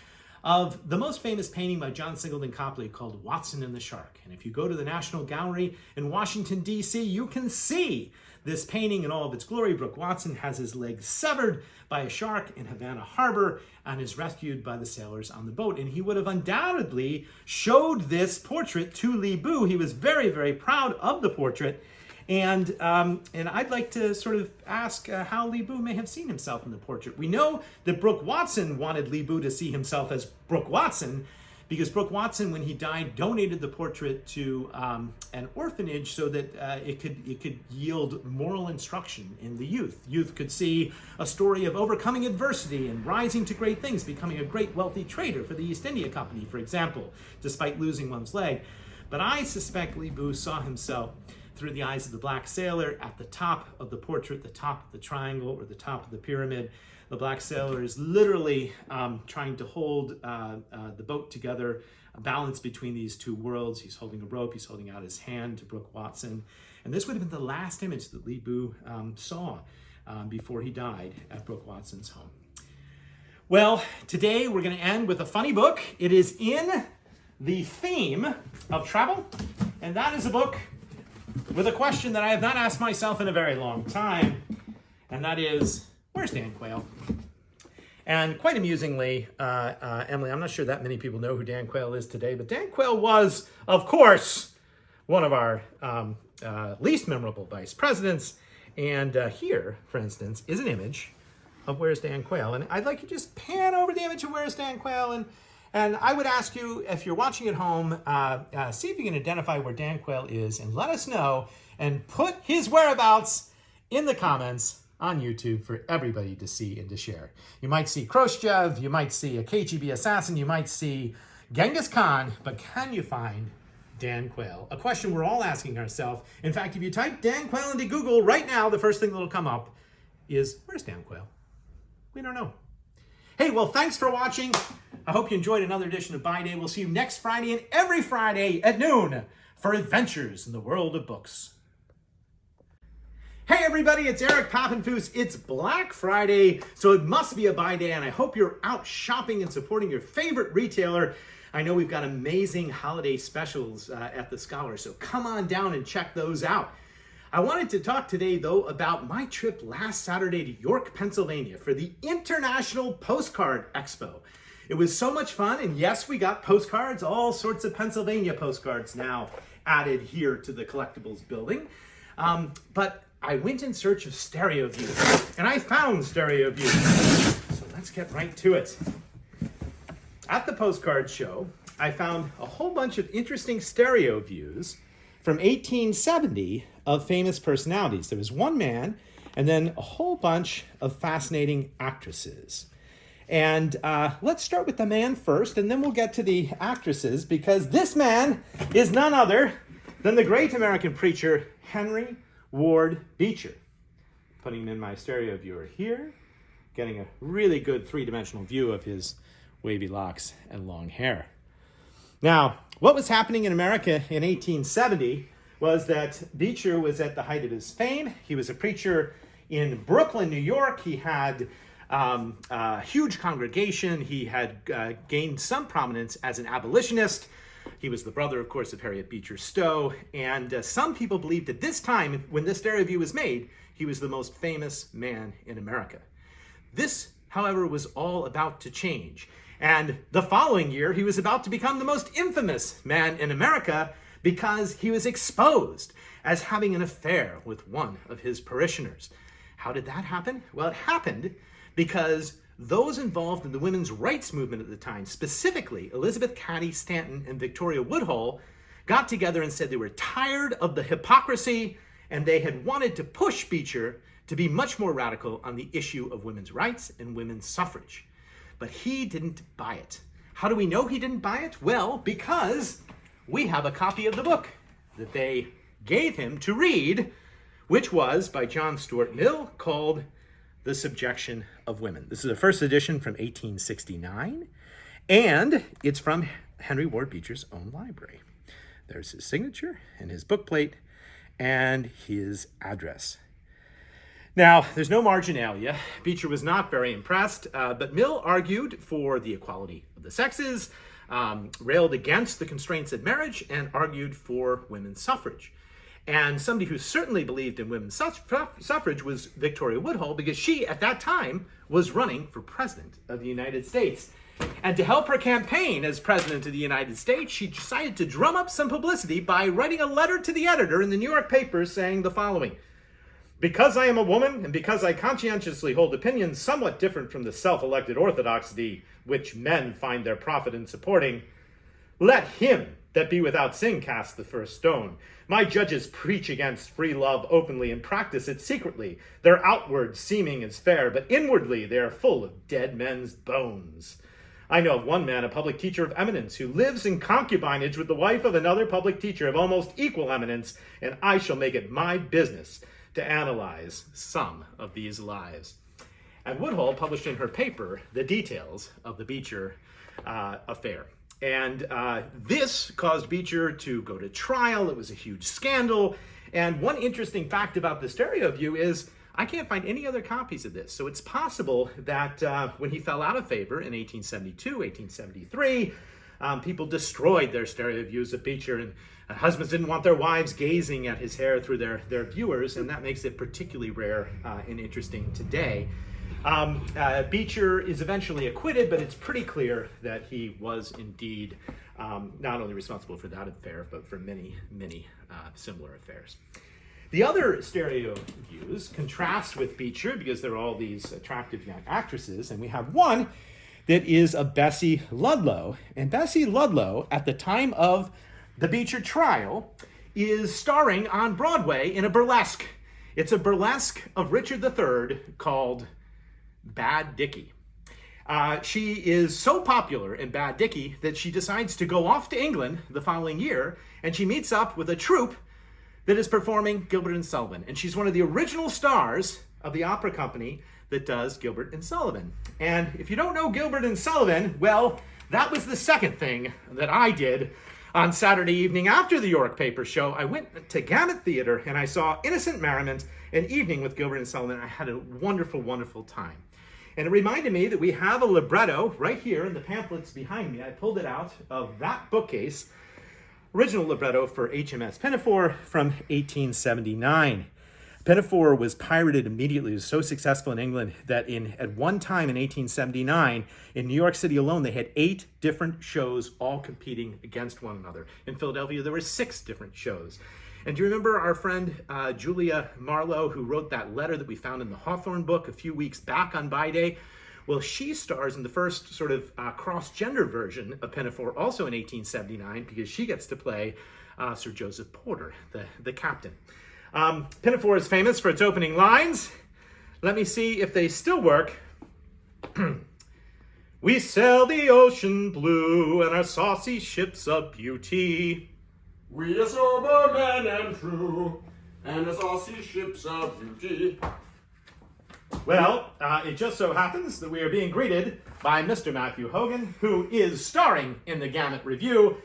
of the most famous painting by John Singleton Copley called Watson and the Shark. And if you go to the National Gallery in Washington, D.C., you can see this painting in all of its glory. Brooke Watson has his legs severed by a shark in Havana Harbor and is rescued by the sailors on the boat. And he would have undoubtedly showed this portrait to Li Bu. He was very, very proud of the portrait. And I'd like to sort of ask how Li Bu may have seen himself in the portrait. We know that Brooke Watson wanted Li Bu to see himself as Brooke Watson, because Brooke Watson, when he died, donated the portrait to an orphanage so that it could yield moral instruction in the youth. Youth could see a story of overcoming adversity and rising to great things, becoming a great wealthy trader for the East India Company, for example, despite losing one's leg. But I suspect Li Bu saw himself through the eyes of the black sailor. At the top of the portrait, the top of the triangle, or the top of the pyramid, the black sailor is literally trying to hold the boat together, a balance between these two worlds. He's holding a rope, he's holding out his hand to Brooke Watson. And this would have been the last image that Li Bu saw before he died at Brooke Watson's home. Well, today we're going to end with a funny book. It is in the theme of travel, and that is a book with a question that I have not asked myself in a very long time, and that is, where's Dan Quayle? And quite amusingly, Emily, I'm not sure that many people know who Dan Quayle is today, but Dan Quayle was, of course, one of our least memorable vice presidents. And here, for instance, is an image of Where's Dan Quayle. And I'd like you to just pan over the image of Where's Dan Quayle. And I would ask you, if you're watching at home, see if you can identify where Dan Quayle is and let us know, and put his whereabouts in the comments on YouTube for everybody to see and to share. You might see Khrushchev, you might see a KGB assassin, you might see Genghis Khan, but can you find Dan Quayle? A question we're all asking ourselves. In fact, if you type Dan Quayle into Google right now, the first thing that'll come up is, where's Dan Quayle? We don't know. Hey, well, thanks for watching. I hope you enjoyed another edition of Buy Day. We'll see you next Friday and every Friday at noon for adventures in the world of books. Hey everybody, it's Eric Papenfuse. It's Black Friday, so it must be a buy day, and I hope you're out shopping and supporting your favorite retailer. I know we've got amazing holiday specials at the Scholar, so come on down and check those out. I wanted to talk today, though, about my trip last Saturday to York, Pennsylvania for the International Postcard Expo. It was so much fun, and yes, we got postcards, all sorts of Pennsylvania postcards now added here to the collectibles building. But I went in search of stereo views, and I found stereo views. So let's get right to it. At the postcard show, I found a whole bunch of interesting stereo views from 1870 of famous personalities. There was one man, and then a whole bunch of fascinating actresses. And let's start with the man first, and then we'll get to the actresses, because this man is none other than the great American preacher, Henry Ward Beecher. Putting him in my stereo viewer here, getting a really good three-dimensional view of his wavy locks and long hair. Now, what was happening in America in 1870 was that Beecher was at the height of his fame. He was a preacher in Brooklyn, New York. He had a huge congregation. He had gained some prominence as an abolitionist. He was the brother, of course, of Harriet Beecher Stowe. And some people believed at this time, when this stereo view was made, he was the most famous man in America. This, however, was all about to change. And the following year, he was about to become the most infamous man in America because he was exposed as having an affair with one of his parishioners. How did that happen? Well, it happened because those involved in the women's rights movement at the time, specifically Elizabeth Cady Stanton and Victoria Woodhull, got together and said they were tired of the hypocrisy, and they had wanted to push Beecher to be much more radical on the issue of women's rights and women's suffrage. But he didn't buy it. How do we know he didn't buy it? Well, because we have a copy of the book that they gave him to read, which was by John Stuart Mill, called The Subjection of Women. This is the first edition from 1869, and it's from Henry Ward Beecher's own library. There's his signature and his bookplate and his address. Now, there's no marginalia. Beecher was not very impressed, but Mill argued for the equality of the sexes, railed against the constraints of marriage, and argued for women's suffrage. And somebody who certainly believed in women's suffrage was Victoria Woodhull, because she, at that time, was running for president of the United States. And to help her campaign as president of the United States, she decided to drum up some publicity by writing a letter to the editor in the New York papers saying the following: "Because I am a woman, and because I conscientiously hold opinions somewhat different from the self-elected orthodoxy which men find their profit in supporting, let him that be without sin cast the first stone. My judges preach against free love openly and practice it secretly. Their outward seeming is fair, but inwardly they are full of dead men's bones." I know of one man, a public teacher of eminence, who lives in concubinage with the wife of another public teacher of almost equal eminence, and I shall make it my business to analyze some of these lives. And Woodhull published in her paper the details of the Beecher affair. And this caused Beecher to go to trial. It was a huge scandal. And one interesting fact about the stereo view is I can't find any other copies of this. So it's possible that when he fell out of favor in 1872, 1873, people destroyed their stereo views of Beecher, and husbands didn't want their wives gazing at his hair through their viewers, and that makes it particularly rare and interesting today. Beecher is eventually acquitted, but it's pretty clear that he was indeed not only responsible for that affair, but for many, many similar affairs. The other stereo views contrast with Beecher because there are all these attractive young actresses, and we have one that is of Bessie Ludlow. And Bessie Ludlow, at the time of the Beecher trial, is starring on Broadway in a burlesque. It's a burlesque of Richard III called Bad Dickie. She is so popular in Bad Dickie that she decides to go off to England the following year, and she meets up with a troupe that is performing Gilbert and Sullivan. And she's one of the original stars of the opera company that does Gilbert and Sullivan. And if you don't know Gilbert and Sullivan, well, that was the second thing that I did on Saturday evening after the York Paper show. I went to Gamut Theater and I saw Innocent Merriment, an evening with Gilbert and Sullivan. I had a wonderful, wonderful time. And it reminded me that we have a libretto right here in the pamphlets behind me. I pulled it out of that bookcase. Original libretto for HMS Pinafore from 1879. Pinafore was pirated immediately. It was so successful in England that at one time in 1879, in New York City alone, they had 8 different shows all competing against one another. In Philadelphia, there were 6 different shows. And do you remember our friend Julia Marlowe, who wrote that letter that we found in the Hawthorne book a few weeks back on By Day? Well, she stars in the first sort of cross-gender version of Pinafore, also in 1879, because she gets to play Sir Joseph Porter, the captain. Pinafore is famous for its opening lines. Let me see if they still work. We sail the ocean blue, and our saucy ship's a beauty. We are sober men and true, and the saucy ship's a beauty. Well, it just so happens that we are being greeted by Mr. Matthew Hogan, who is starring in the Gamut Review.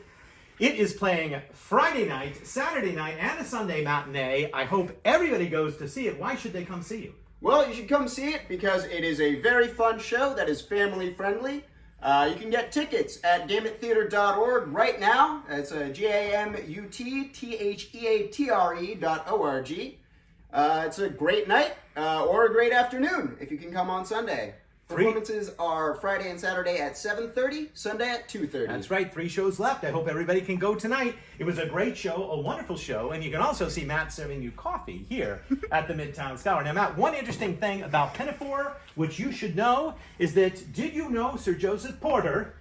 It is playing Friday night, Saturday night, and a Sunday matinee. I hope everybody goes to see it. Why should they come see you? Well, you should come see it because it is a very fun show that is family friendly. You can get tickets at gamuttheater.org right now. It's GAMUTTHEATRE.org. It's a great night or a great afternoon if you can come on Sunday. Performances are Friday and Saturday at 7:30, Sunday at 2:30. That's right, 3 shows left. I hope everybody can go tonight. It was a great show, a wonderful show, and you can also see Matt serving you coffee here at the Midtown Scholar. Now, Matt, one interesting thing about Pinafore, which you should know, is that did you know Sir Joseph Porter,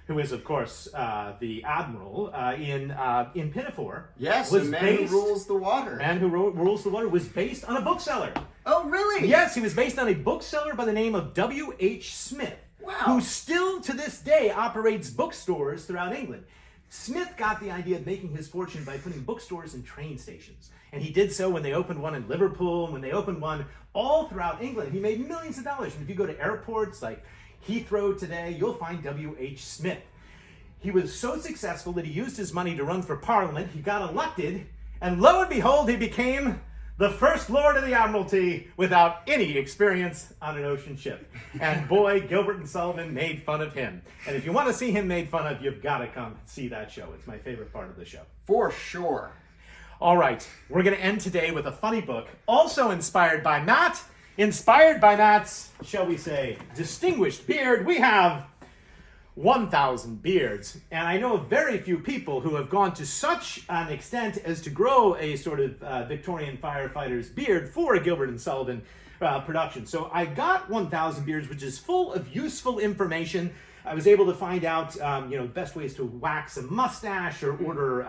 who is, of course, the admiral in Pinafore? Yes, was the man who rules the water. Man who rules the water was based on a bookseller. Oh, really? Yes, he was based on a bookseller by the name of W.H. Smith, Wow. who still to this day operates bookstores throughout England. Smith got the idea of making his fortune by putting bookstores in train stations. And he did so when they opened one in Liverpool, and when they opened one all throughout England. He made millions of dollars. And if you go to airports like Heathrow today, you'll find W.H. Smith. He was so successful that he used his money to run for Parliament. He got elected, and lo and behold, he became the First Lord of the Admiralty without any experience on an ocean ship. And boy, Gilbert and Sullivan made fun of him. And if you want to see him made fun of, you've got to come see that show. It's my favorite part of the show. For sure. All right, we're going to end today with a funny book, also inspired by Matt. Inspired by Matt's, shall we say, distinguished beard, we have 1,000 beards. And I know of very few people who have gone to such an extent as to grow a sort of Victorian firefighter's beard for a Gilbert and Sullivan production. So I got 1,000 beards, which is full of useful information. I was able to find out, the best ways to wax a mustache or order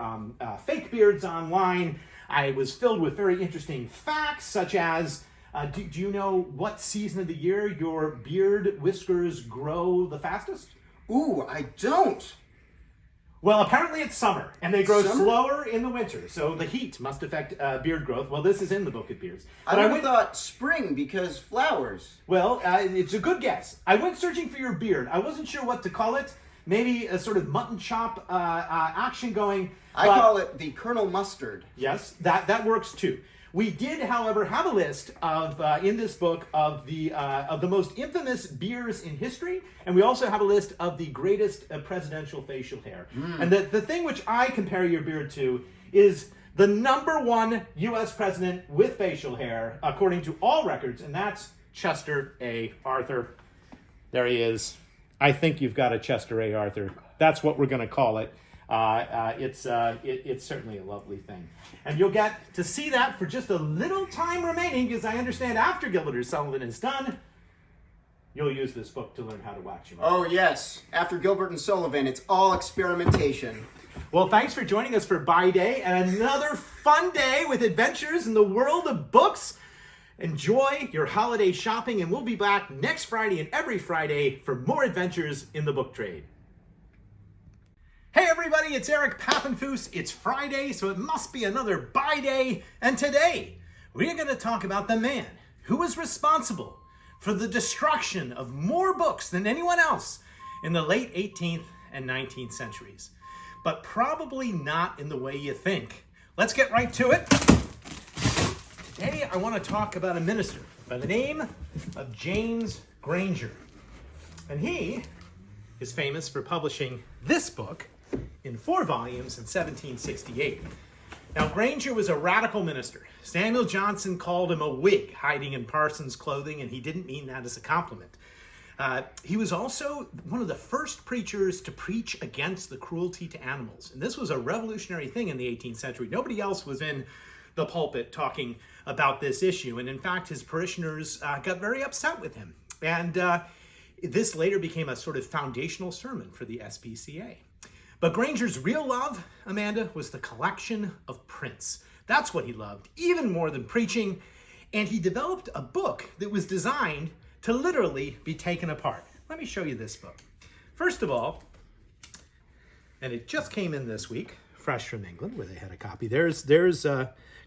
fake beards online. I was filled with very interesting facts, such as, do you know what season of the year your beard whiskers grow the fastest? Ooh, I don't. Well, apparently it's summer, and they grow Summer? slower in the winter, so the heat must affect beard growth. Well, this is in the Book of Beards. I But would have thought spring because flowers. Well, it's a good guess. I went searching for your beard. I wasn't sure what to call it. Maybe a sort of mutton chop action going. I call it the Colonel Mustard. Yes, that works too. We did, however, have a list of in this book of the most infamous beards in history, and we also have a list of the greatest presidential facial hair. And the thing which I compare your beard to is the #1 U.S. president with facial hair, according to all records, and that's Chester A. Arthur. There he is. I think you've got a Chester A. Arthur. That's what we're going to call it. It's certainly a lovely thing. And you'll get to see that for just a little time remaining, because I understand after Gilbert Sullivan is done, you'll use this book to learn how to wax your mustache. Oh, yes. After Gilbert and Sullivan, it's all experimentation. Well, thanks for joining us for Buy Day and another fun day with adventures in the world of books. Enjoy your holiday shopping, and we'll be back next Friday and every Friday for more adventures in the book trade. Hey everybody, it's Eric Papenfuse. It's Friday, so it must be another Buy Day. And today, we're going to talk about the man who was responsible for the destruction of more books than anyone else in the late 18th and 19th centuries. But probably not in the way you think. Let's get right to it. Today, I want to talk about a minister by the name of James Granger. And he is famous for publishing this book in 4 volumes in 1768. Now, Granger was a radical minister. Samuel Johnson called him a Whig, hiding in parson's clothing, and he didn't mean that as a compliment. He was also one of the first preachers to preach against the cruelty to animals. And this was a revolutionary thing in the 18th century. Nobody else was in the pulpit talking about this issue. And in fact, his parishioners got very upset with him. And this later became a sort of foundational sermon for the SPCA. But Granger's real love, Amanda, was the collection of prints. That's what he loved, even more than preaching. And he developed a book that was designed to literally be taken apart. Let me show you this book. First of all, and it just came in this week, fresh from England, where they had a copy. There's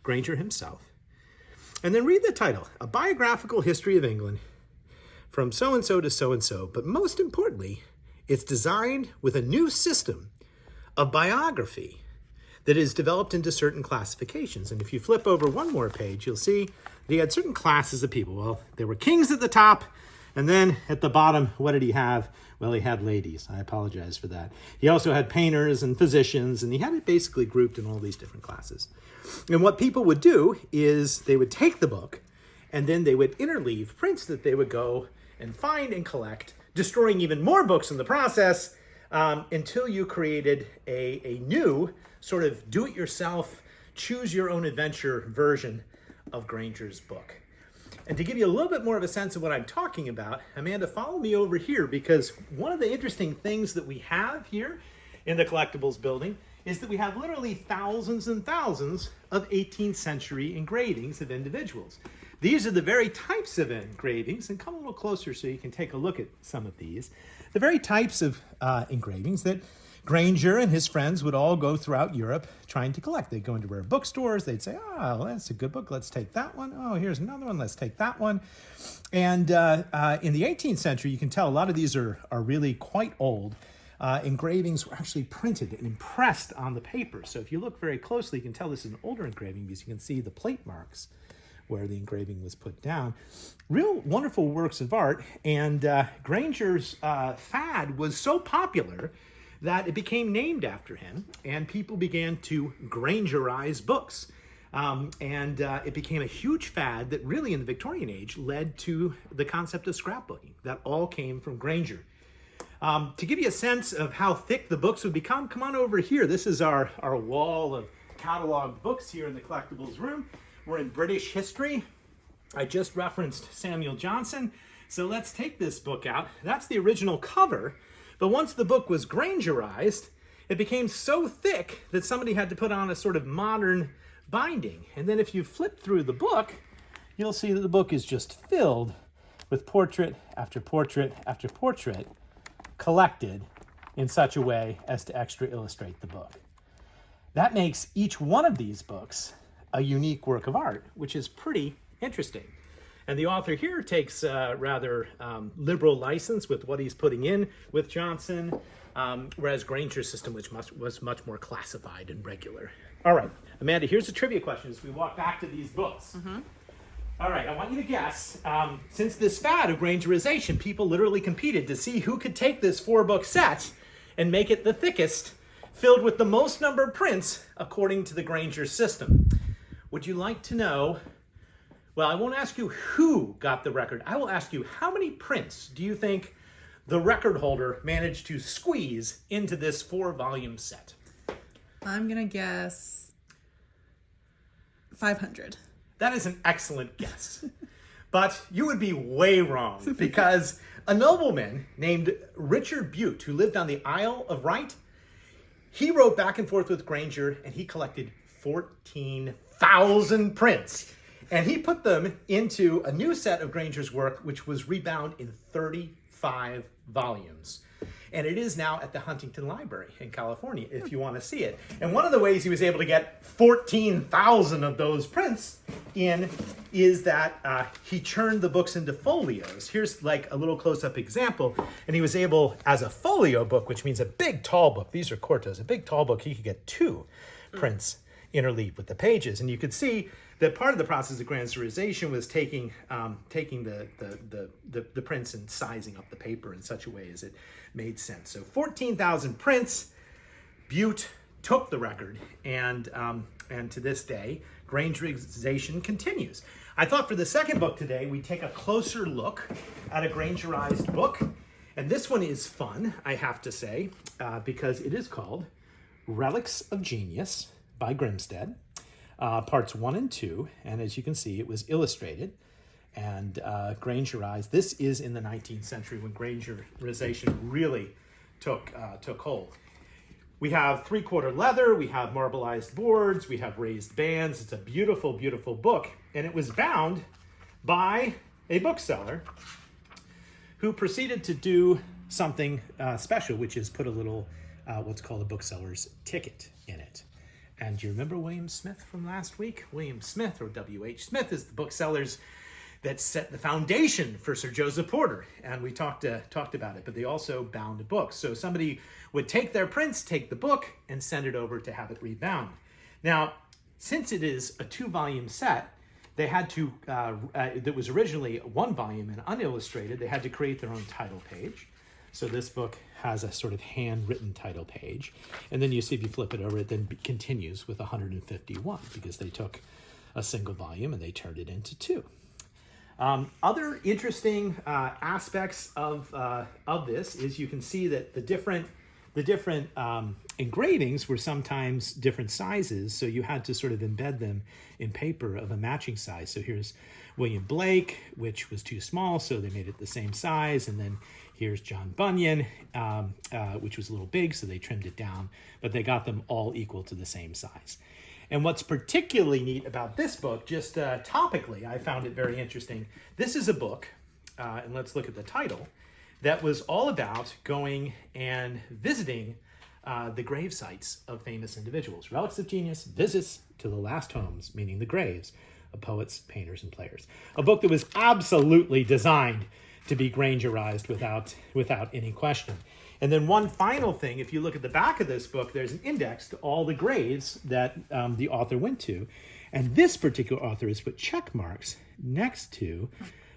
Granger himself. And then read the title, A Biographical History of England, from so-and-so to so-and-so. But most importantly, it's designed with a new system of biography that is developed into certain classifications. And if you flip over one more page, you'll see that he had certain classes of people. Well, there were kings at the top, and then at the bottom, what did he have? Well, he had ladies. I apologize for that. He also had painters and physicians, and he had it basically grouped in all these different classes. And what people would do is they would take the book, and then they would interleave prints that they would go and find and collect, destroying even more books in the process, until you created a new sort of do-it-yourself, choose-your-own-adventure version of Granger's book. And to give you a little bit more of a sense of what I'm talking about, Amanda, follow me over here, because one of the interesting things that we have here in the collectibles building is that we have literally thousands and thousands of 18th century engravings of individuals. These are the very types of engravings, and come a little closer so you can take a look at some of these. The very types of engravings that Granger and his friends would all go throughout Europe trying to collect. They'd go into rare bookstores, they'd say, oh, well, that's a good book, let's take that one. Oh, here's another one, let's take that one. And in the 18th century, you can tell a lot of these are really quite old. Engravings were actually printed and impressed on the paper. So if you look very closely, you can tell this is an older engraving because you can see the plate marks where the engraving was put down. Real wonderful works of art, and Granger's fad was so popular that it became named after him, and people began to Grangerize books. It became a huge fad that really in the Victorian age led to the concept of scrapbooking. That all came from Granger. To give you a sense of how thick the books would become, come on over here. This is our wall of cataloged books here in the collectibles room. We're in British history. I just referenced Samuel Johnson. So let's take this book out. That's the original cover. But once the book was Grangerized, it became so thick that somebody had to put on a sort of modern binding. And then if you flip through the book, you'll see that the book is just filled with portrait after portrait after portrait collected in such a way as to extra illustrate the book. That makes each one of these books a unique work of art, which is pretty interesting. And the author here takes a rather liberal license with what he's putting in with Johnson, whereas Granger's system was much more classified and regular. All right, Amanda, here's a trivia question as we walk back to these books. All right, I want you to guess. Since this fad of Grangerization, people literally competed to see who could take this 4-book set and make it the thickest, filled with the most number of prints according to the Granger system. Would you like to know? Well, I won't ask you who got the record. I will ask you, how many prints do you think the record holder managed to squeeze into this 4-volume set? I'm going to guess 500. That is an excellent guess. But you would be way wrong, because a nobleman named Richard Bute, who lived on the Isle of Wight, he wrote back and forth with Granger, and he collected 14,000 prints. And he put them into a new set of Granger's work, which was rebound in 35 volumes. And it is now at the Huntington Library in California, if you want to see it. And one of the ways he was able to get 14,000 of those prints in is that he churned the books into folios. Here's like a little close-up example. And he was able, as a folio book, which means a big tall book, these are quartos, a big tall book, he could get 2 prints interleaved with the pages. And you could see that part of the process of Grangerization was taking the prints and sizing up the paper in such a way as it made sense. So 14,000 prints. Bute took the record, and to this day, Grangerization continues. I thought for the second book today, we'd take a closer look at a Grangerized book. And this one is fun, I have to say, because it is called Relics of Genius by Grimstead. Parts 1 and 2, and as you can see, it was illustrated and Grangerized. This is in the 19th century when Grangerization really took hold. We have 3/4 leather, we have marbleized boards, we have raised bands. It's a beautiful, beautiful book, and it was bound by a bookseller who proceeded to do something special, which is put a little what's called a bookseller's ticket in it. And do you remember William Smith from last week? William Smith, or W.H. Smith, is the booksellers that set the foundation for Sir Joseph Porter. And we talked about it, but they also bound books. So somebody would take their prints, take the book, and send it over to have it rebound. Now, since it is a 2-volume set, they had to, that was originally 1 volume and unillustrated, they had to create their own title page. So this book has a sort of handwritten title page. And then you see, if you flip it over, it then continues with 151, because they took a single volume and they turned it into 2. Other interesting aspects of this is you can see that the different engravings were sometimes different sizes, so you had to sort of embed them in paper of a matching size. So here's William Blake, which was too small, so they made it the same size. And then here's John Bunyan, which was a little big, so they trimmed it down, but they got them all equal to the same size. And what's particularly neat about this book, just topically, I found it very interesting. This is a book, and let's look at the title, that was all about going and visiting the grave sites of famous individuals. Relics of Genius, Visits to the Last Homes, meaning the graves of poets, painters, and players. A book that was absolutely designed to be Grangerized without any question. And then one final thing, if you look at the back of this book, there's an index to all the graves that the author went to. And this particular author has put check marks next to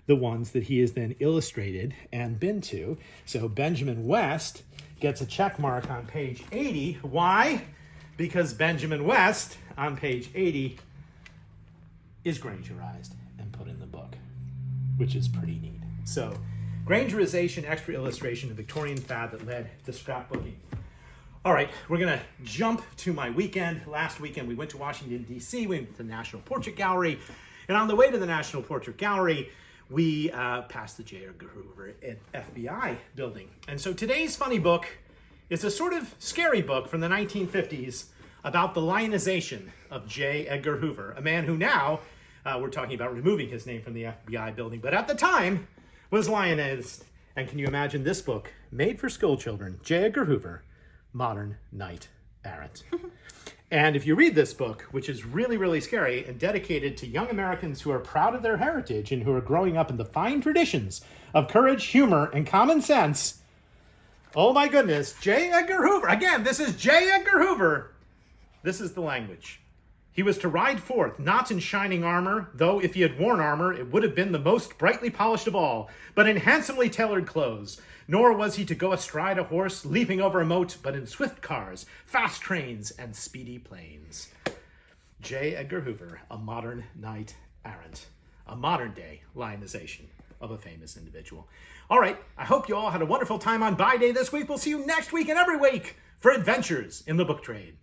the ones that he has then illustrated and been to. So Benjamin West gets a check mark on page 80. Why? Because Benjamin West on page 80 is Grangerized and put in the book, which is pretty neat. So Grangerization, extra illustration, a Victorian fad that led to scrapbooking. All right, we're gonna jump to my weekend. Last weekend, we went to Washington, D.C., we went to the National Portrait Gallery, and on the way to the National Portrait Gallery, we passed the J. Edgar Hoover FBI building. And so today's funny book is a sort of scary book from the 1950s about the lionization of J. Edgar Hoover, a man who now, we're talking about removing his name from the FBI building, but at the time was lionized And can you imagine this book, made for school children, J. Edgar Hoover, Modern Knight Errant. And if you read this book, which is really, really scary and dedicated to young Americans who are proud of their heritage and who are growing up in the fine traditions of courage, humor, and common sense, oh my goodness, J. Edgar Hoover. Again, this is J. Edgar Hoover. This is the language. He was to ride forth, not in shining armor, though if he had worn armor, it would have been the most brightly polished of all, but in handsomely tailored clothes. Nor was he to go astride a horse, leaping over a moat, but in swift cars, fast trains, and speedy planes. J. Edgar Hoover, a modern knight errant, a modern-day lionization of a famous individual. All right, I hope you all had a wonderful time on Buy Day this week. We'll see you next week and every week for adventures in the book trade.